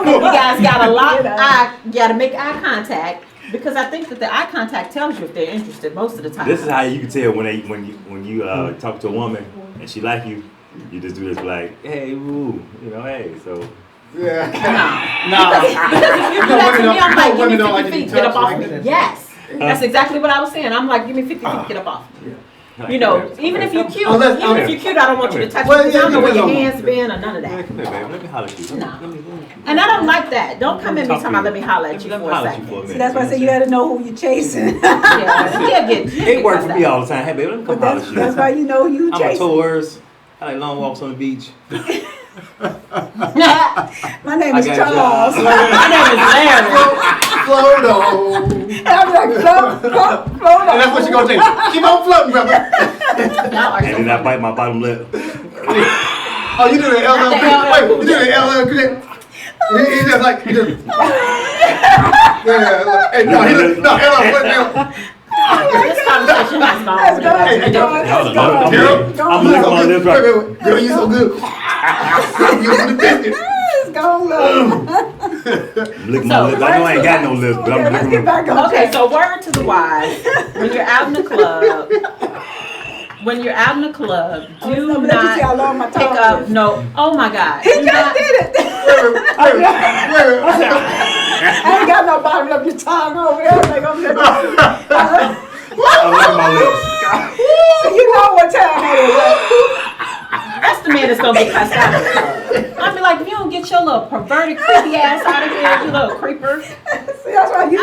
You guys got to make eye contact. Because I think that the eye contact tells you if they're interested most of the time. This is how you can tell when you talk to a woman and she like you. You just do this like, hey, woo, hey. So Yeah. Because if you do that to me, I'm like, give me women don't like 50 to be feet, get up touched off like me. that. Yes. That's exactly what I was saying. I'm like, give me 50 feet, get up off me. You know, even if you're cute, I don't want you to touch me because I don't know where your hands been or none of Man, that. come here, baby. Let me holler at you. No. Let me- And I don't like that. Don't come at me talking about let me holler at you Let me for a holler at you second. for a minute. See, that's why I say you gotta know who you're chasing. Yeah, It works for me all the time. Hey, baby, let me come But holler at you. that's why you know who you're I'm a chasing. tourist. I like long walks on the beach. My name I is got Charles. you. My name is Larry. Float on. And I'm like, float And that's what you're gonna take. Keep on floating, brother. Y'all are And so then I bite my bottom lip. Oh, you do the LL Not the Cool J. LL Wait, Cool you do the LL Cool J. He's just like, he just. Yeah, like, hey, no, he just, no, LL, what the hell? This conversation has gone Let's over go. the Hey, last go. I'm licking my lips right. Girl, you so good. You the biscuit. It's gone low. I'm licking my lips. I know I ain't got no lips, but Okay, I'm let's licking get them. back on Okay, track. so word to the wise. When you're out in the club, do Let me let you see how long my not pick tongue up, is. no, oh my God. He Do just not- did it. I ain't got no bottom of your tongue over there. Like, I'm just, I'm licking my lips. you know what time it That's the man that's gonna get cussed out. I'll be like, if you don't get your little perverted, creepy ass out of here, you little creeper. is. See, that's why you.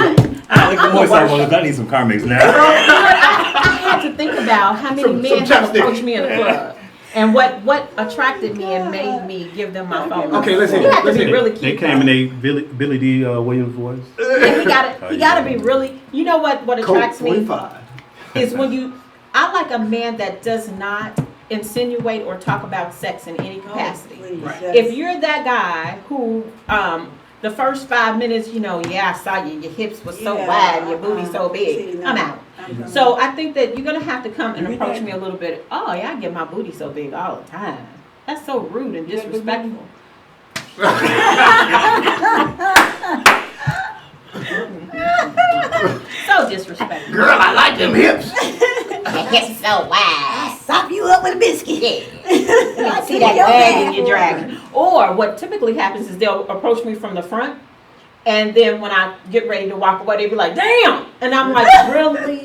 I like the moist on my lips. I need some Carmex now. I had to think about how many Some men have chapstick. approached me in the club. And what attracted me and made me give them my phone number. Okay, let's hear You it. have to Let's be hear it. really They cute. came in a Billy D. Williams voice. Yeah, he gotta be really. You know what attracts me 45. is when I like a man that does not insinuate or talk about sex in any capacity. Please, Right. yes. If you're that guy who the first 5 minutes, you know, yeah, I saw you, your hips was so Yeah, wide and your booty so big. See, no, I'm out. I'm So I think that you're gonna have to come and You approach did. me a little bit. Oh yeah, I get my booty so big all the time. That's so rude and disrespectful. So disrespectful. Girl, I like them hips. Your hips so wide. Sop you up with a biscuit. Yeah. See that leg in your dragon. Or what typically happens is they'll approach me from the front, and then when I get ready to walk away, they be like, "Damn!" And I'm like, "Really?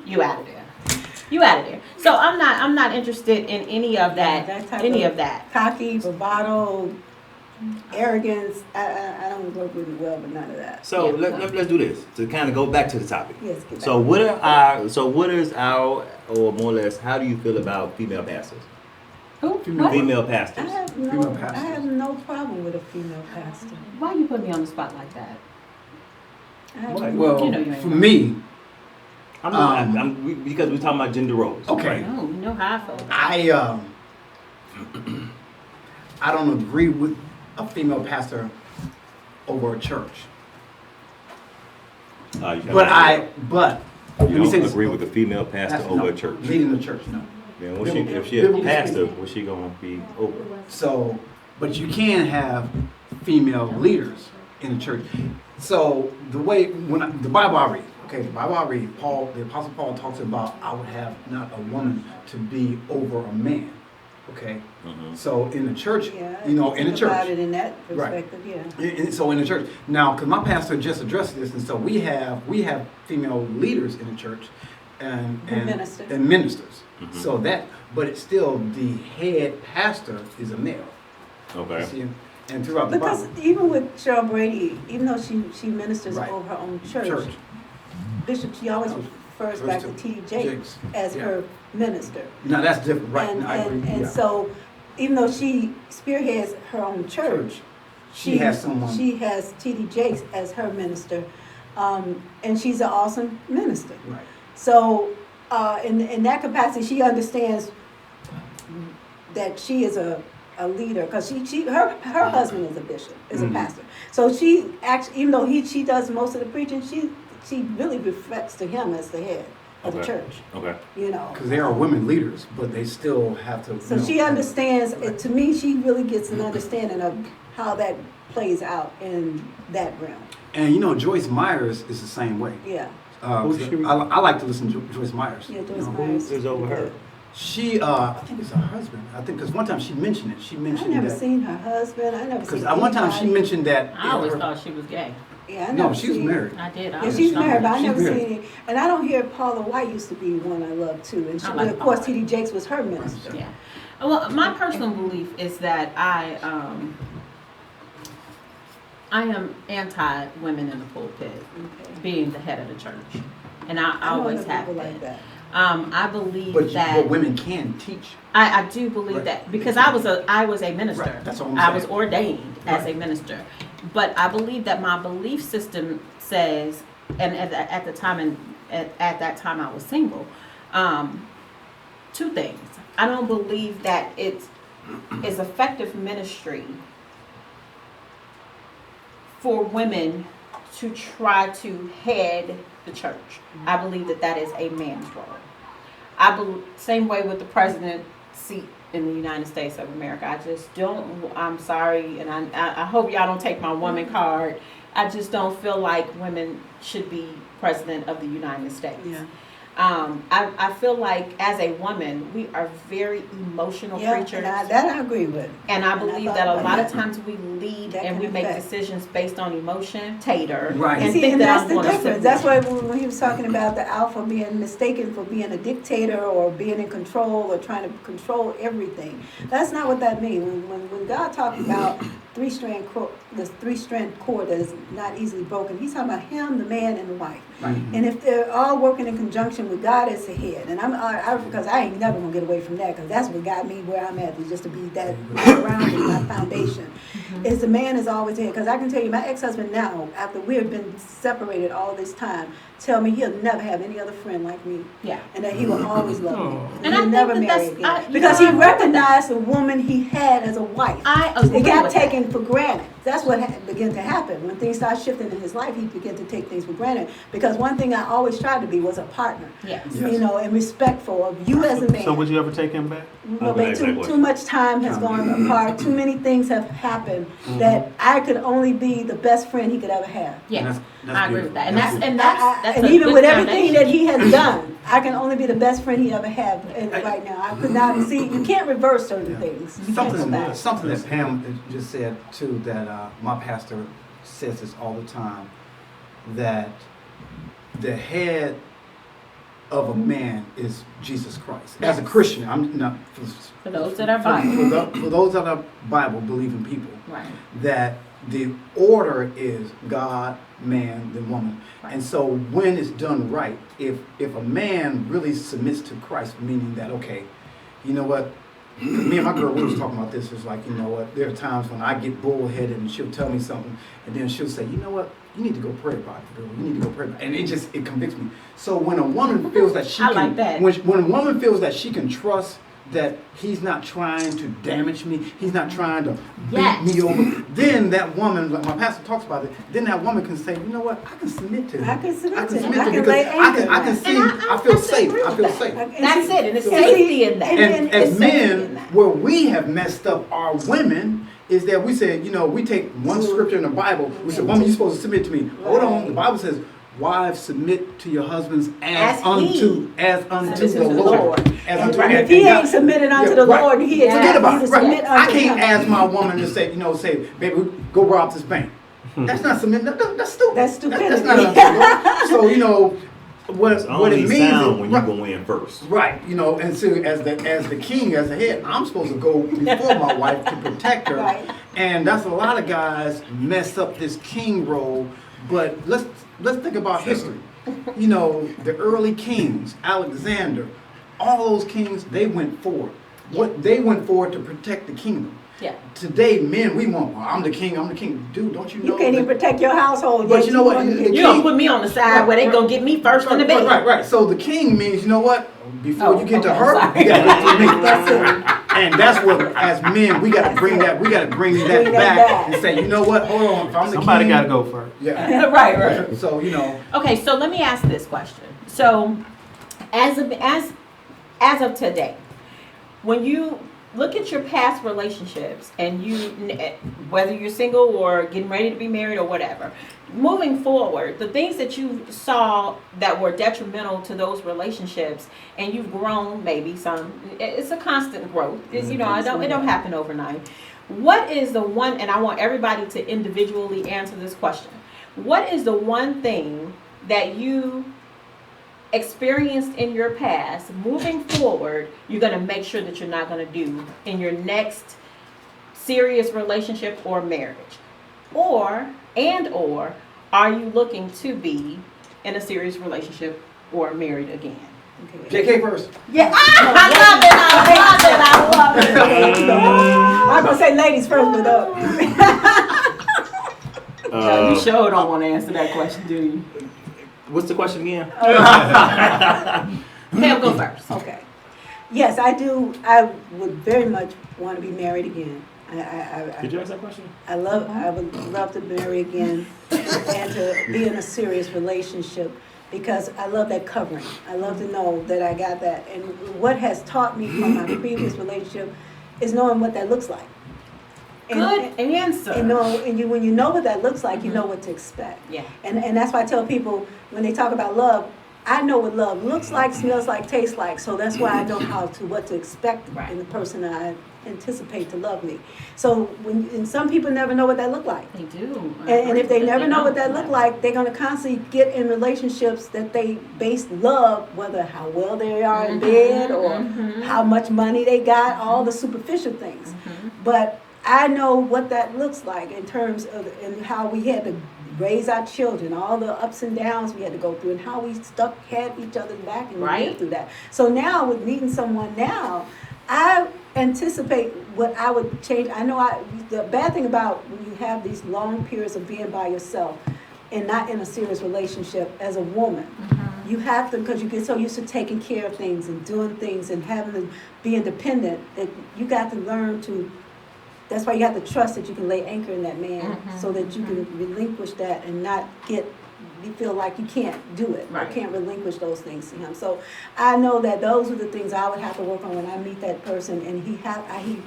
You out of there? You out of there?" So I'm not interested in any of that. type Any of that. Cocky, bravado, arrogance. I don't work with it well, but none of that. So Yeah. let's do this to kind of go back to the topic. Yes, get So back. what is our, or more or less, how do you feel about female pastors? Who? Female- What? Female I pastors. have Female no, I pastors. have no problem with a female pastor. Why you put me on the spot like that? I have Why? no- Well, You know you ain't for right. me, I'm not, because we're talking about gender roles. Okay. No, you know how I feel. About it. I don't agree with a female pastor over a church. You But you let me say don't this. agree with a female pastor That's- over no, a church. Leading the church, no. Then if she a Biblically pastor, speaking. what's she gonna be over? So, but you can have female leaders in the church. So the way the Bible I read, okay, the Bible I read, the Apostle Paul talks about I would have not a woman to be over a man. Okay, so in the church, Yeah, you know, in the think about church, it in that Right. perspective, yeah. so in the church now, because my pastor just addressed this, and so we have female leaders in the church, and Ministers. and ministers. So but it's still the head pastor is a male. Okay. You see, and throughout the Because Bible, even with Cheryl Brady, even though she ministers Right. over her own church, Bishop, she always refers back to T.D. Jakes as yeah. her minister. Now that's different, right? And, now, I agree. and yeah. so, even though she spearheads her own church, She has someone. She has T.D. Jakes as her minister, and she's an awesome minister. Right. So, in that capacity, she understands that she is a leader because her husband is a bishop, is a pastor. So she actually, even though she does most of the preaching, she really reflects to him as the head of the Okay. church. Okay. You know. Because there are women leaders, but they still have to. So you know, she understands. To me, she really gets an understanding of how that plays out in that realm. And you know, Joyce Myers is the same way. Yeah. Who's she? I like to listen to Joyce Myers. Yeah, Joyce you know. Myers. Who is over her? She, I think it's her husband. I think because one time she mentioned it. She I mentioned never that. seen her husband. I never Because seen one time she anybody. mentioned that. I always her- thought she was gay. Yeah, I No, never she was seen- married. I did. I Yeah, was she's not- married, but I She's never married. seen any. And I don't hear Paula White used to be one I love too. And she, I like of course, Paula T.D. Jakes was her minister. Yeah. Well, my personal belief is that I am anti women in the pulpit Okay. being the head of the church, and I I know always other have people been. like that. I believe But that women can teach. I do believe Right. that because I was a minister. Right, that's all I'm I was saying. ordained as a Right. minister, but I believe that my belief system says, and at the time and at that time I was single. Two things. I don't believe that it is effective ministry for women to try to head the church. I believe that that is a man's role. I believe same way with the president seat in the United States of America. I just don't. I'm sorry, and I hope y'all don't take my woman card. I just don't feel like women should be president of the United States. Yeah. I feel like as a woman, we are very emotional Yeah, creatures. and that I agree with. And I And I believe thought that a about lot of that. times we lead That and can we make affect. decisions based on emotion, tater, Right. and See, think and that that's I'm the going to difference. That's why when he was talking about the alpha being mistaken for being a dictator or being in control or trying to control everything, that's not what that means. When God talked about the three-strand cord that is not easily broken, he's talking about him, the man, and the wife. Right. And if they're all working in conjunction with God as the head, and because I ain't never gonna get away from that, because that's what got me where I'm at, is just to be that grounded, my foundation. Is the man is always the head. Because I can tell you, my ex-husband now, after we have been separated all this time, tell me he'll never have any other friend like me, Yeah. and that he will always love me. And I He'll think never that marry that's- again. you Because know, he I- recognized the woman he had as a wife. I agree It got with that. taken for granted. That's what began to happen. When things started shifting in his life, he began to take things for granted. Because one thing I always tried to be was a partner. Yes. Yes. You know, and respectful of you as a man. So would you ever take him back? No, Okay, but exactly. too much time has gone apart. Too many things have happened that I could only be the best friend he could ever have. Yeah, That's I agree with beautiful. that, and That's that's And a even good with everything that foundation. he has done, I can only be the best friend he ever had. And right now, I could not see. You can't reverse certain things. You can't go back. Something that Pam just said too, that my pastor says this all the time, that the head of a man is Jesus Christ. As a Christian, I'm not For those that are Bible. for those that are Bible believing people, Right. that the order is God, man, then woman. Right. And so when it's done right, if a man really submits to Christ, meaning that, okay, you know what, 'cause me and my girl, we was talking about this, it's like, you know what, there are times when I get bullheaded and she'll tell me something, and then she'll say, you know what, you need to go pray about it, girl, you need to go pray about it. And it convicts me. So when a woman feels that she I can, like that. when a woman feels that she can trust that he's not trying to damage me, he's not trying to Yes. beat me over, then that woman, like my pastor talks about it, then that woman can say, you know what, I can submit to him. I can submit to him. submit I can because lay anchor I can in see, that. I feel I safe, agree I with feel that. safe. That's it, and it's And safety in that. And as it's safety in men, that. where we have messed up our women is that we said, you know, we take one scripture in the Bible, we said, woman, you're supposed to submit to me. Hold on, the Bible says, wives, submit to your husbands as unto Submit the Lord. As And unto if he ain't submitted unto the right. Lord, he Forget about it. needs to submit Right. I unto can't him. ask my woman to say, baby, go rob this bank. That's not submitting. That's stupid. That's stupidity. That's not unto the Lord. So, what It's it only means sound is, when you go in first. right, and so as the king, as the head, I'm supposed to go before my wife to protect her. Right. And that's a lot of guys mess up this king role. But let's think about history. The early kings, Alexander, all those kings, they went forward. What they went forward to protect the kingdom. Yeah. Today, men, we want, well, I'm the king. Dude, don't you know? You can't even that- protect your household. But yet you know what? want to The be- You gonna put me on the side where they gonna get me first in the bed. Right. So the king means, you know what? Before Oh, you get to okay, her, sorry. you gotta get to me. That's it. And that's what, as men, we gotta bring that Bring that back back. and say, you know what? Hold on, if I'm the Somebody king. got to go first. Yeah. Right. So Okay, so let me ask this question. So, as of today, when you look at your past relationships, and whether you're single or getting ready to be married or whatever, moving forward, the things that you saw that were detrimental to those relationships, and you've grown, maybe some, it's a constant growth. It's, it don't happen overnight. What is the one, and I want everybody to individually answer this question. What is the one thing that you experienced in your past, moving forward, you're going to make sure that you're not going to do in your next serious relationship or marriage? Or are you looking to be in a serious relationship or married again? Okay. JK first. Yeah, I love it. I'm gonna say ladies first, but You sure don't want to answer that question, do you? What's the question again? Pam, go first. okay. Yes, I do. I would very much want to be married again. Did you ask that question? I would love to marry again and to be in a serious relationship because I love that covering. I love to know that I got that. And what has taught me from my previous relationship is knowing what that looks like. Good answer. And when you know what that looks like, you know what to expect. Yeah. And that's why I tell people when they talk about love, I know what love looks like, smells like, tastes like. So that's why I know what to expect in the person that I anticipate to love me. So and some people never know what that look like. They do. And if they never know what that look like, they're going to constantly get in relationships that they base love, whether how well they are in bed or how much money they got, all the superficial things. But I know what that looks like in terms of and how we had to raise our children, all the ups and downs we had to go through, and how we had each other's back and lived through that. So now with meeting someone now, I anticipate what I would change. I know the bad thing about when you have these long periods of being by yourself and not in a serious relationship as a woman, you have to, because you get so used to taking care of things and doing things and having to be independent, that you got to learn to. That's why you have to trust that you can lay anchor in that man so that you can relinquish that and not you feel like you can't do it or can't relinquish those things to him. So I know that those are the things I would have to work on when I meet that person, and he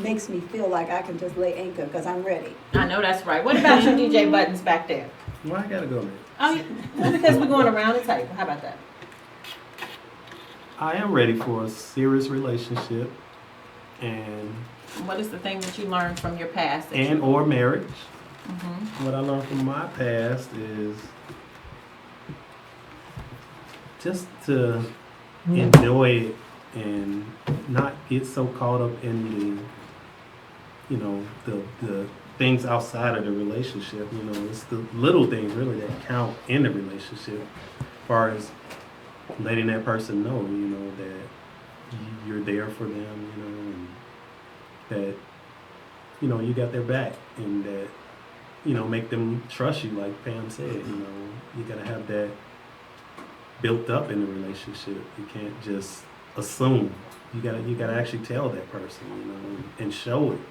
makes me feel like I can just lay anchor because I'm ready. I know that's right. What about you, DJ Buttons back there? Why I gotta go there? Oh, because we're going around the table. How about that? I am ready for a serious relationship, and what is the thing that you learned from your past? Or marriage. What I learned from my past is just to enjoy it and not get so caught up in the things outside of the relationship. It's the little things really that count in the relationship, as far as letting that person know, that you're there for them, and that, you got their back, and that, make them trust you, like Pam said. You gotta have that built up in the relationship. You can't just assume. You gotta actually tell that person, and show it.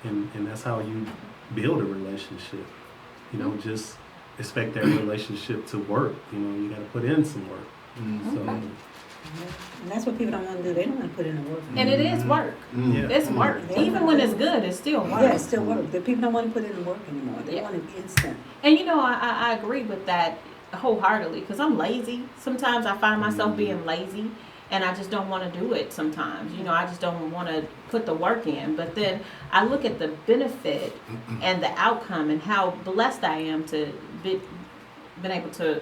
And that's how you build a relationship. Just expect that relationship to work. You gotta put in some work. So, and that's what people don't want to do. They don't want to put in the work. And it is work. It's work. Even when it's good, it's still work. Yeah, it's still work. The people don't want to put in the work anymore. They want it instant. And I agree with that wholeheartedly, because I'm lazy. Sometimes I find myself being lazy, and I just don't want to do it sometimes. I just don't want to put the work in. But then I look at the benefit and the outcome and how blessed I am to been able to,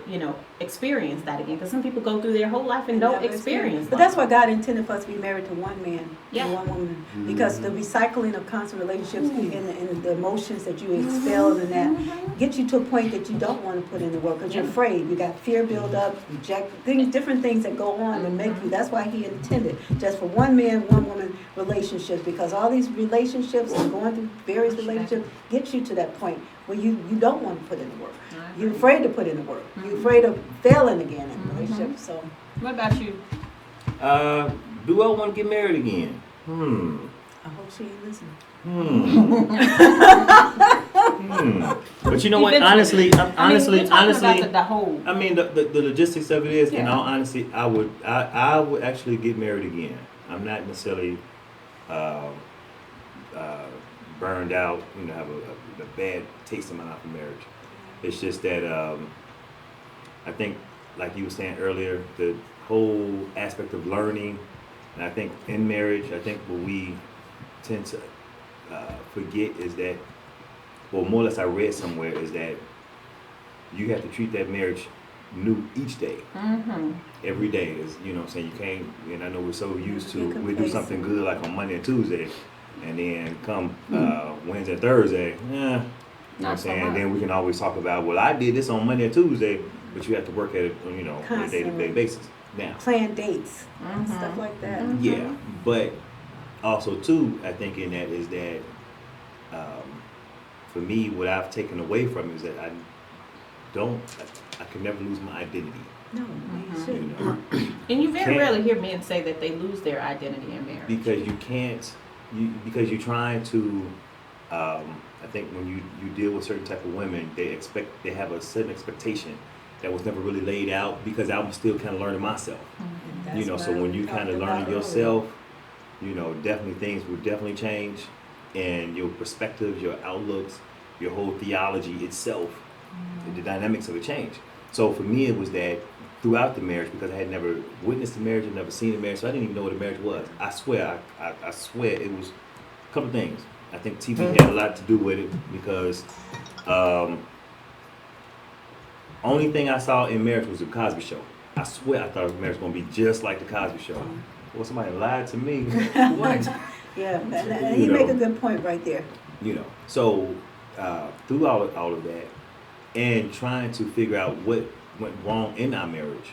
experience that again. Because some people go through their whole life and don't experience But that's why God intended for us to be married to one man and one woman. Mm-hmm. Because the recycling of constant relationships and the emotions that you expel and that get you to a point that you don't want to put in the work because you're afraid. You got fear build up, different things that go on and make you. That's why He intended just for one man, one woman relationships, because all these relationships and going through various relationships get you to that point where you don't want to put in the work. You're afraid to put in the work. You're afraid of failing again in a relationship. So, what about you? Do I want to get married again? I hope she ain't listening. But you know what? Honestly, about the whole. I mean, the logistics of it is, in all honesty, I would actually get married again. I'm not necessarily uh, burned out, have a bad taste in my mouth in marriage. It's just that I think, like you were saying earlier, the whole aspect of learning, and I think in marriage, I think what we tend to forget is that, well, more or less I read somewhere, is that you have to treat that marriage new each day. Every day is, what I'm saying, you can't, and I know we're so used to, we do something good like on Monday and Tuesday, and then come Wednesday and Thursday, you know what I'm saying, then we can always talk about, well, I did this on Monday and Tuesday, but you have to work at it, on a day-to-day basis. Now, plan dates, stuff like that. yeah, but also too, I think in that is that, for me, what I've taken away from it is that I can never lose my identity. No, you shouldn't. And you very rarely hear men say that they lose their identity in marriage. Because you can't, because you're trying to, I think when you deal with certain type of women, they have a certain expectation that was never really laid out, because I was still kind of learning myself. So when you kind of learning yourself, definitely things will definitely change, and your perspectives, your outlooks, your whole theology itself, the dynamics of it change. So for me, it was that throughout the marriage, because I had never witnessed the marriage, I'd never seen the marriage, so I didn't even know what a marriage was. I swear it was a couple things. I think TV had a lot to do with it, because only thing I saw in marriage was the Cosby Show. I swear I thought marriage was going to be just like the Cosby Show. Well, somebody lied to me. What? Yeah, and you make a good point right there. So through all of that, and trying to figure out what went wrong in our marriage,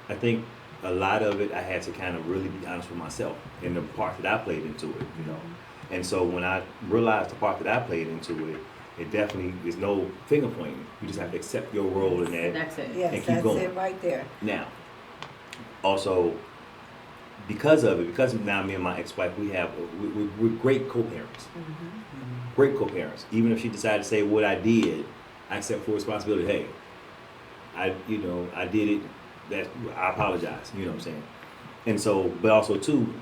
I think a lot of it I had to kind of really be honest with myself and the part that I played into it, And so when I realized the part that I played into it, it definitely is no finger pointing. You just have to accept your role in that. That's it. Yes, and keep that's going. it right there. Now, also, because now me and my ex-wife, we're great co-parents. Great co-parents. Even if she decided to say what I did, I accept full responsibility. Hey, I did it. I apologize. You know what I'm saying? And so, but also too,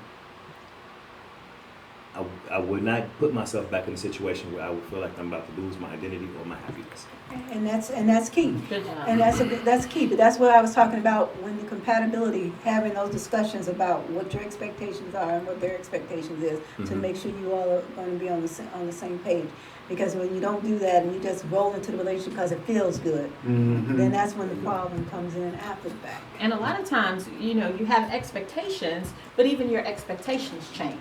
I would not put myself back in a situation where I would feel like I'm about to lose my identity or my happiness. And that's key. Good job. And that's key. But that's what I was talking about when the compatibility, having those discussions about what your expectations are and what their expectations is, to make sure you all are going to be on the same page. Because when you don't do that and you just roll into the relationship because it feels good, then that's when the problem comes in after the fact. And a lot of times, you have expectations, but even your expectations change.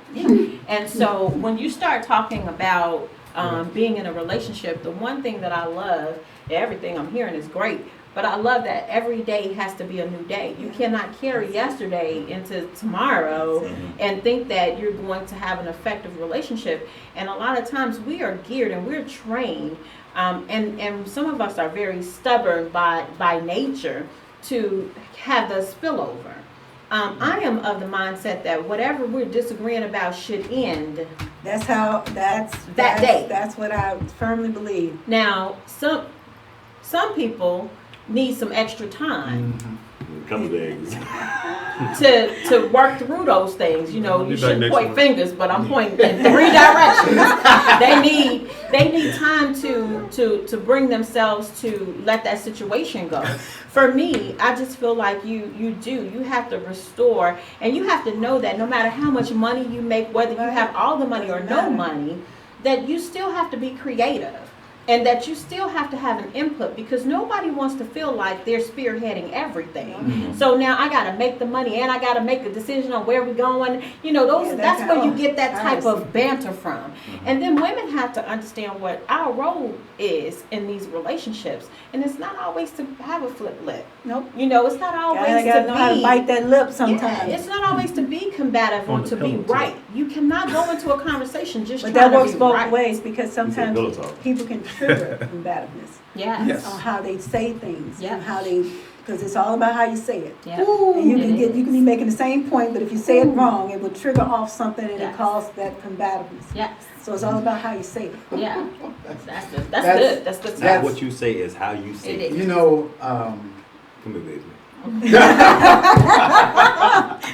And so when you start talking about being in a relationship, the one thing that I love, everything I'm hearing is great, but I love that every day has to be a new day. You cannot carry yesterday into tomorrow and think that you're going to have an effective relationship. And a lot of times we are geared and we're trained, and some of us are very stubborn by nature to have the spillover. I am of the mindset that whatever we're disagreeing about should end. That's that day. That's what I firmly believe. Now, some people need some extra time A couple days. to work through those things. You shouldn't point fingers, but I'm pointing in 3 directions. They need time to bring themselves to let that situation go. For me, I just feel like you have to restore, and you have to know that no matter how much money you make, whether you have all the money or no money, that you still have to be creative. And that you still have to have an input, because nobody wants to feel like they're spearheading everything. So now I got to make the money and I got to make a decision on where we're going. That's where you get that type of banter from. And then women have to understand what our role is in these relationships. And it's not always to have a flip lip. Nope. It's not always to know how to bite that lip sometimes. Yeah, it's not always to be combative or to be right. You cannot go into a conversation just But trying that works to be both right. ways, because sometimes people can trigger combativeness. Yes. On how they say things, Yeah. and because it's all about how you say it. Yeah. And you can be making the same point, but if you say it wrong, it will trigger off something and Yes. it causes that combativeness. Yes. So it's all about how you say it. Yeah. That's good. That's- That's good. That's good Not stuff. what you say is how you say It it. is. You know, Come here, baby.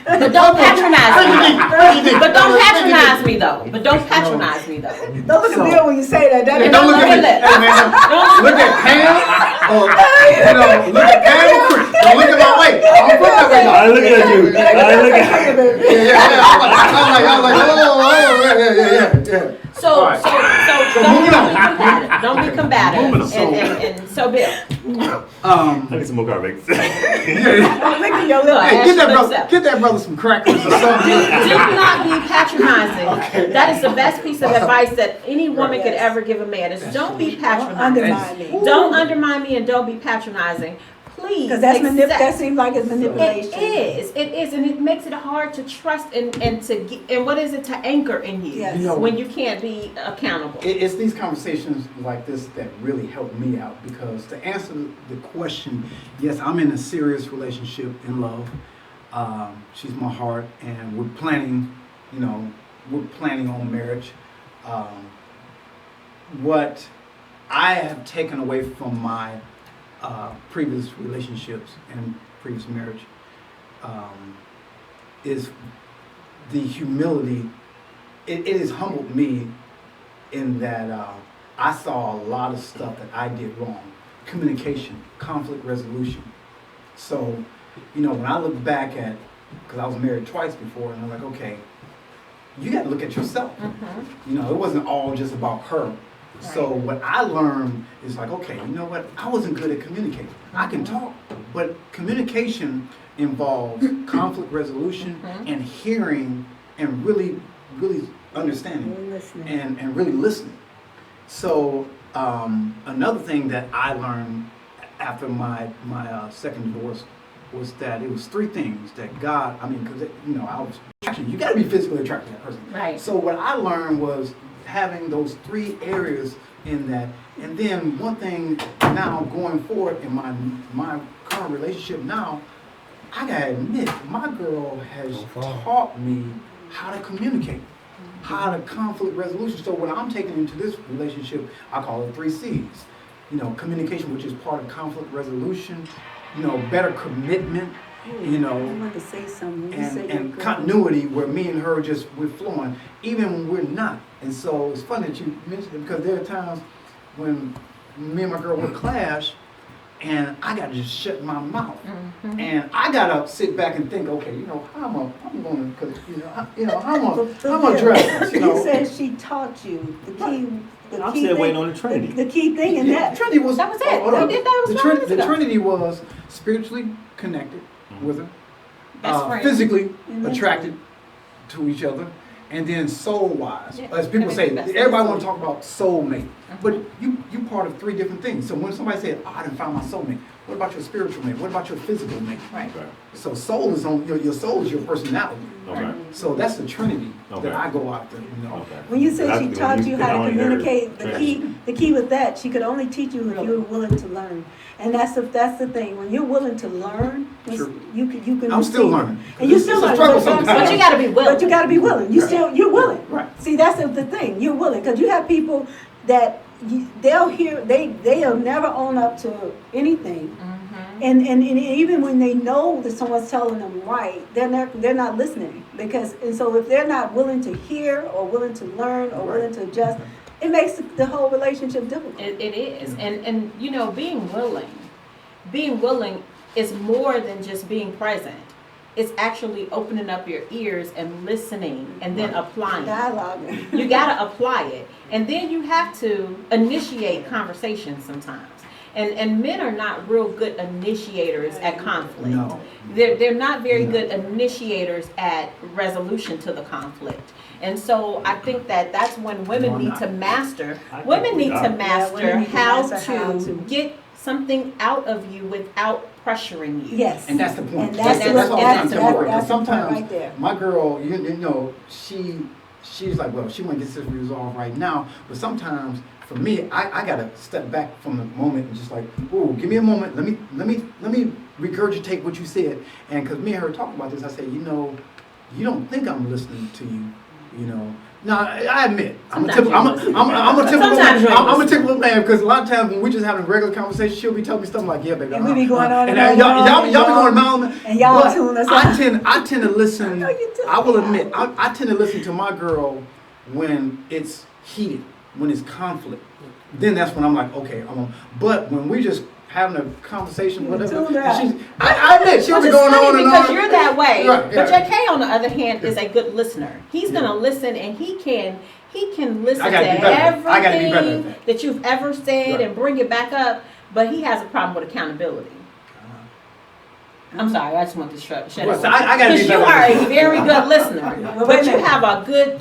But don't patronize me. But don't patronize me though. But don't patronize me though. Don't look at Bill when you say that. That Hey, ain't don't look at me. Look at Hey, man, look at Pam. Or, look at Pam or Chris. Don't look at my weight. I don't put that weight on. I look at you. I look at I was like, yeah. So, All right. so don't be combative. And so Bill. I need some more garbage. Look at your little Hey, ass. get that brother some crackers or something. Do not be patronizing. That is the best piece of advice that any woman could ever give a man. Is don't be patronizing. undermine me. Don't undermine me and don't be patronizing. Please. Because that accept- seems like it's manipulation. It is, and it makes it hard to trust and to get, and what is it, to anchor in you Yes. You know, when you can't be accountable. It's these conversations like this that really help me out, because to answer the question, yes, I'm in a serious relationship in love. She's my heart, and we're planning on marriage. What I have taken away from my previous relationships and previous marriage is the humility. It has humbled me in that I saw a lot of stuff that I did wrong. Communication, conflict resolution. So, when I look back at, because I was married twice before, and I'm like, okay, you got to look at yourself. It wasn't all just about her. So what I learned is like, okay, you know what? I wasn't good at communicating. I can talk, but communication involves conflict resolution and hearing and really understanding Really listening. and really listening. So another thing that I learned after my second divorce was that it was three things that God, because I was attraction. You got to be physically attracted to that person. Right. So what I learned was having those three areas in that, and then one thing now going forward in my current relationship now, I gotta admit, my girl has taught me how to communicate, how to conflict resolution. So when I'm taking into this relationship, I call it 3 C's. Communication, which is part of conflict resolution, better commitment, I wanted to say something. You said your and girl- continuity, where me and her we're flowing, even when we're not. And so it's funny that you mentioned it, because there are times when me and my girl would clash, and I got to just shut my mouth, and I got to sit back and think, okay, how am I going to, because how am I address this? You said she taught you the key. I'm still waiting on the Trinity. The key thing in that. Trinity was That was it. hold on. We did that, it was The 5 minutes the ago. Trinity was spiritually connected with her, Best friend. physically And attracted to each other, and then soul-wise. Yeah. As people say, That's everybody it. want to talk about soulmate, but you part of 3 different things. So when somebody said, "Oh, I didn't find my soulmate," what about your spiritual mate? What about your physical mate? Right. Okay. So soul is on your soul is your personality. Okay. So that's the Trinity Okay. that I go after. Okay. When you said she That's- taught you how to I only heard communicate, Trinity. the key with that, she could only teach you if you were willing to learn. And that's the thing. When you're willing to learn, Sure. you can. I'm still receive it. learning. And you It's still a learning. struggle But I'm sometimes. But you got to be willing. But you got to be willing. You're willing. Right. See, that's the thing. You're willing, because you have people that they'll hear they'll never own up to anything, and even when they know that someone's telling them right, they're not listening, and so if they're not willing to hear or willing to learn or willing to adjust, it makes the whole relationship difficult. It is, and being willing is more than just being present. It's actually opening up your ears and listening, and then applying. Dialogue. You gotta apply it, and then you have to initiate conversations sometimes. And men are not real good initiators at conflict. No. They're not very good initiators at resolution to the conflict. And so I think that's when women No, need not. to master. I think Women we need are. to Yeah, master women need to how master how to to- get something out of you without pressuring you. Yes. And that's the point. And that's what I'm trying to tell you. that's the point Sometimes right there. my girl, she's like, well, she want to get this resolved right now. But sometimes for me, I gotta step back from the moment and just like, ooh, give me a moment. Let me regurgitate what you said. And because me and her talked about this, I said, you don't think I'm listening to you, No, I admit, I'm a Sometimes typical, Sometimes you're I'm a listening. typical man because a lot of times when we just having a regular conversation, she'll be telling me stuff like, "Yeah, baby," And we be going on and and on y'all and be on. going mile, And y'all but tune us I out. tend to listen. I know you do. I will admit, I tend to listen to my girl when it's heated, when it's conflict. Then that's when I'm like, okay, I'm on. But when we just having a conversation, You whatever, tune out. I admit she'll Which be is going funny on and because on. you're that way. Right, But yeah. JK, on the other hand, is a good listener. He's gonna listen and he can listen I to gotta be better at that. I gotta be better at everything that. that you've ever said Right. and bring it back up. But he has a problem with accountability. I'm sorry, I just want to shut Well, it. so I gotta be Because you better are at a that. very good listener, Well, wait but a you minute. have a good.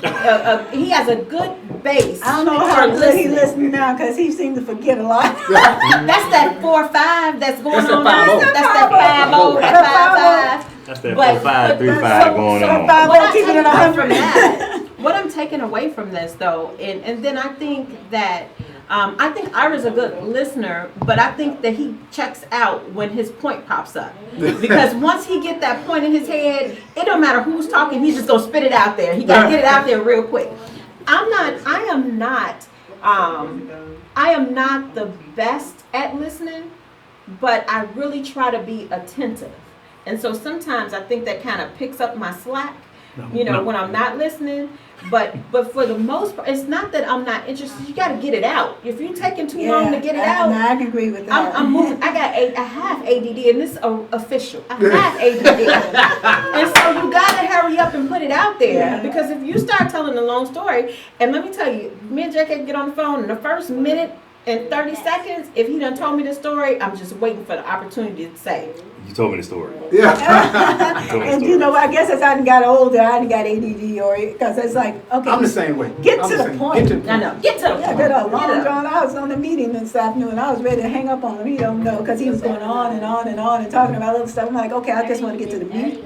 He has a good base. I don't know for how good he listening. listening now because he seemed to forget a lot. That's that 4-5 that's going That's that on now. 5-0. That's that 5-0, that 5-5. That's that But- 4535 so- going so on. five- What I'm keeping taking it away 100. from that, what I'm taking away from this though, and then I think that I think Ira's a good listener, but I think that he checks out when his point pops up. Because once he get that point in his head, it don't matter who's talking, he's just gonna spit it out there. He gotta get it out there real quick. I am not the best at listening, but I really try to be attentive. And so sometimes I think that kind of picks up my slack, when I'm not listening. But for the most part, it's not that I'm not interested. You got to get it out. If you're taking too long to get it out, I can agree with that. I'm moving. I have ADD, and this is official. I have ADD, and so you got to hurry up and put it out there. Yeah. Because if you start telling a long story, and let me tell you, me and JK can get on the phone in the first minute and 30 seconds. If he done told me the story, I'm just waiting for the opportunity to say it. You told me the story. Yeah. You told me the And story. I guess as I got older, I done got ADD or because it's like, okay, I'm the same way. Get I'm to the same. point. Get to the I point. know. Get to the yeah, point. good a Get long up. drawn. I was on the meeting this afternoon. I was ready to hang up on him. He don't know because he was going on and on and on and talking about other stuff. I'm like, okay, I just want to get to the meat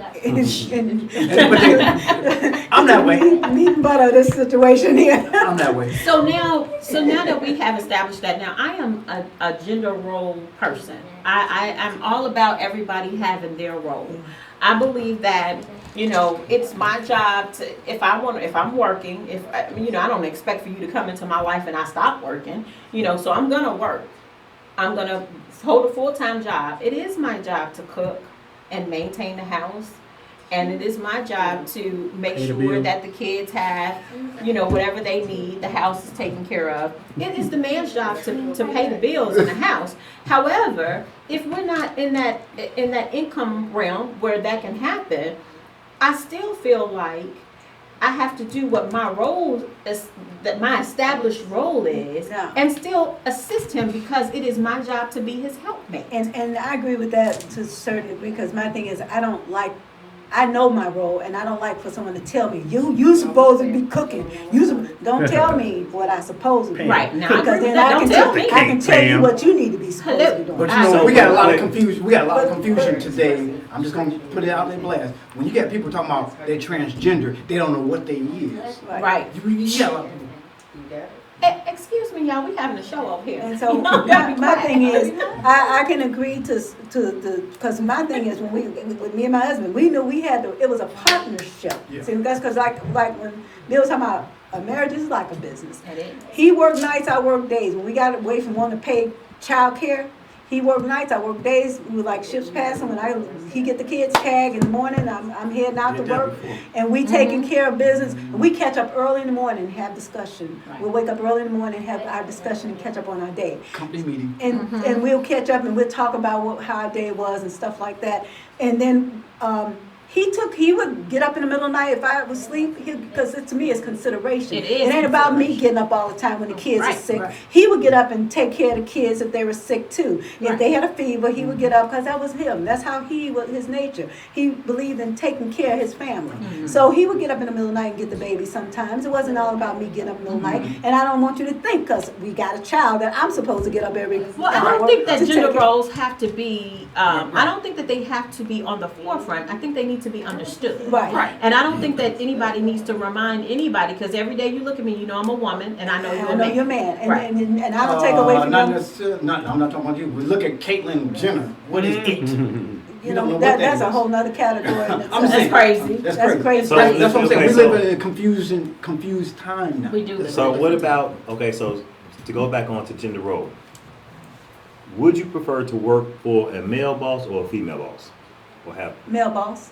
I'm that way. meat and butter of this situation here. I'm that way. So now that we have established that, now I am a gender role person. I'm all about everybody having their role. I believe that, it's my job to, if I'm working, I don't expect for you to come into my life and I stop working, so I'm gonna work. I'm gonna hold a full-time job. It is my job to cook and maintain the house. And it is my job to make Pay the sure bill. that the kids have, whatever they need, the house is taken care of. It is the man's job to pay the bills in the house. However, if we're not in that income realm where that can happen, I still feel like I have to do what my role is, that my established role is, Yeah. and still assist him because it is my job to be his helpmate. And I agree with that to a certain degree because my thing is I know my role and I don't like for someone to tell me you supposed to be cooking. Don't tell me what I supposed to be. Right, now I agree Because with then that. I Don't can tell tell me. I can tell you Pam. what you need to be supposed to be doing. But So- we got a lot of confusion. We got a lot of confusion today. I'm just gonna put it out there blast. When you got people talking about they're transgender, they don't know what they is. Right. You got a lot of people. Excuse me, y'all. We having a show over here. And so Y'all gotta be my quiet. thing is, I can agree to the because my thing is when with me and my husband, we knew it was a partnership. Yeah. See, that's because like when Bill was talking about a marriage is like a business. It is. He worked nights, I worked days. When we got away from wanting to pay child care, he worked nights, I worked days. We were like ships passing. When he get the kids tag in the morning, I'm heading out to Did that work, before. and we taking care of business. And we catch up early in the morning and have discussion. Right. We'll wake up early in the morning and have our discussion and catch up on our day. Company meeting. And we'll catch up and we'll talk about how our day was and stuff like that. And then he would get up in the middle of the night if I was asleep, because to me it's consideration. It is It ain't about me getting up all the time when the kids Right, are sick. right. He would get up and take care of the kids if they were sick too. If Right. they had a fever, he would get up because that was him. That's how he was, his nature. He believed in taking care of his family. So he would get up in the middle of the night and get the baby sometimes. It wasn't all about me getting up in the middle of the night. And I don't want you to think because we got a child that I'm supposed to get up every Well, I hour don't think that to gender take it. roles have to be. I don't think that they have to be on the forefront. I think they need to be understood. Right. And I don't think that anybody needs to remind anybody because every day you look at me, you know I'm a woman, and I know you're I a know man. you're a man. And, Right. and I don't take away from Not you. necessarily. I'm not talking about you. We look at Caitlyn Jenner. What is it? you don't know, what that's is. a whole nother category. in I'm itself. That's saying, crazy. That's crazy. So- That's what I'm saying. okay, We so- live in a confused time now. We do live So what about, okay, so to go back on to gender role, would you prefer to work for a male boss or a female boss? Or have, Male boss.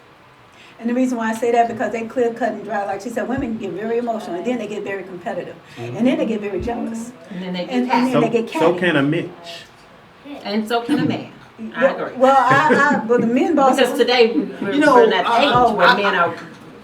And the reason why I say that, because they clear cut and dry. Like she said, women get very emotional, and then they get very competitive, and then they get very jealous, And then they get and catty. then they get catty. So can a Mitch. And so can a man. I agree. Well, but the men bosses. Because today we're You know, in that age where men are.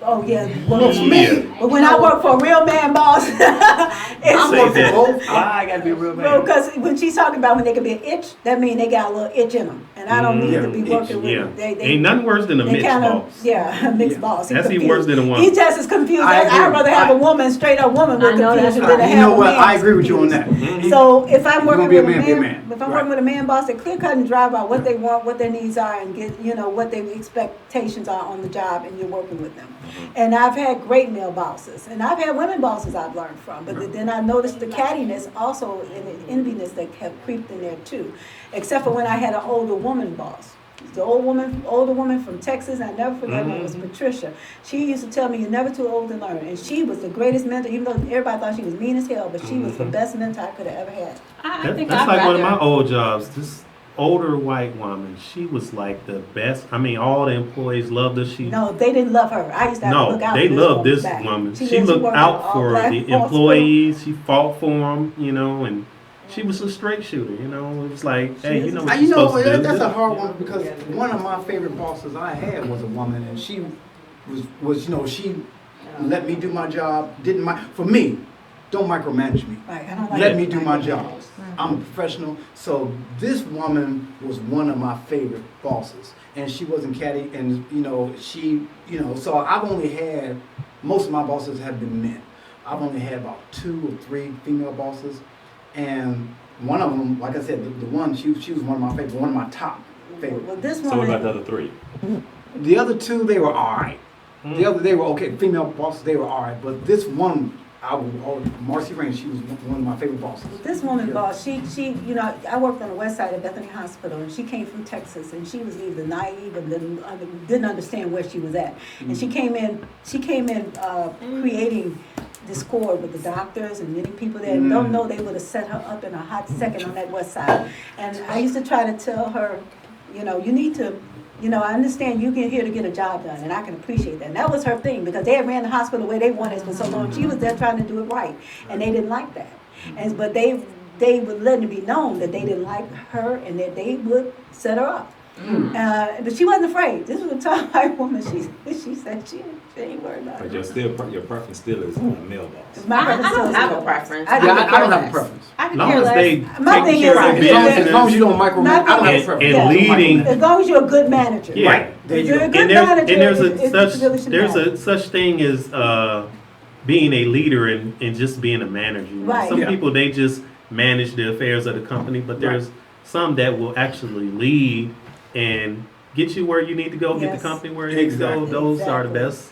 Oh yeah. Yeah. But when I work for a real man boss, I'm it's working that. both. why I gotta be a real man? well, because when she's talking about when they can be an itch, that means they got a little itch in them, and I don't need to be itch, working with Yeah. them. They Ain't nothing worse than a they Mitch kind boss. of a mixed Yeah. boss. He's That's even confused. worse than a woman. He's just as confused. I I'd agree. rather have a woman, straight up woman with I know that's confusion than to right. have You know a what? man I agree with you on that. So if I'm If you working gonna be a with man, a be a man, man. if I'm Right. working with a man boss, they clear cut and dry about what they want, what their needs are, and get what their expectations are on the job, and you're working with them. And I've had great male bosses, and I've had women bosses I've learned from. But then I noticed the cattiness also and the enviness that kept creeped in there too. Except for when I had an older woman boss. The older woman from Texas, I never forget her name was Patricia. She used to tell me, "You're never too old to learn," and she was the greatest mentor. Even though everybody thought she was mean as hell, but she was the best mentor I could have ever had. I think That's I'd like rather. one of my old jobs. This older white woman, she was like the best. I mean, all the employees loved her. She No, they didn't love her. I used to have to no, look out they for loved woman's this back. woman. She did. looked worked out at all for black the hospital. employees. She fought for them, and she was a straight shooter. It was like, hey, you know what you're supposed to do. That's a hard one because one of my favorite bosses I had was a woman, and she was she let me do my job. For me, don't micromanage me. Right, I don't like Let it. me do my job. I'm a professional. So this woman was one of my favorite bosses, and she wasn't catty, and so I've only had, most of my bosses have been men. I've only had about 2 or 3 female bosses, and one of them, like I said, the one she was one of my favorite, one of my top favorite. Well, this So what about woman, the other 3? The other 2, they were all right. They were okay. Female bosses, they were all right. But this one, Marcy Rain, she was one of my favorite bosses. this woman Yeah. boss, she, I worked on the west side of Bethany Hospital, and she came from Texas, and she was either naive or didn't understand where she was at. And she came in creating discord with the doctors and many people that don't know they would have set her up in a hot second on that west side. And I used to try to tell her, you need to, I understand you get here to get a job done, and I can appreciate that. And that was her thing, because they had ran the hospital the way they wanted for so long. She was there trying to do it right, and they didn't like that. But they would let it be known that they didn't like her, and that they would set her up. But she wasn't afraid. This was a tough white woman. She said she ain't worried about But it. your preference still is a male boss. My preference I don't is have male a boss. preference. I I don't have a preference. I could Long care as less. they My taking thing care of is- business. As long as you don't micromanage, I don't have a And- preference. and leading- As long as you're a good manager. Yeah. Right. There If you you're go. a good and there's manager, a it really shouldn't matter. such thing as being a leader and just being a manager. Right. Some Yeah. people, they just manage the affairs of the company, but there's some that will actually lead and get you where you need to go, get Yes. the company where you need to Exactly. go. Those are the Exactly. best,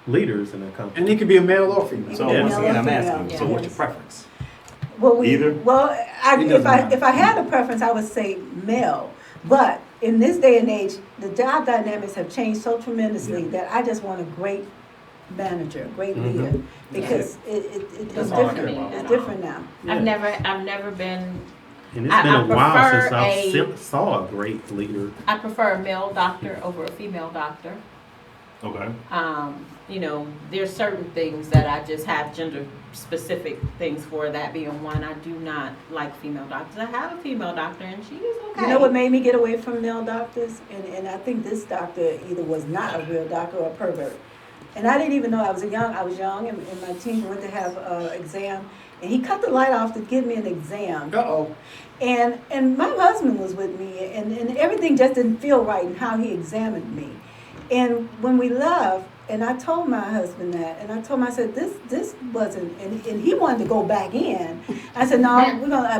leaders in the company. And it could be a male or female. So Yeah. once again, I'm Male or asking, female. so what's your Yes. preference? Either. Well, It doesn't matter. if I had a preference, I would say male. But in this day and age, the job dynamics have changed so tremendously that I just want a great manager, a great leader, because it's That's all I care different. about. It's different now. I've never been. And it's I been a while prefer since I a- saw a great leader. I prefer a male doctor over a female doctor. Okay. There's certain things that I just have gender specific things for, that being one. I do not like female doctors. I have a female doctor, and she is okay. You know what made me get away from male doctors? And I think this doctor either was not a real doctor or a pervert. And I didn't even know I was young, and my team went to have an exam, and he cut the light off to give me an exam. Uh-oh. And my husband was with me, and everything just didn't feel right in how he examined me. And when we left, and I told my husband that, and I told him, I said, this wasn't, and he wanted to go back in. I said, no,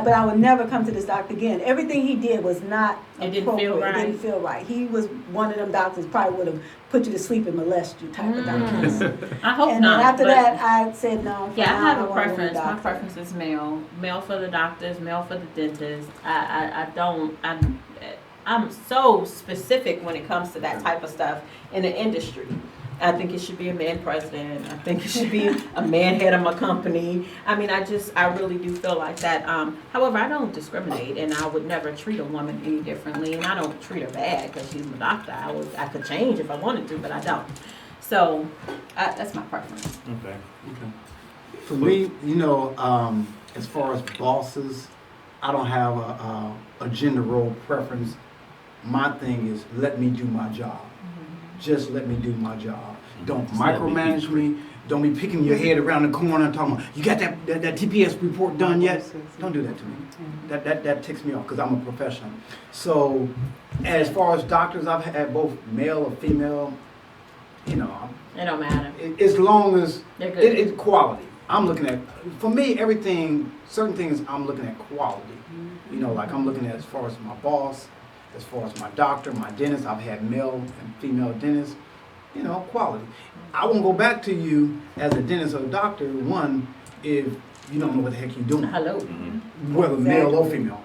but I would never come to this doctor again. Everything he did was not It didn't feel appropriate. right. It didn't feel right. He was one of them doctors probably would have put you to sleep and molest you type of doctors. I hope And not. then after but- that, I said no. Yeah, I have a want woman preference. My doctor. preference is male. Male for the doctors, male for the dentists. I don't. I'm so specific when it comes to that type of stuff in the industry. I think it should be a man president. I think it should be a man head of my company. I mean, I really do feel like that. However, I don't discriminate, and I would never treat a woman any differently, and I don't treat her bad because she's my doctor. I could change if I wanted to, but I don't. So that's my preference. Okay. For me, as far as bosses, I don't have a gender role preference. My thing is let me do my job. Just let me do my job. Don't micromanage me. Don't be picking your head around the corner and talking about, you got that TPS report done yet? Don't do that to me. That ticks me off because I'm a professional. So as far as doctors, I've had both male or female, It don't matter. As long as They're good. it's quality. I'm looking at, for me, certain things I'm looking at quality. Like I'm looking at as far as my boss, as far as my doctor, my dentist. I've had male and female dentists, quality. I won't go back to you as a dentist or a doctor, one, if you don't know what the heck you're doing. Hello. Whether male or female.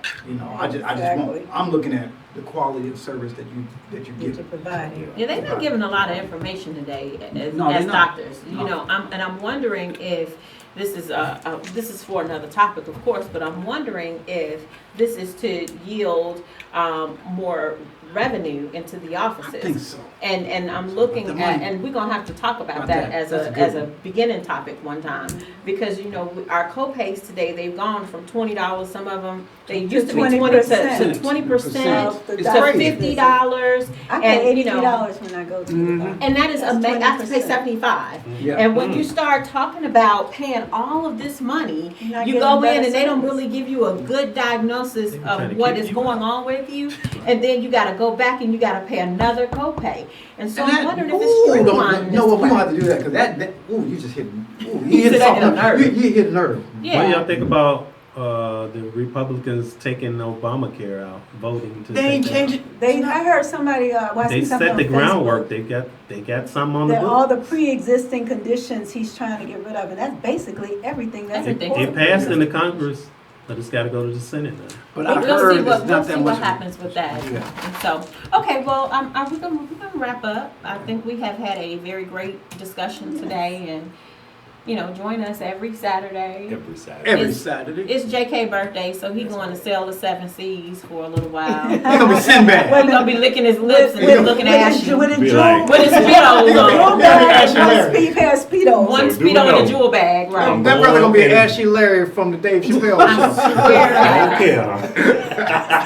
I just Exactly. won't. I'm looking at the quality of service that you That you give. provide. Yeah, they're not giving a lot of information today as, No, they're as not. doctors. No. I'm wondering if this is for another topic, of course, but I'm wondering if this is to yield more revenue into the offices. I think so. And I'm looking The at, money. and we're gonna have to talk about About that that. as That's a a good as a one. beginning topic one time, because our co-pays today, they've gone from $20, some of them, they used to be 20 to 20%. 20% Of the It's to doctor's crazy. visit. $50, I pay and $83 when I go to the doctor. and that is That's amazing. I have to pay 20%. 75. Yeah. And when you start talking about paying all of this money, You're not you getting go in better and they don't service. really give you a good diagnosis They be trying of to what keep is you going on with you, and then you got to go back and you got to pay another copay. And so I'm wondering if it's streamlining. No, we this don't have way. to do that because you just hit. You You hit said that hit a something. nerve. You hit a nerve. What do y'all Yeah. think about the Republicans taking Obamacare out, voting to They ain't take that out? changing. I heard somebody, They set the groundwork. They got some on the That all book. the pre-existing conditions he's trying to get rid of, and that's basically everything that's That's It important. passed in the Congress, but it's got to go to the Senate now. But I We'll see heard what it's not that much. happens with that. Yeah. And so, okay, well, we're gonna wrap up. I think we have had a very great discussion today, and join us every Saturday. Every Saturday. Every It's- Saturday. It's JK birthday, so he's going to sail the 7 seas for a little while. He's gonna be Sinbad. He's gonna be licking his lips and looking ashy With a Be jewel, like- with his jewel speedos on. bag, and Larry. one pair of speedos. One So do we speedo and know? a jewel bag, right? That brother gonna be Okay. Ashy Larry from the Dave Chappelle I show. swear to God.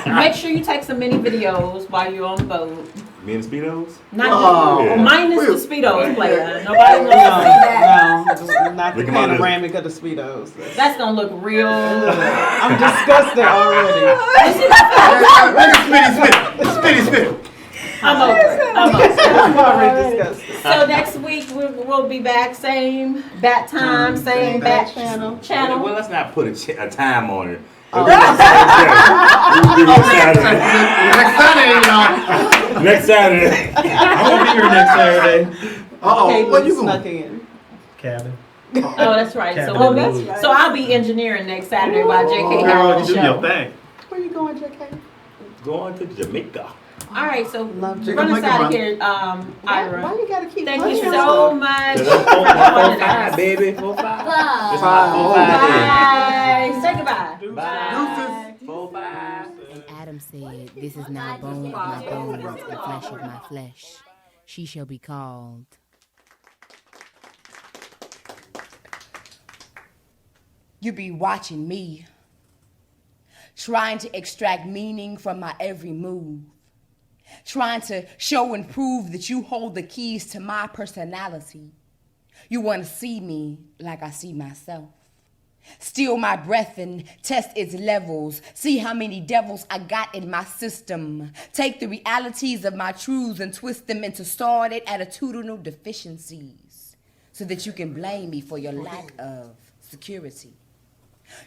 Okay. Make sure you take some mini videos while you're on the boat. Me and Speedos? Not Oh. Yeah. minus the speedos player. Nobody wants to see that. No, not the Look at my panoramic of the Speedos. That's gonna look real. I'm disgusted already. Spitty. I'm over it. I'm already disgusted. So next week we'll be back, same bat time, same bat channel. Well, let's not put a time on it. Oh. Next Saturday, y'all. Next Saturday. I'm going to be here next Saturday. Uh-oh, what you snuck going? in. Cabin. Oh, that's right. So, Cabin that's Blues. right. so I'll be engineering next Saturday while JK Girl, has you the do your show. thing. Where you going, JK? Going to Jamaica. All right, so Love you. run us Jamaica, out of run. here, Why Ira. you gotta keep Thank you pushing so us? much. That's for joining us. 4-5, baby. 4-5. It's Five. Bye. Say goodbye. Bye. 4-5. And Adam said, "This is now bone of my bones and flesh of my flesh. She shall be called." You be watching me, trying to extract meaning from my every move, trying to show and prove that you hold the keys to my personality. You want to see me like I see myself. Steal my breath and test its levels. See how many devils I got in my system. Take the realities of my truths and twist them into started attitudinal deficiencies so that you can blame me for your lack of security.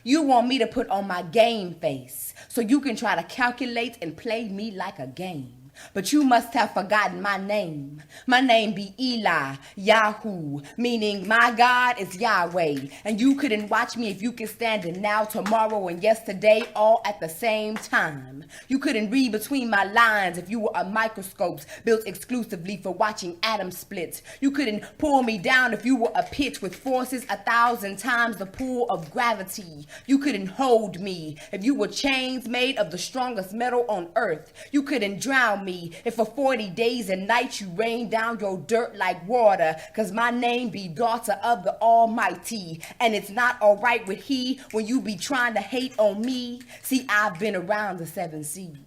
You want me to put on my game face so you can try to calculate and play me like a game. but you must have forgotten my name. My name be Eli, Yahoo, meaning my God is Yahweh. And you couldn't watch me if you could stand it now, tomorrow, and yesterday all at the same time. You couldn't read between my lines if you were a microscope built exclusively for watching atoms split. You couldn't pull me down if you were a pitch with forces 1,000 times the pull of gravity. You couldn't hold me if you were chains made of the strongest metal on earth. You couldn't drown me if for 40 days and nights you rained down your dirt like water, cause my name be daughter of the Almighty. And it's not alright with he when you be trying to hate on me. See, I've been around the 7 seas.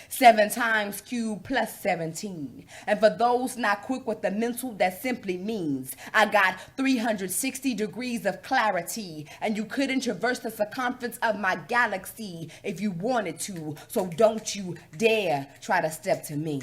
7 times cubed plus 17. And for those not quick with the mental, that simply means I got 360 degrees of clarity, and you couldn't traverse the circumference of my galaxy if you wanted to. So don't you dare try to step to me.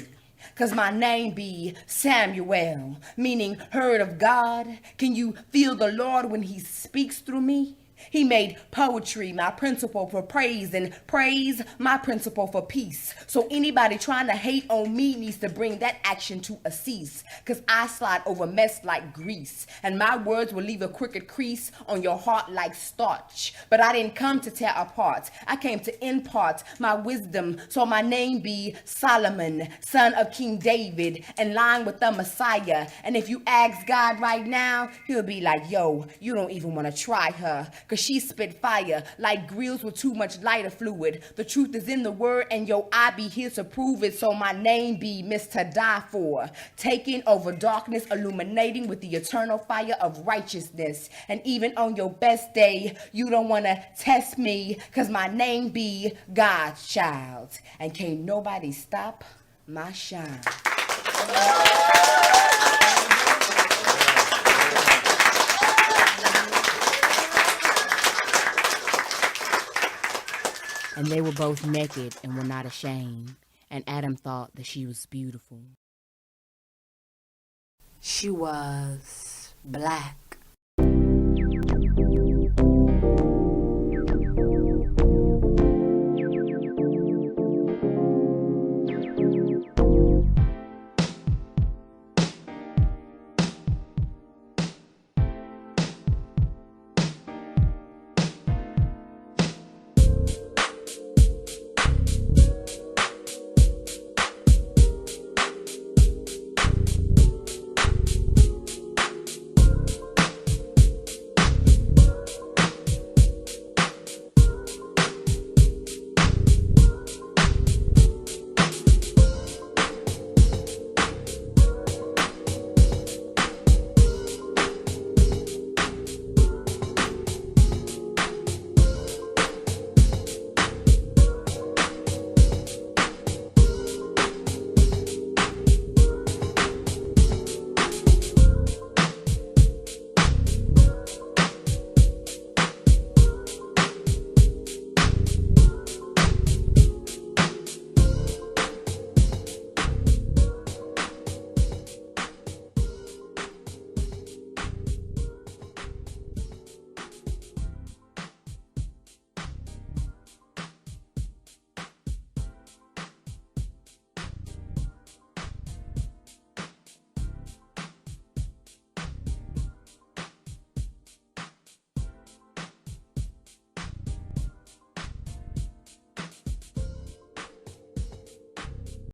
Cause my name be Samuel, meaning heard of God. Can you feel the Lord when he speaks through me? He made poetry my principle for praise, and praise my principle for peace. So anybody trying to hate on me needs to bring that action to a cease. Cause I slide over mess like grease, and my words will leave a crooked crease on your heart like starch. But I didn't come to tear apart, I came to impart my wisdom. So my name be Solomon, son of King David, in line with the Messiah. And if you ask God right now, he'll be like, yo, you don't even want to try her, cause she spit fire like grills with too much lighter fluid. The truth is in the word, and yo, I be here to prove it. So my name be Mr. Die For, taking over darkness, illuminating with the eternal fire of righteousness. And even on your best day, you don't want to test me, cause my name be God's child, and can't nobody stop my shine. And they were both naked and were not ashamed, and Adam thought that she was beautiful. She was black.